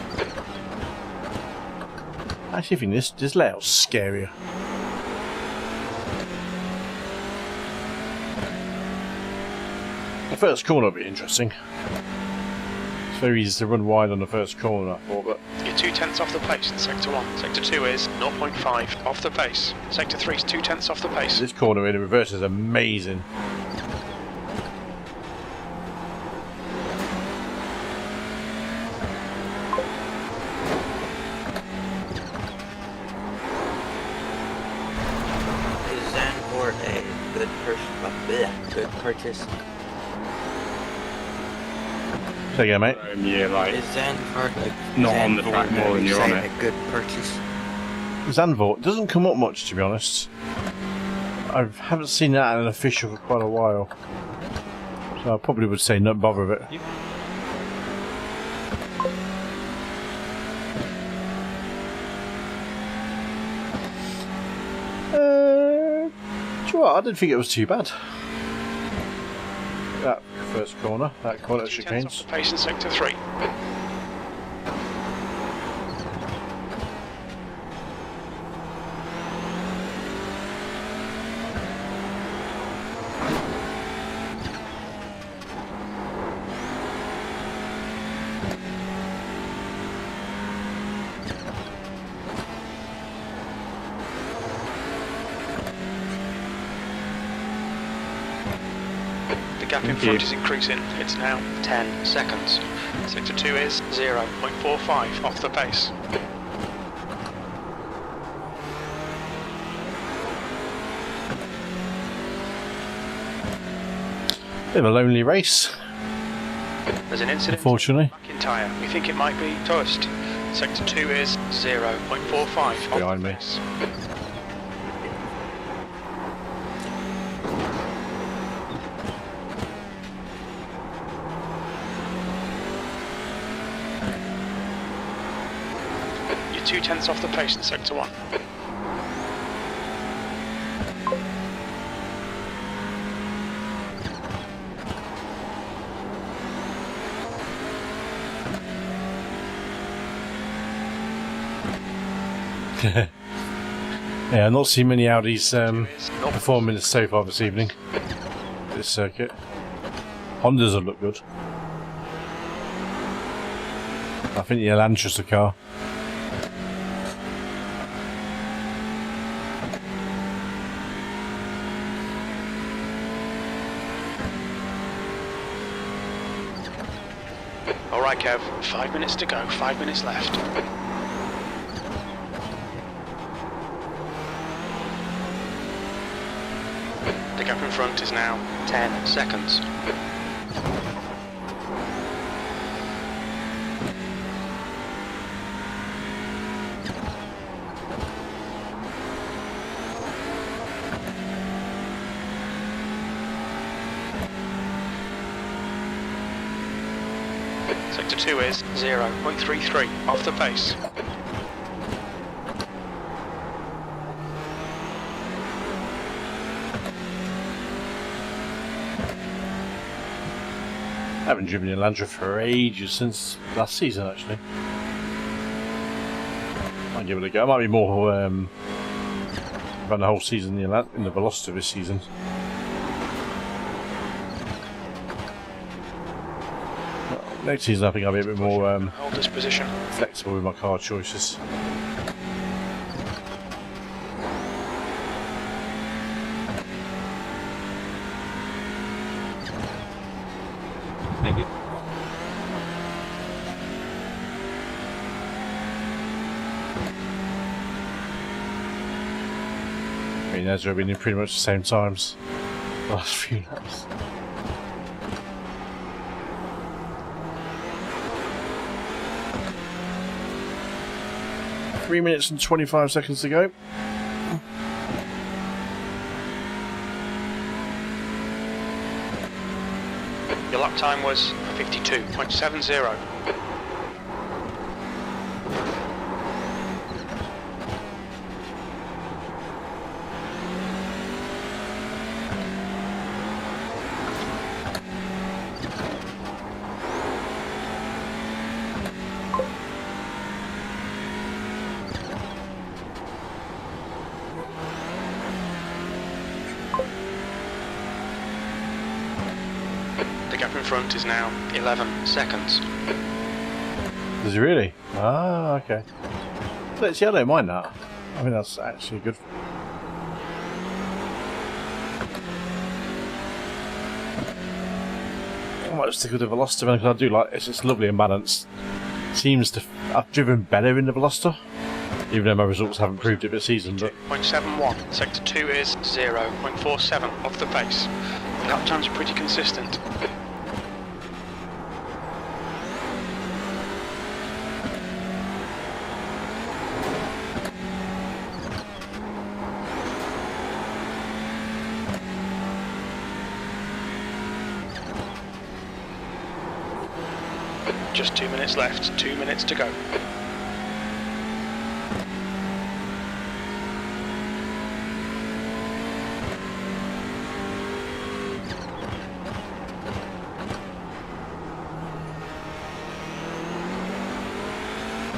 I actually think this layout's scarier. The first corner will be interesting. It's very easy to run wide on the first corner, I thought, but You're 0.2 off the pace in Sector 1. Sector 2 is 0.5 off the pace. Sector 3 is 0.2 off the pace. this corner in the reverse is amazing. Is Zanfort a good purchase? Say again, mate. Yeah, like, Is Zanfort not on the track more than you're on it. a good purchase? Zanvort doesn't come up much, to be honest. I haven't seen that in an official for quite a while. So I probably would say not bother with it. Do you know what? I didn't think it was too bad. That first corner, that corner at 0.2 chicanes. off the pace in Sector 3. The gap in front is increasing. It's now 10 seconds. Sector 2 is 0.45 off the pace. Bit of a lonely race, There's an incident. unfortunately. Back in tyre. We think it might be toast. Sector 2 is 0.45 behind me. pace. You're 0.2 off the pace in sector 1. Yeah, I've not seen many Audis performing so far this evening. This circuit. Hondas will look good. I think the Elantra's the car. Alright Kev, 5 minutes to go, 5 minutes left. The gap in front is now 10 seconds. Sector 2 is 0.33 off the pace. I haven't driven in Elantra for ages, since last season actually. Might give it a go. I might be more run the whole season in the Veloster this season. Next season I think I'll be a bit more Hold this position. flexible with my car choices. Thank you. I mean, Ezra have been in pretty much the same times the last few laps. Three minutes and 25 seconds to go. Your lap time was 52.70. The gap in front is now 11 seconds. Does he really? Ah, okay. But see, I don't mind that. I think that's actually good. I might stick with the Veloster because I do like it's lovely and balanced. Seems to I've driven better in the Veloster, even though my results haven't proved it this season. But 0.71. Sector 2 is 0.47 off the pace. Lap times are pretty consistent. Just 2 minutes left, 2 minutes to go.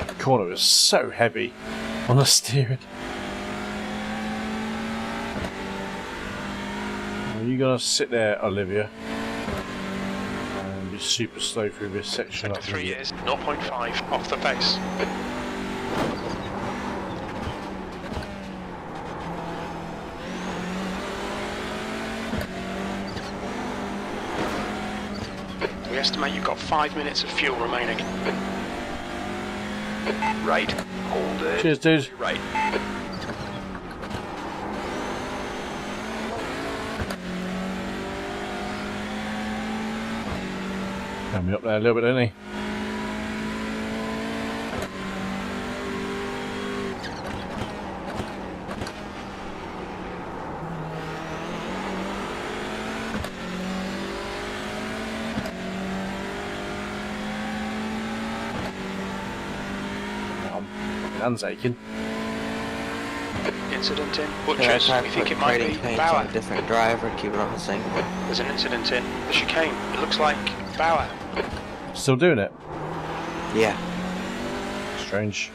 the corner was so heavy on the steering. Are you gonna sit there, Olivia? Super slow through this section. Sector 3 is 0.5 off the pace. We estimate you've got 5 minutes of fuel remaining. Right. Hold it. Cheers, dude. Right. Coming up there a little bit, isn't he? and taken. Incident in Can I Butchers. try We think it might trading be paints Bauer. on a different drive or keep it on the same one? There's an incident in the chicane. It looks like Bauer. Still doing it. Yeah. Strange.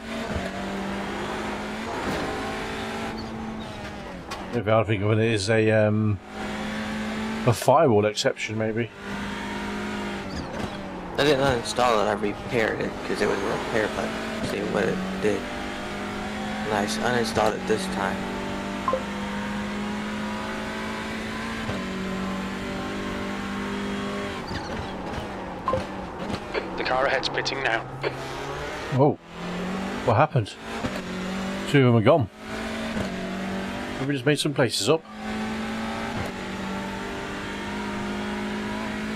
Maybe I think of it as a firewall exception, maybe. I didn't uninstall it, I repaired it because it was a repair button to see what it did. And I uninstalled it this time. The car ahead's pitting now. Oh, what happened? Two of them are gone. Have we just made some places up?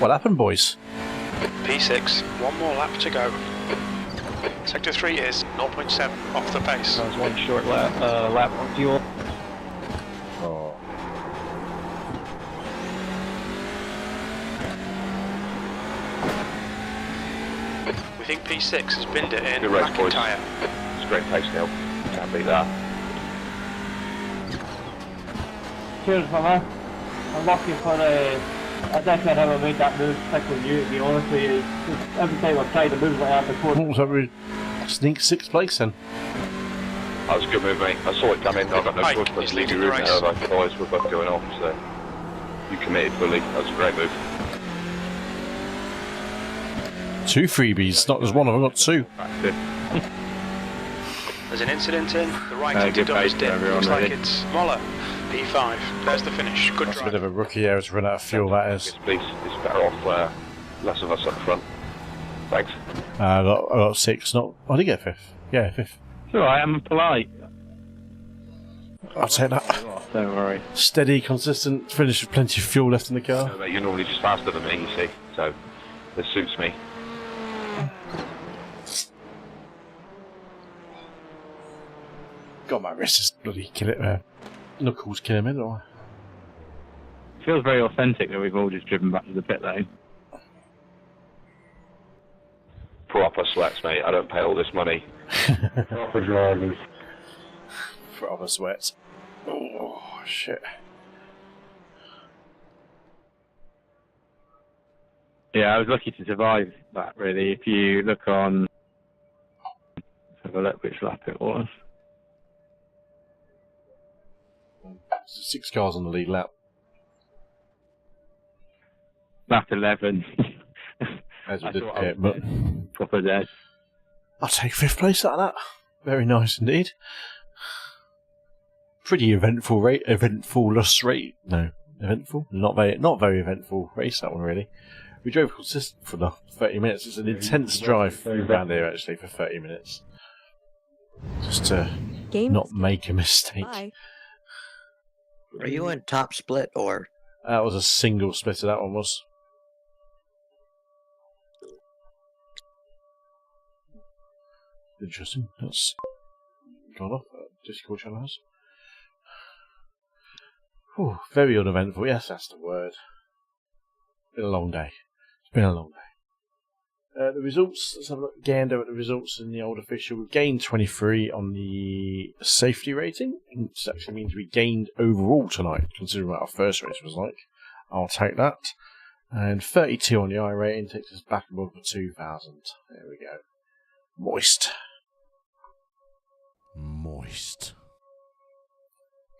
What happened, boys? P6, one more lap to go. Sector 3 is 0.7 off the pace. That was one short lap on fuel. Oh. We think P6 has binned it in Good race, boys. McIntyre. It's a great pace now. Can't beat that. Cheers, mama. I'm lucky for I think I never made that move particularly new, to be honest with you. Just every time I've tried a move like that before. What was that? We sneak 6th place then. That was a good move, mate. I saw it come in. I got no Mike, choice but he's to leave leading you the room race. now. Like, boys were both going off, so you committed fully. That was a great move. 2 freebies, not just one of them, got 2. Good. There's an incident in the right into good Dummies pace, dip. everyone, Looks like ready? it's Moller. P5. There's the finish. Good That's a drive. bit of a rookie error to run out of fuel, that is. Yes, please. It's better off less of us up front. Thanks. I got 6, not... I did get 5th. Yeah, 5th. It's alright, I'm polite. I'll take that. Don't worry. Steady, consistent finish with plenty of fuel left in the car. So, mate, you're normally just faster than me, you see. So this suits me. God, my wrist is bloody kill it. Knuckles killing me, don't I? It feels very authentic that we've all just driven back to the pit lane. Proper sweats, mate. I don't pay all this money. Proper drivers. Proper sweat. Oh, shit. Yeah, I was lucky to survive that, really. If you look on... Let's have a look which lap it was. 6 cars on the lead lap. Lap 11. As we I did thought I pit, was but dead. Proper dead. I'll take 5th place out of that. Very nice indeed. Pretty eventful rate. Eventful-less rate. No, eventful. Not very eventful race, that one really. We drove consistent for the 30 minutes. It's an intense drive around here actually for 30 minutes. Just to Game not make a mistake. Bye. Are you in top split or? That was a single splitter, that one was. Interesting. That's gone off. Discord channel has. Whew, very uneventful. Yes, that's the word. Been a long day. It's been a long day. The results, let's have a look. Gander at the results in the old official. We gained 23 on the safety rating, which actually means we gained overall tonight, considering what our first race was like. I'll take that. And 32 on the I rating takes us back above the 2000. There we go. Moist. Moist.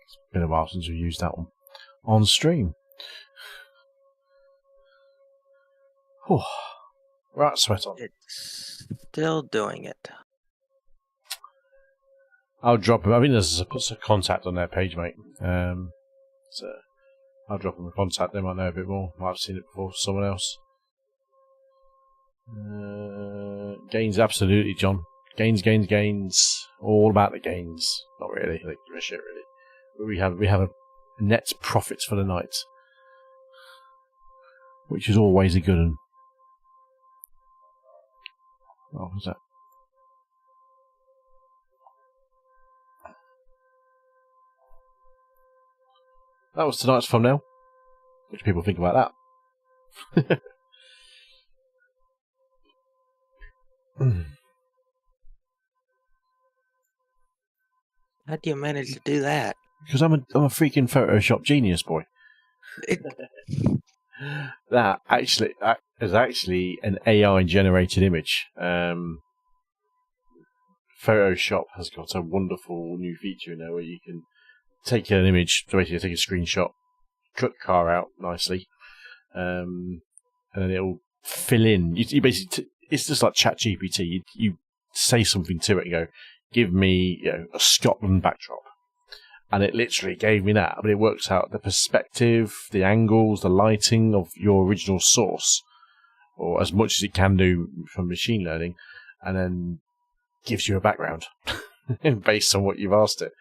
It's been a while since we used that one on stream. Whew. Right, sweat on. It's still doing it. I'll drop him. I mean, there's a contact on their page, mate. So I'll drop them a contact. They might know a bit more. Might have seen it before. Someone else. Gains, absolutely, John. Gains. All about the gains. Not really. Like the shit, really. But we have a net profit for the night, which is always a good one. Oh, what's that? That was tonight's thumbnail. What do people think about that? How do you manage to do that? Because I'm a freaking Photoshop genius, boy. That is actually an AI generated image. Photoshop has got a wonderful new feature in there where you can take an image, basically take a screenshot, cut the car out nicely, and then it'll fill in. You basically, it's just like ChatGPT. You say something to it and go, give me a Scotland backdrop. And it literally gave me that, but it works out the perspective, the angles, the lighting of your original source, or as much as it can do from machine learning, and then gives you a background based on what you've asked it.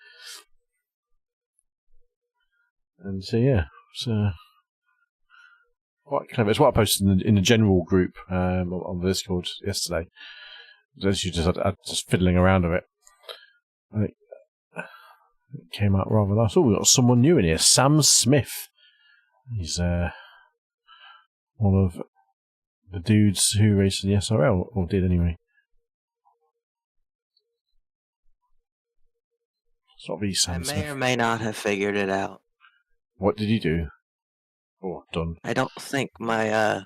And so, yeah, it's quite clever. It's what I posted in the general group on the Discord yesterday. Just fiddling around with it. I think it came out rather nice. Oh, we've got someone new in here. Sam Smith. He's one of the dudes who raced in the SRL, or did anyway. It's not really Sam Smith. I may or may not have figured it out. What did you do? Oh, done. I don't think my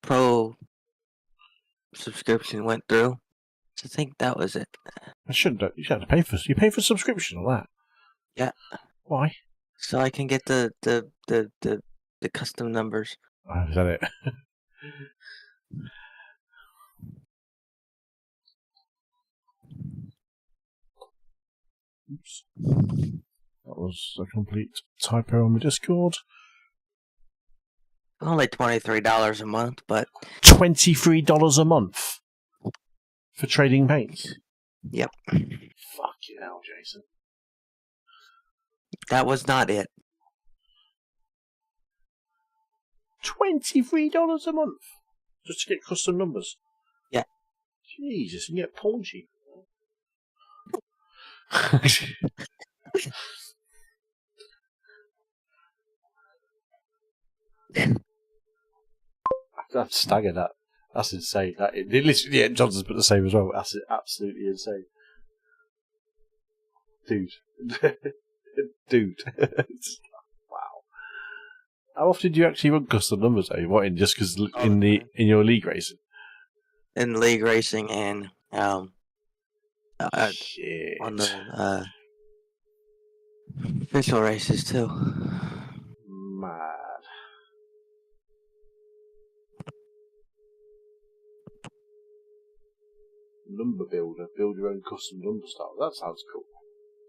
Pro subscription went through. So I think that was it. I shouldn't. You should have to pay for. You pay for subscription on that. Yeah. Why? So I can get the custom numbers. Oh, is that it? Oops. That was a complete typo on the Discord. Only $23 a month, but $23 a month for trading paints. Yep. Fuck you hell, Jason. That was not it. $23 a month just to get custom numbers. Yeah. Jesus, you can get porn cheap. I'm staggered at. That's insane. Yeah, Johnson's put the same as well. That's absolutely insane. Dude. Dude. Wow. How often do you actually run custom numbers, though? What, just because in your league racing? In league racing and Shit. on the official races too. Mad. Number builder, build your own custom number style. That sounds cool.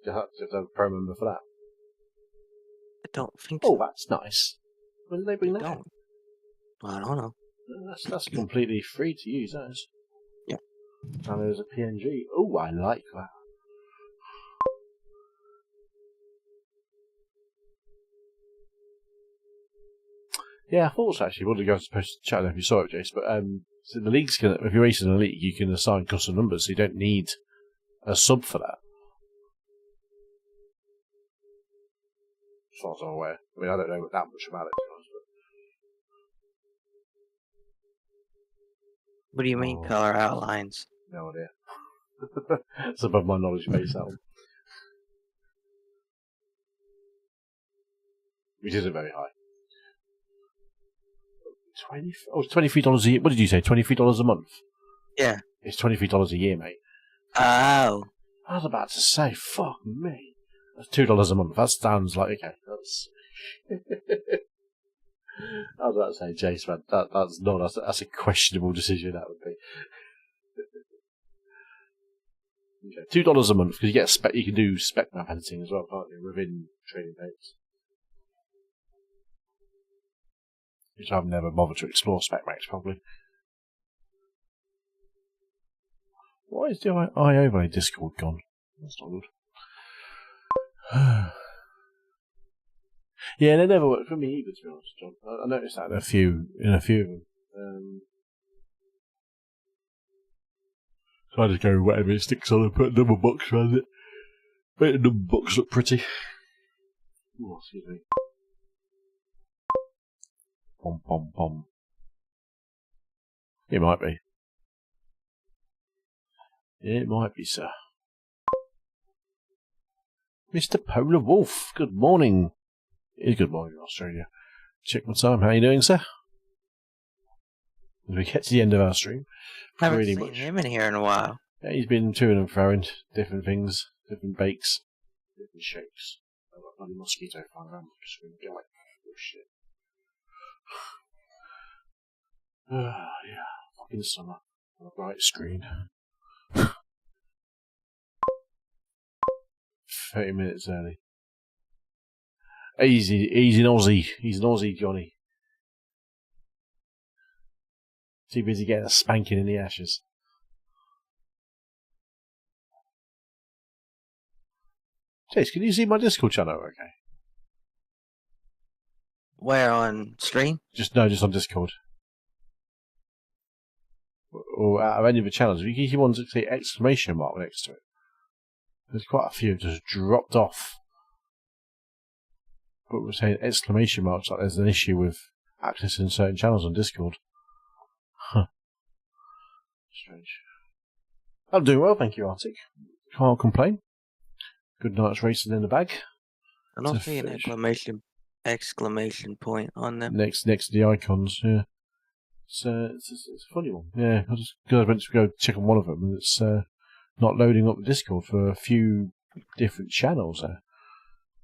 Do you have to have a pro number for that? I don't think Oh, so. that's nice. When did they bring that in? I don't know. That's completely free to use, that is. Yeah. And there's a PNG. Oh, I like that. Yeah, I thought so, actually. One of the guys posted to chat, I don't know if you saw it, Jace, but so the leagues can, if you're racing in a league, you can assign custom numbers, so you don't need a sub for that. As far as I'm aware. I mean, I don't know that much about it, to be honest, What do you mean color outlines? no idea. It's above my knowledge base, that one. Which isn't very high. It's $23 a year. What did you say? $23 a month? Yeah. It's $23 a year, mate. Oh. I was about to say, fuck me. That's $2 a month. That sounds like, okay, that's... I was about to say, Jace, man, that's a questionable decision, that would be. Okay, $2 a month, because you get you can do spec map editing as well, can't you, within trading paints. Which I've never bothered to explore spec maps, probably. Why is the iOverlay Discord gone? That's not good. Yeah, they never worked for me either, to be honest, John. I noticed that in a few of them. So I just go whatever it sticks on and put a number box around it. Make the number box look pretty. Oh, excuse me. Pom pom pom. It might be. It might be, sir. Mr. Polar Wolf. Good morning. It is good morning in Australia. Check my time. How are you doing, sir? As we get to the end of our stream. Haven't Pretty seen much. him in here in a while. Yeah, he's been toing and throwing different things, different bakes, different shakes. I've got a bloody mosquito flying around. Just going to go like, oh shit. Yeah, fucking summer on a bright screen. 30 minutes early. He's an Aussie. He's an Aussie, Johnny. Too busy getting a spanking in the ashes. Chase, can you see my Discord channel okay? Where on stream? Just on Discord. Or out of any of the channels. If you want to say exclamation mark next to it. There's quite a few have just dropped off. But we're saying exclamation marks like there's an issue with accessing certain channels on Discord. Huh. Strange. I'm doing well, thank you, Arctic. Can't complain. Good night's racing in the bag. I don't see an exclamation point on them. Next to the icons, yeah. It's a funny one. Yeah, I went to go check on one of them, and it's not loading up the Discord for a few different channels there.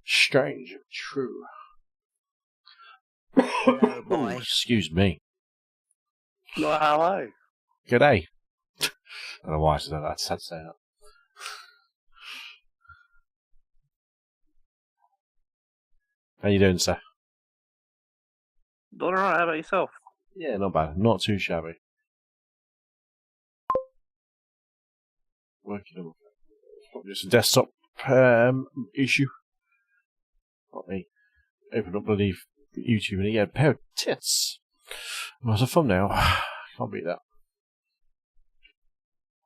Strange, true. Oh boy. Excuse me. Well, hello. G'day. I don't know why I said that. I just had to say that. How you doing, sir? Doing alright, how about yourself? Yeah, not bad. Not too shabby. Working on probably just a desktop issue. Not me. Open up bloody YouTube and he had a pair of tits. What's a thumbnail? Can't beat that.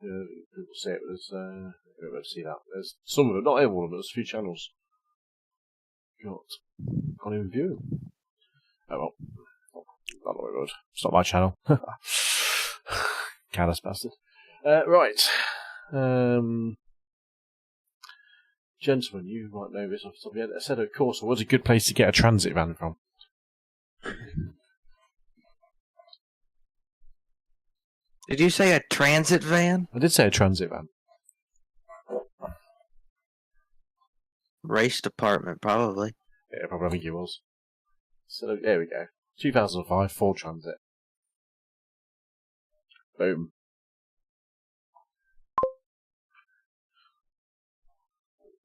People say it was. I don't know if see that. There's some of it, not everyone, but there's a few channels. Can't even view them. Oh well. Not the way road. It's not my channel. Callous bastard. Right. Gentlemen, you might know this off the top of your head. I said, of course, what's a good place to get a transit van from? Did you say a transit van? I did say a transit van. Race department, probably. Yeah, probably I think it was. So there we go. 2005 Ford Transit. Boom.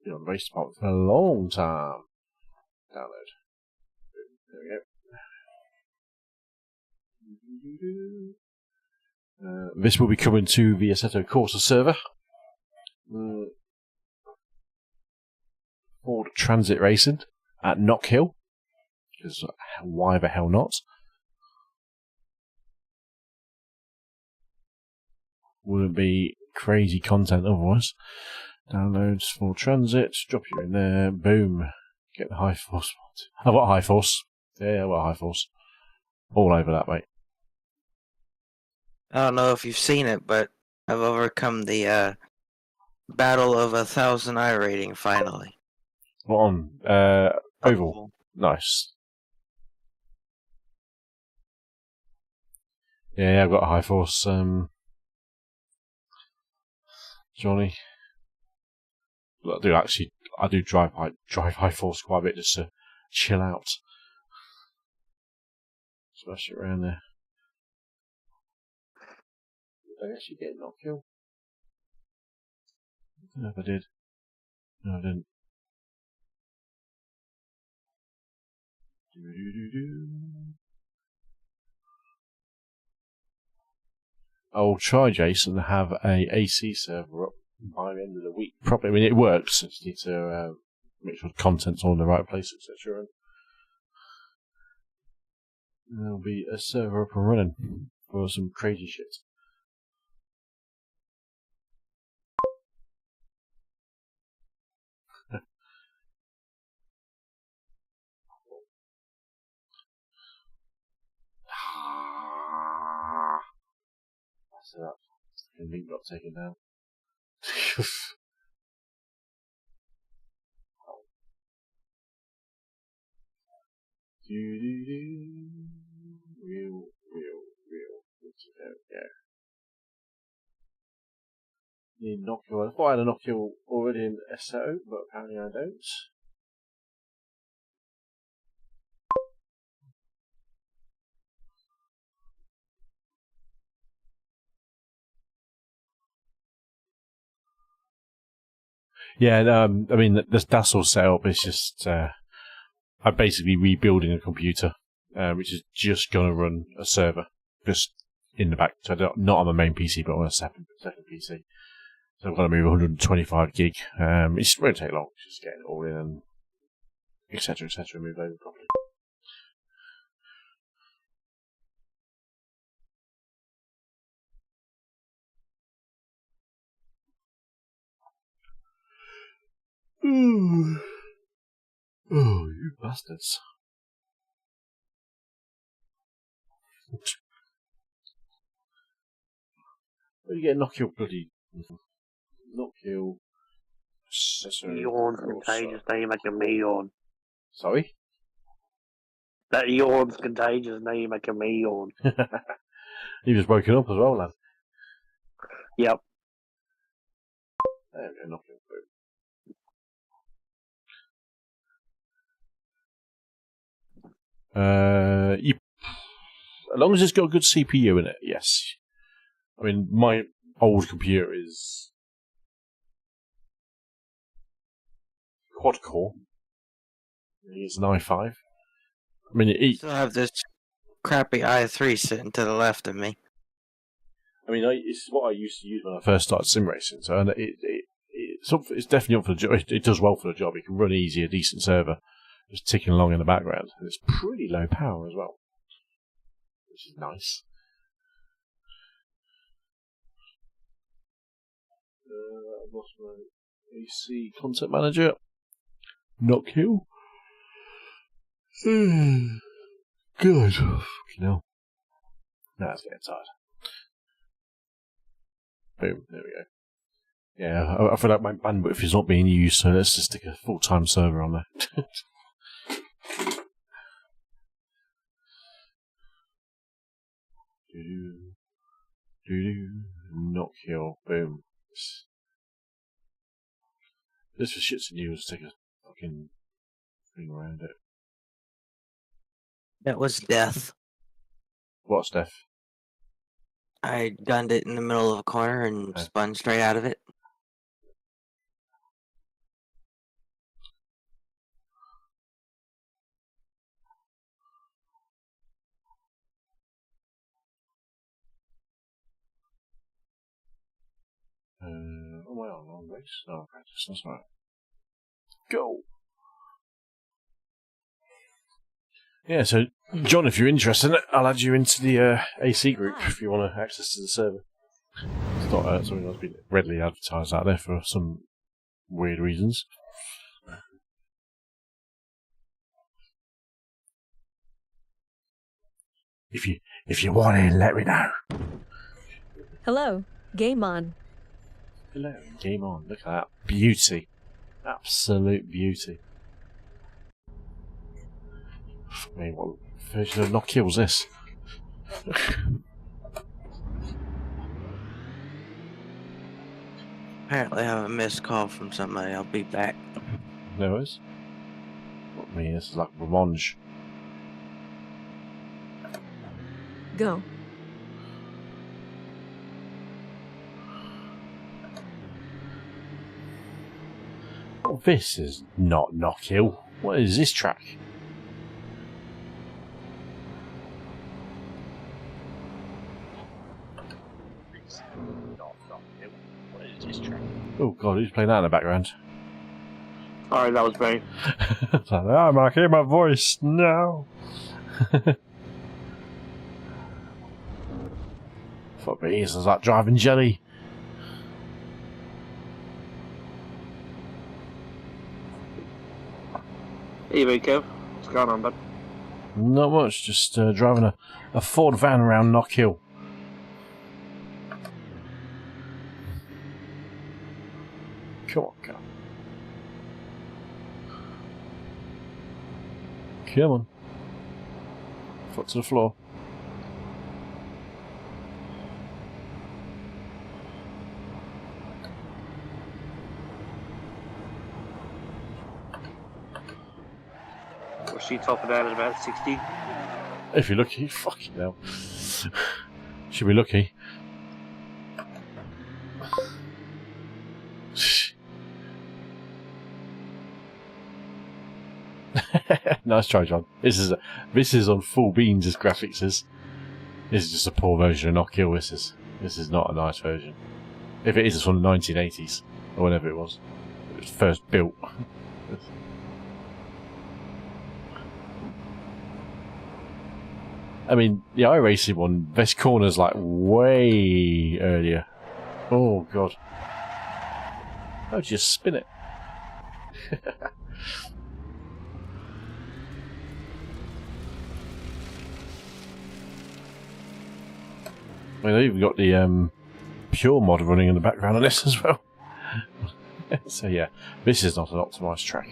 Been on the race department for a long time. Download. There we go. This will be coming to the Assetto Corsa server. Ford Transit Racing at Knockhill. Because why the hell not? Wouldn't be crazy content otherwise. Downloads for transit, drop you in there, boom. Get the high force. I've got high force. Yeah, I've got high force. All over that, mate. I don't know if you've seen it, but I've overcome the battle of 1,000 iRating finally. What on? Oval. Nice. Yeah, I've got a high force. Johnny. I do drive high force quite a bit just to chill out. Smash it around there. Did I actually get Knockhill? I don't know if I did. No, I didn't. I'll try, Jason, to have a AC server up by the end of the week. Probably, I mean, it works. I just need to make sure the content's all in the right place, etc. And there'll be a server up and running for some crazy shit. That's it up. The link got taken down. Real. There we go. Need Knockhill. I thought I had a Knockhill already in SO, but apparently I don't. Yeah, I mean, that's all set up. It's just I'm basically rebuilding a computer, which is just going to run a server just in the back. So not on my main PC, but on a second PC. So I've got to move 125 gig. It won't take long. Just getting it all in and etc. Move over properly. Ooh. Oh, you bastards. Where you get Knockhill bloody Knockhill accessory? Yawn's contagious, now you're making me yawn. Sorry? That yawn's contagious, now you're making me yawn. You've just woken up as well, lad. Yep. There we go, Knockhill. As long as it's got a good CPU in it, yes. I mean, my old computer is quad core. It's an i5. I mean, I still have this crappy i3 sitting to the left of me. I mean, it's what I used to use when I first started sim racing. So, and it's definitely up for the job. It does well for the job. It can run easy, a decent server, just ticking along in the background. And it's pretty low power as well, which is nice. I've lost my AC content manager. Knockhill. Good. Fucking hell. Now it's getting tired. Boom. There we go. Yeah, I feel like my bandwidth is not being used, so let's just stick a full-time server on there. Knockhill. Boom. This for shits and giggles, take a fucking thing around it. That was death. What's death? I gunned it in the middle of a corner and spun straight out of it. Well, long race. No, practice. That's right. Go! Yeah, so, John, if you're interested in it, I'll add you into the AC group if you want access to the server. It's not something that's been readily advertised out there for some weird reasons. If you want in, let me know. Hello, game on. Hello, game on. Look at that beauty. Absolute beauty. Fuck me, what version of Knockhill's this? Apparently I have a missed call from somebody. I'll be back. There is. Fuck me, this is like revenge. Go. Oh, this is not Knockhill. What is this track? Oh god, who's playing that in the background? Sorry, that was me. It's like, oh, I can hear my voice now. Fuck me, this is like driving jelly. Hey, Kev. What's going on, bud? Not much, just driving a Ford van around Knockhill. Come on, come on. Come on. Foot to the floor. Was she topping out at about 60? If you're lucky, fucking hell. Should be lucky. Nice try, John. This is on full beans as graphics is. This is just a poor version of Knockhill. This is not a nice version. If it is, it's from the 1980s or whenever it was first built. I mean, the iRacing one, best corner's like way earlier. Oh god! Oh, just spin it. I mean, they've even got the pure mod running in the background on this as well. So yeah, this is not an optimised track.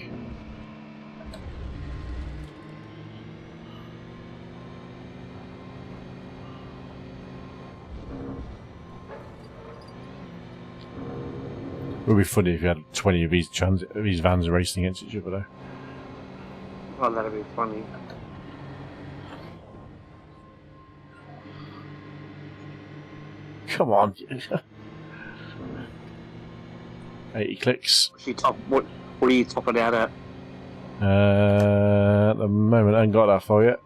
It would be funny if you had 20 of these vans racing against each other, though. Oh, that'd be funny. Come on. 80 clicks. What are you topping out at? At the moment, I haven't got that far yet.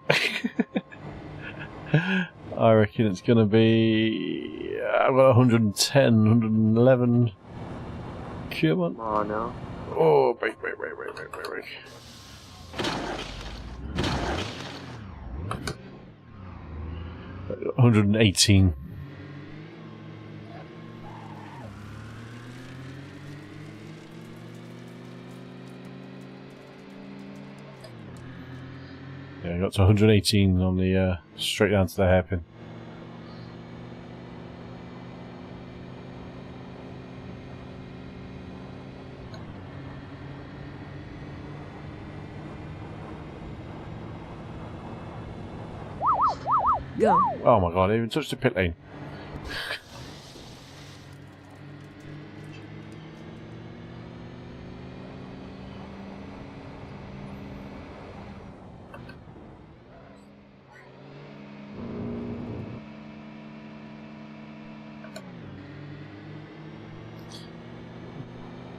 I reckon it's going to be... I've got 110, 111... Come on. Oh no. Oh, break. 118. Yeah, I got to 118 on the straight down to the hairpin. Go. Oh my god, I even touched the pit lane.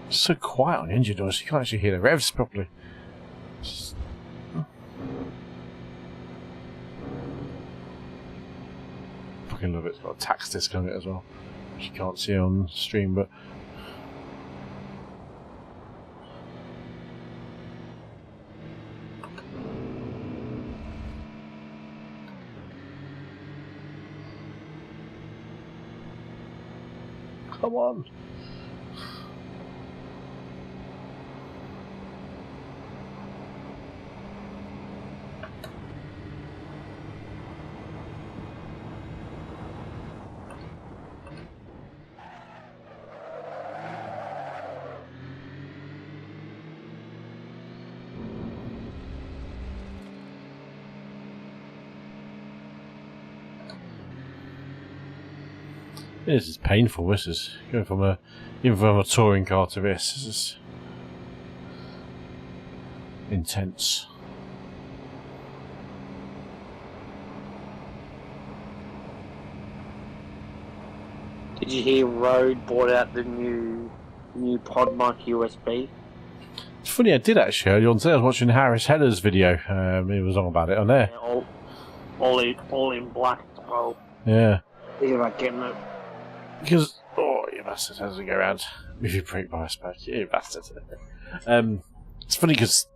It's so quiet on the engine doors, you can't actually hear the revs properly. Fucking love it. It's got a tax disc on it as well, which you can't see on stream, but come on. This is painful. This is going from even from a touring car to this. This is intense. Did you hear Rode bought out the new pod mic USB? It's funny, I did actually earlier on today. I was watching Harris Heller's video. He was on about it on there. Yeah, all in black as well. Yeah. Thinking about getting it. Because, oh, you bastard, how does it go around? If you break my back, you bastard. It's funny because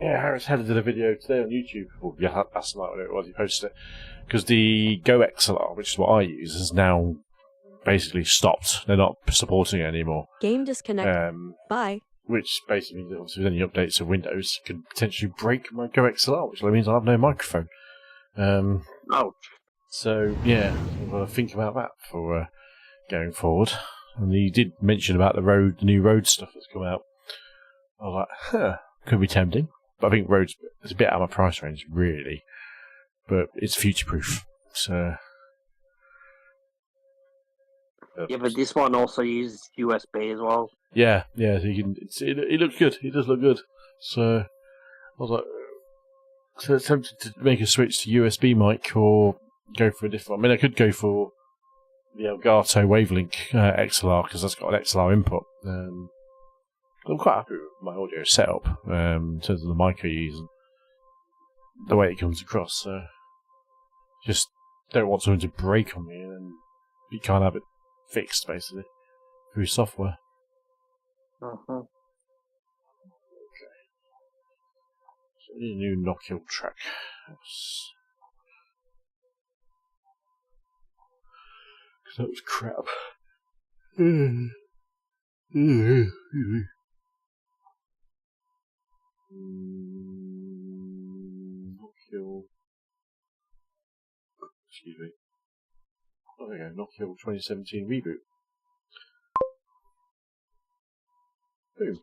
Harris Heller did a video today on YouTube. Well, yeah, last night when it was, he posted it. Because the Go XLR, which is what I use, has now basically stopped. They're not supporting it anymore. Game disconnect. Bye. Which basically means that obviously with any updates of Windows could potentially break my Go XLR, which means I'll have no microphone. Oh. So, yeah, I've got to think about that for going forward. And he did mention about the new Rode stuff that's come out. I was like, could be tempting. But I think Rode's it's a bit out of my price range, really. but it's future-proof. So Yeah, but this one also uses USB as well. yeah. So it looks good. It does look good. So I was like, so it's tempted to make a switch to USB mic or go for a different. I mean, I could go for the Elgato Wavelink XLR because that's got an XLR input. I'm quite happy with my audio setup in terms of the mic I use and the way it comes across. So just don't want something to break on me, and then you can't have it fixed basically through software. Uh-huh. So I need a new Knockhill track. Because that was crap. Knockhill. Excuse me. Oh, there you go. Knockhill 2017 reboot. Boom.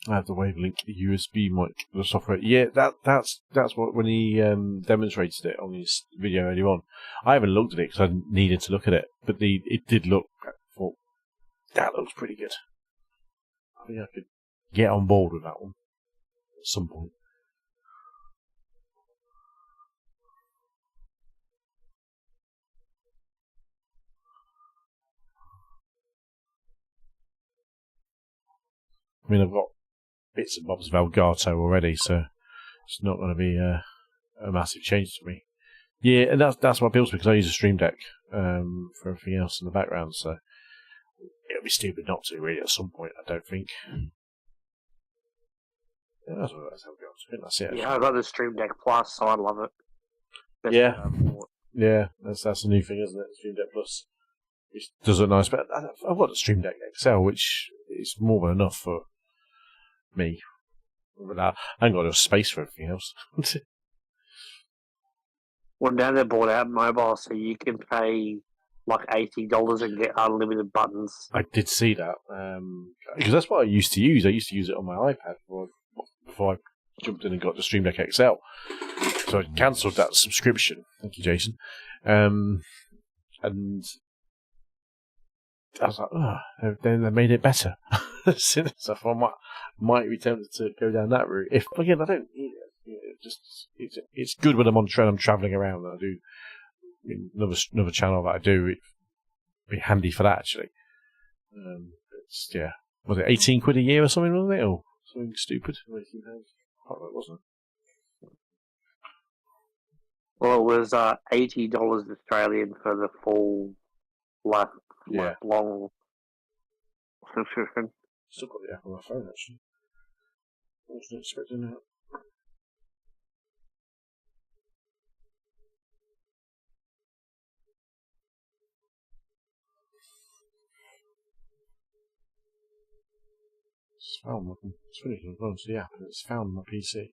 I have the Wavelink USB mic, the software. Yeah, that's what when he demonstrated it on his video earlier on. I haven't looked at it because I needed to look at it, but it did look. I thought that looks pretty good. I think I could get on board with that one at some point. I mean, I've got bits and bobs of Elgato already, so it's not going to be a massive change to me. Yeah, and that's what appeals to me because I use a Stream Deck for everything else in the background, so it would be stupid not to really at some point, I don't think. Yeah, that's Elgato. I think that's it. Yeah, I've got the Stream Deck Plus, so I love it. Best Yeah, that's a new thing, isn't it? Stream Deck Plus, which does look nice, but I've got the Stream Deck XL, which is more than enough for me. I haven't got enough space for everything else. Well, now they bought out mobile, so you can pay like $80 and get unlimited buttons. I did see that because that's what I used to use. I used to use it on my iPad before I jumped in and got the Stream Deck XL. So I cancelled that subscription. Thank you, Jason. And I was like, oh, they made it better. So I thought I might be tempted to go down that route. If again, I don't need it. It's good when I'm on train. I'm travelling around. And I do another channel that I do. It'd be handy for that actually. Was it 18 quid a year or something? Wasn't it, or something stupid? £18. Probably wasn't. Well, it was $80 Australian for the full long subscription. Still got the app on my phone actually. I wasn't expecting that. It's found my. It's funny because I've gone to the app and it's found my PC.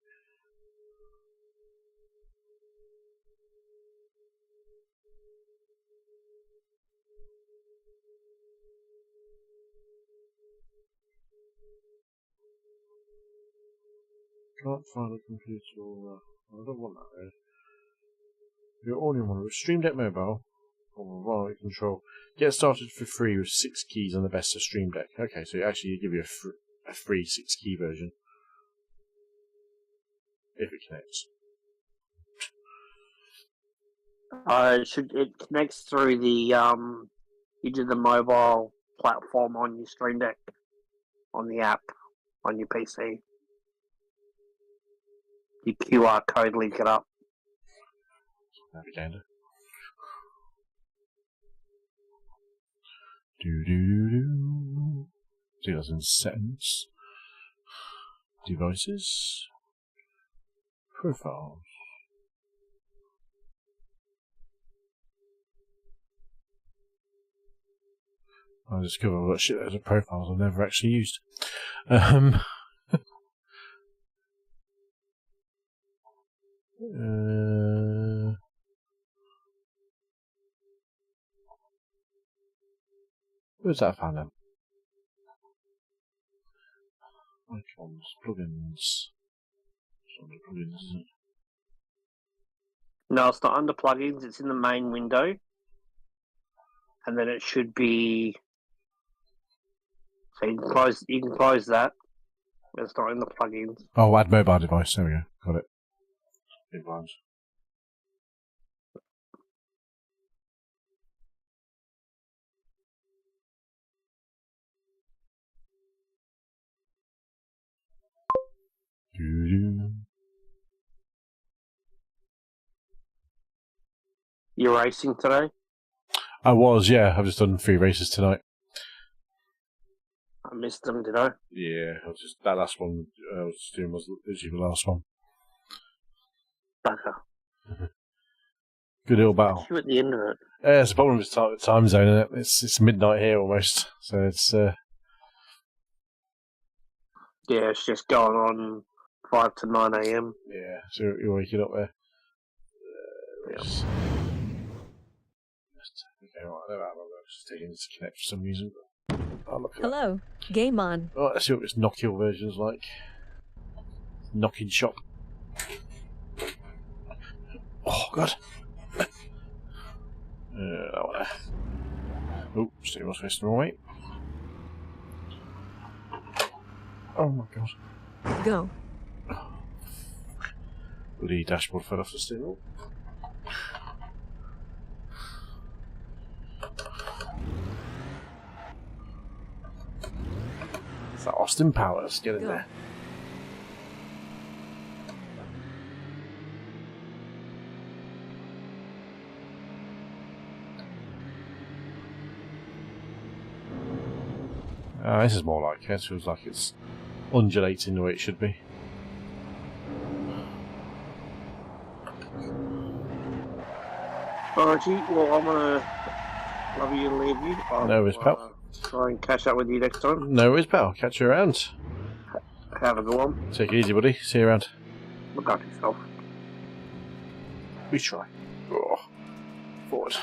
Can't find a computer or I don't want that really. Your audio monitor, Stream Deck Mobile, or remote control. Get started for free with 6 keys on the best of Stream Deck. Okay, so actually give you a free 6 key version. If it connects. It connects through the you do the mobile platform on your Stream Deck, on the app, on your PC. You QR code link it up. Navigator. See that's in settings. Devices. Profiles. I discovered I've got shit loads of profiles I've never actually used. Where's that found then? Icons, plugins. No, it's not under plugins. It's in the main window, and then it should be. So you can close that. It's not in the plugins. Oh, add mobile device. There we go. Got it. Big lines. You're racing today? I was, yeah. I've just done 3 races tonight. I missed them, did I? Yeah, I was just that last one I was just doing was literally the last one. Bugger. Good little battle. You at the end of it. Yeah, it's a problem with time zone, isn't it? It's midnight here almost, so it's. Yeah, it's just going on 5 to 9 a.m. Yeah, so you're waking up there. Yeah. Okay, right, I don't know how long I was taking this to connect for some reason. Hello. Game on. Oh, let's see what this Knockhill version's like. Knocking shop. Oh, God. That one there. Oh, steering wheel's facing the wrong way. Oh my God. Go. The dashboard fell off the steering wheel. It's that Austin Powers. Get in there. This is more like it. It feels like it's undulating the way it should be. Alrighty, well, I'm gonna love you and leave you. No worries, pal. Try and catch up with you next time. No worries, pal. Catch you around. Have a good one. Take it easy, buddy. See you around. Look after yourself. We try. Oh. Forward.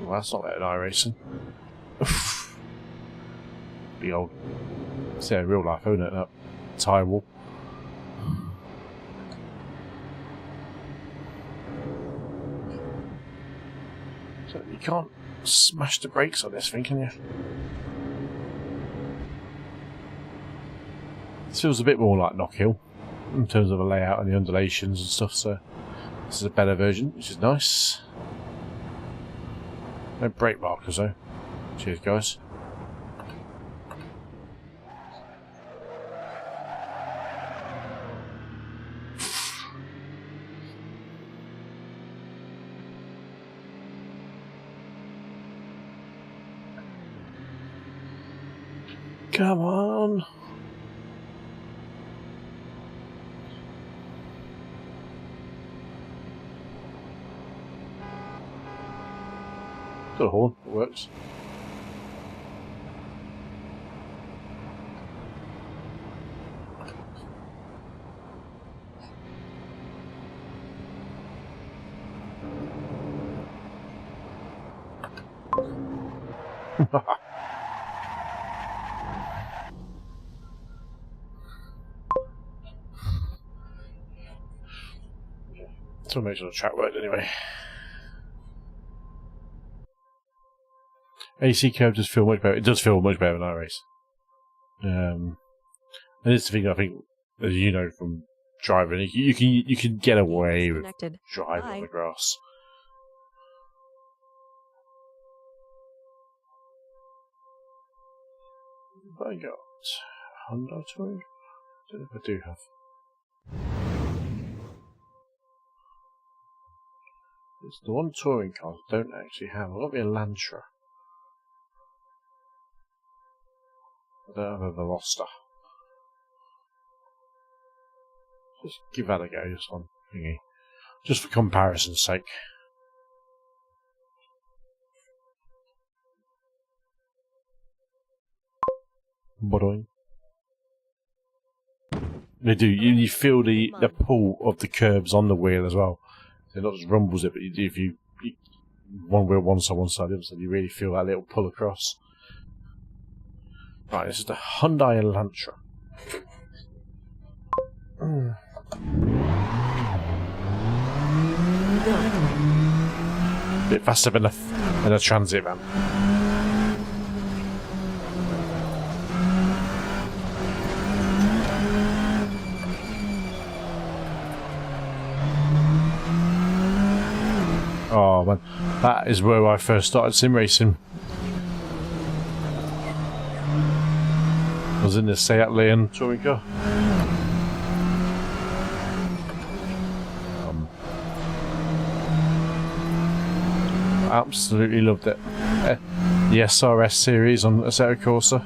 Well, that's not that in iRacing. Big old. It's real life, isn't it? That tyre wall. So you can't smash the brakes on this thing, can you? This feels a bit more like Knockhill in terms of the layout and the undulations and stuff, so this is a better version, which is nice. No brake markers though. Cheers, guys. Come on. Got a horn, it works. So make sure the track worked anyway. AC curve does feel much better. It does feel much better than iRace. And it's the thing I think, as you know from driving, you can get away with driving on the grass. Have I got Honda Touring? I don't know if I do have. It's the one touring car I don't actually have. I've got me a Lantra. I don't have a Veloster. Just give that a go, just on thingy. Just for comparison's sake. Bodoing. They do. You feel the pull of the curbs on the wheel as well. It not just rumbles it, but if you one wheel one side, the other side, you really feel that little pull across. Right, this is the Hyundai Elantra. Bit faster than a transit van. Oh man, that is where I first started sim racing. I was in the Seat Leon touring car. Absolutely loved it. The SRS series on Assetto Corsa.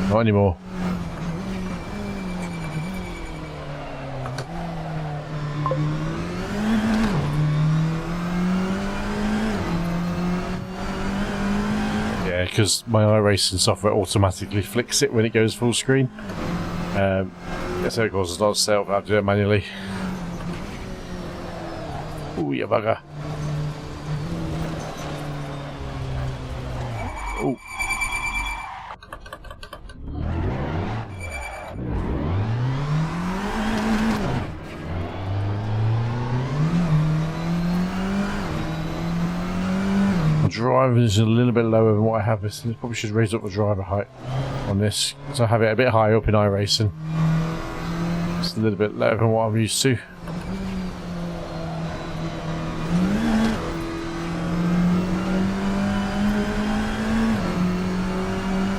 Not anymore. Yeah, because my iRacing software automatically flicks it when it goes full screen. Assetto Corsa's not set up, I have to do it manually. Ooh, you bugger. Ooh. My driving is a little bit lower than what I have. This probably should raise up the driver height on this, so I have it a bit higher up in iRacing. It's a little bit lower than what I'm used to.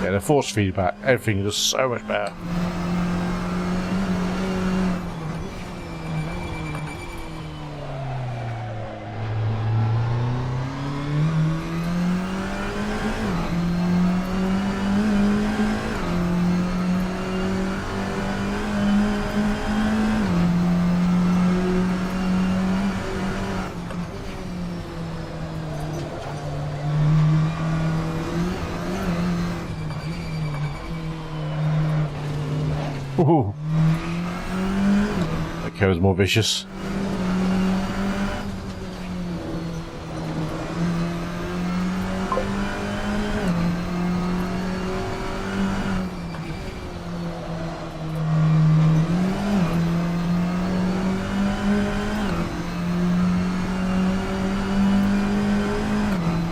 The force feedback, everything is just so much better. Ooh. That car was more vicious.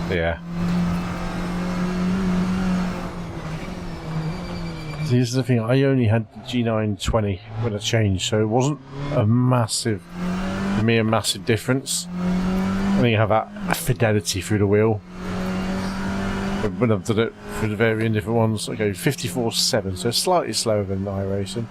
Yeah. See, this is the thing, I only had the G920 when I changed, so it wasn't a massive, for me, a massive difference. I think I have that fidelity through the wheel. But when I've done it for the varying different ones, I go 54.7, so slightly slower than iRacing.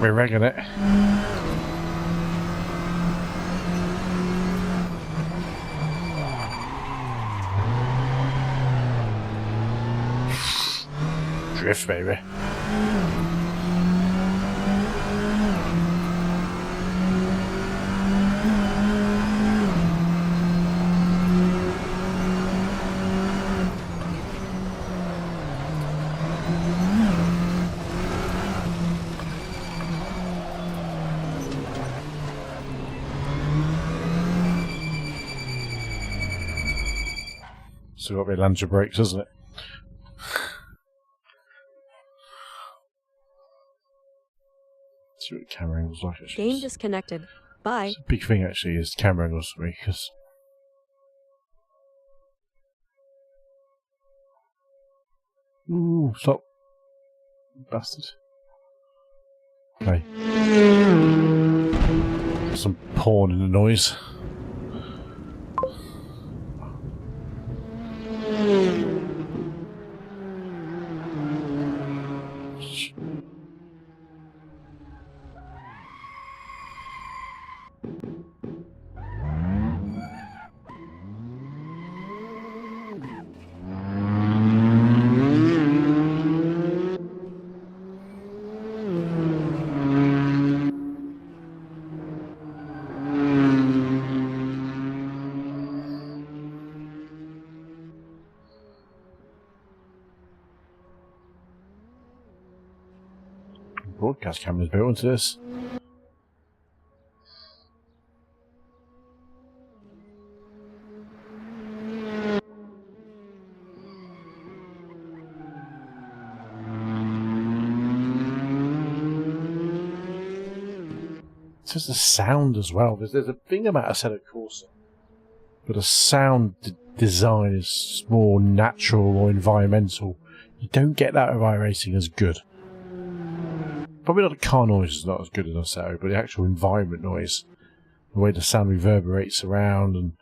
We're regging it. Drift, baby. Still got the Elantra brakes, hasn't it? See what the camera angle's like. Actually. Game disconnected. Bye. It's a big thing actually is camera angles for me because. Ooh, stop. Bastard. Okay. Some porn in the noise. broadcast cameras built into this. It's just the sound as well. There's a thing about Assetto Corsa, but the sound design is more natural or environmental. You don't get that with iRacing as good. Probably not the car noise is not as good as Assetto, but the actual environment noise, the way the sound reverberates around, and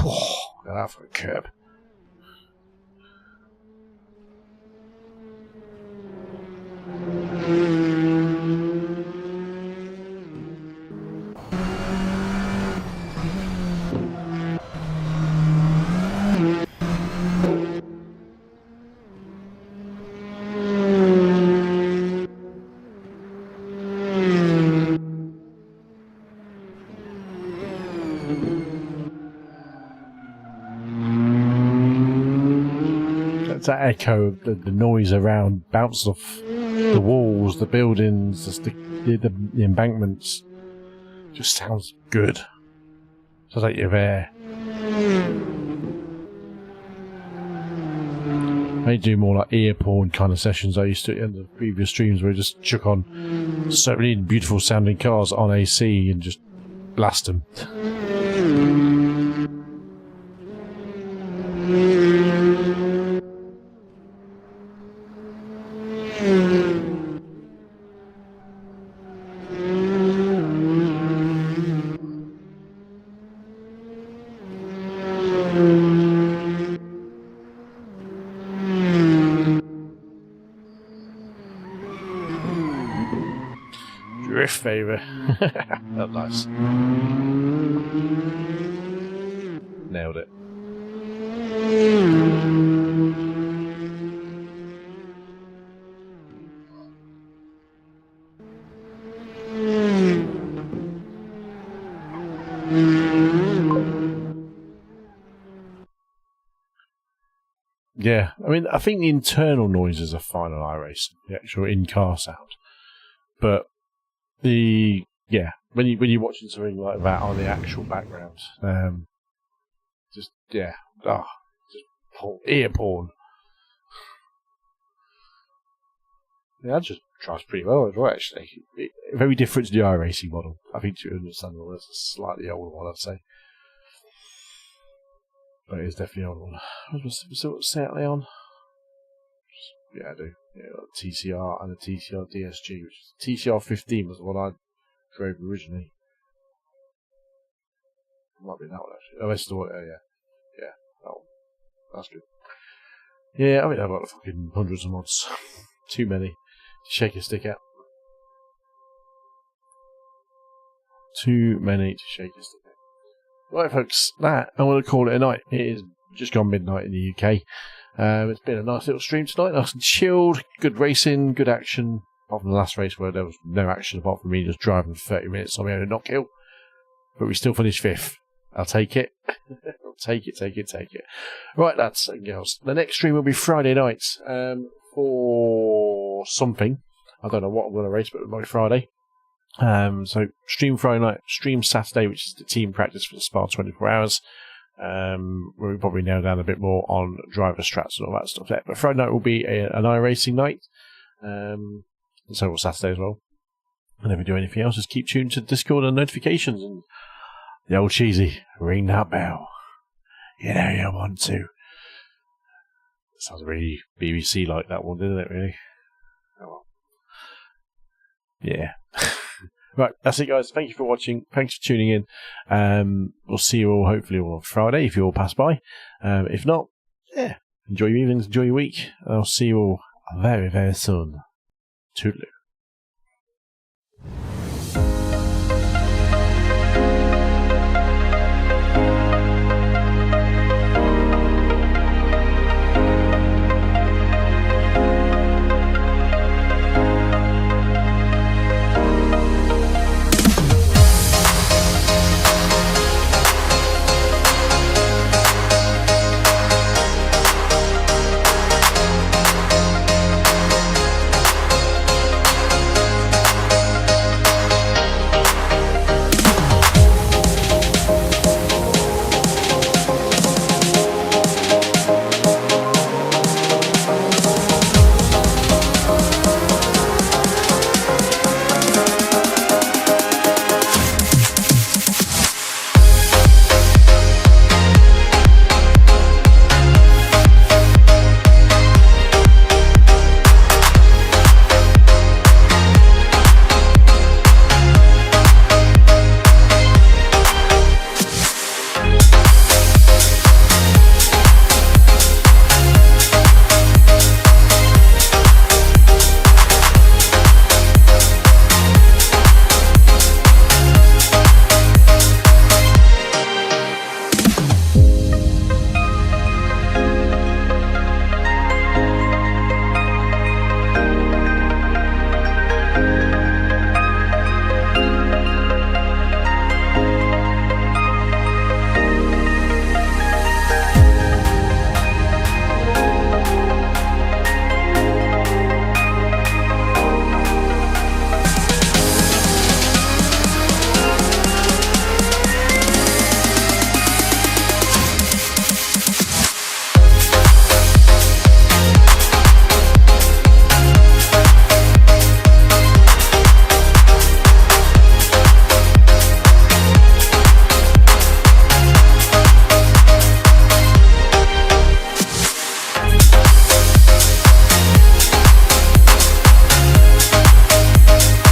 look at that for a curb. That echo of the noise around bounced off the walls, the buildings, the embankments. Just sounds good. Sounds like you're there. I do more like ear porn kind of sessions I used to in the previous streams, where I just chuck on so many beautiful sounding cars on AC and just blast them. Drift favour. That's nice. Nailed it. Yeah, I mean, I think the internal noises are fine on iRacing, the actual in-car sound. But when you're watching something like that on the actual background, just ear porn. Yeah, that just drives pretty well as well, actually. Very different to the iRacing model. I think to understand all this, a slightly older one, I'd say. But it is definitely an old one. What set are they on? Yeah, I do. Yeah, TCR and a TCR DSG, which is TCR 15 was the one I drove originally. Might be that one actually. Oh, that's the one. Yeah, that one. That's good. Yeah, I mean I've got fucking hundreds of mods. Too many to shake a stick at. Too many to shake a stick at. Right, folks, that I'm going to call it a night. It is just gone midnight in the UK. It's been a nice little stream tonight, nice and chilled, good racing, good action. Apart from the last race where there was no action apart from me just driving for 30 minutes on my own at Knockhill. But we still finished 5th. I'll take it. I'll take it. Right, lads and girls. The next stream will be Friday night for something. I don't know what I'm going to race, but it might be Friday. So stream Friday night, stream Saturday, which is the team practice for the Spa 24 hours. Where we probably nail down a bit more on driver strats and all that stuff there. But Friday night will be an iRacing night. And so will Saturday as well. And if we do anything else, just keep tuned to Discord and notifications and the old cheesy ring that bell. You know you want to. Sounds really BBC like that one, didn't it, really? Oh well. Yeah. Right, that's it, guys. Thank you for watching. Thanks for tuning in. We'll see you all hopefully on Friday if you all pass by. If not, enjoy your evenings, enjoy your week. I'll see you all very, very soon. Toodaloo.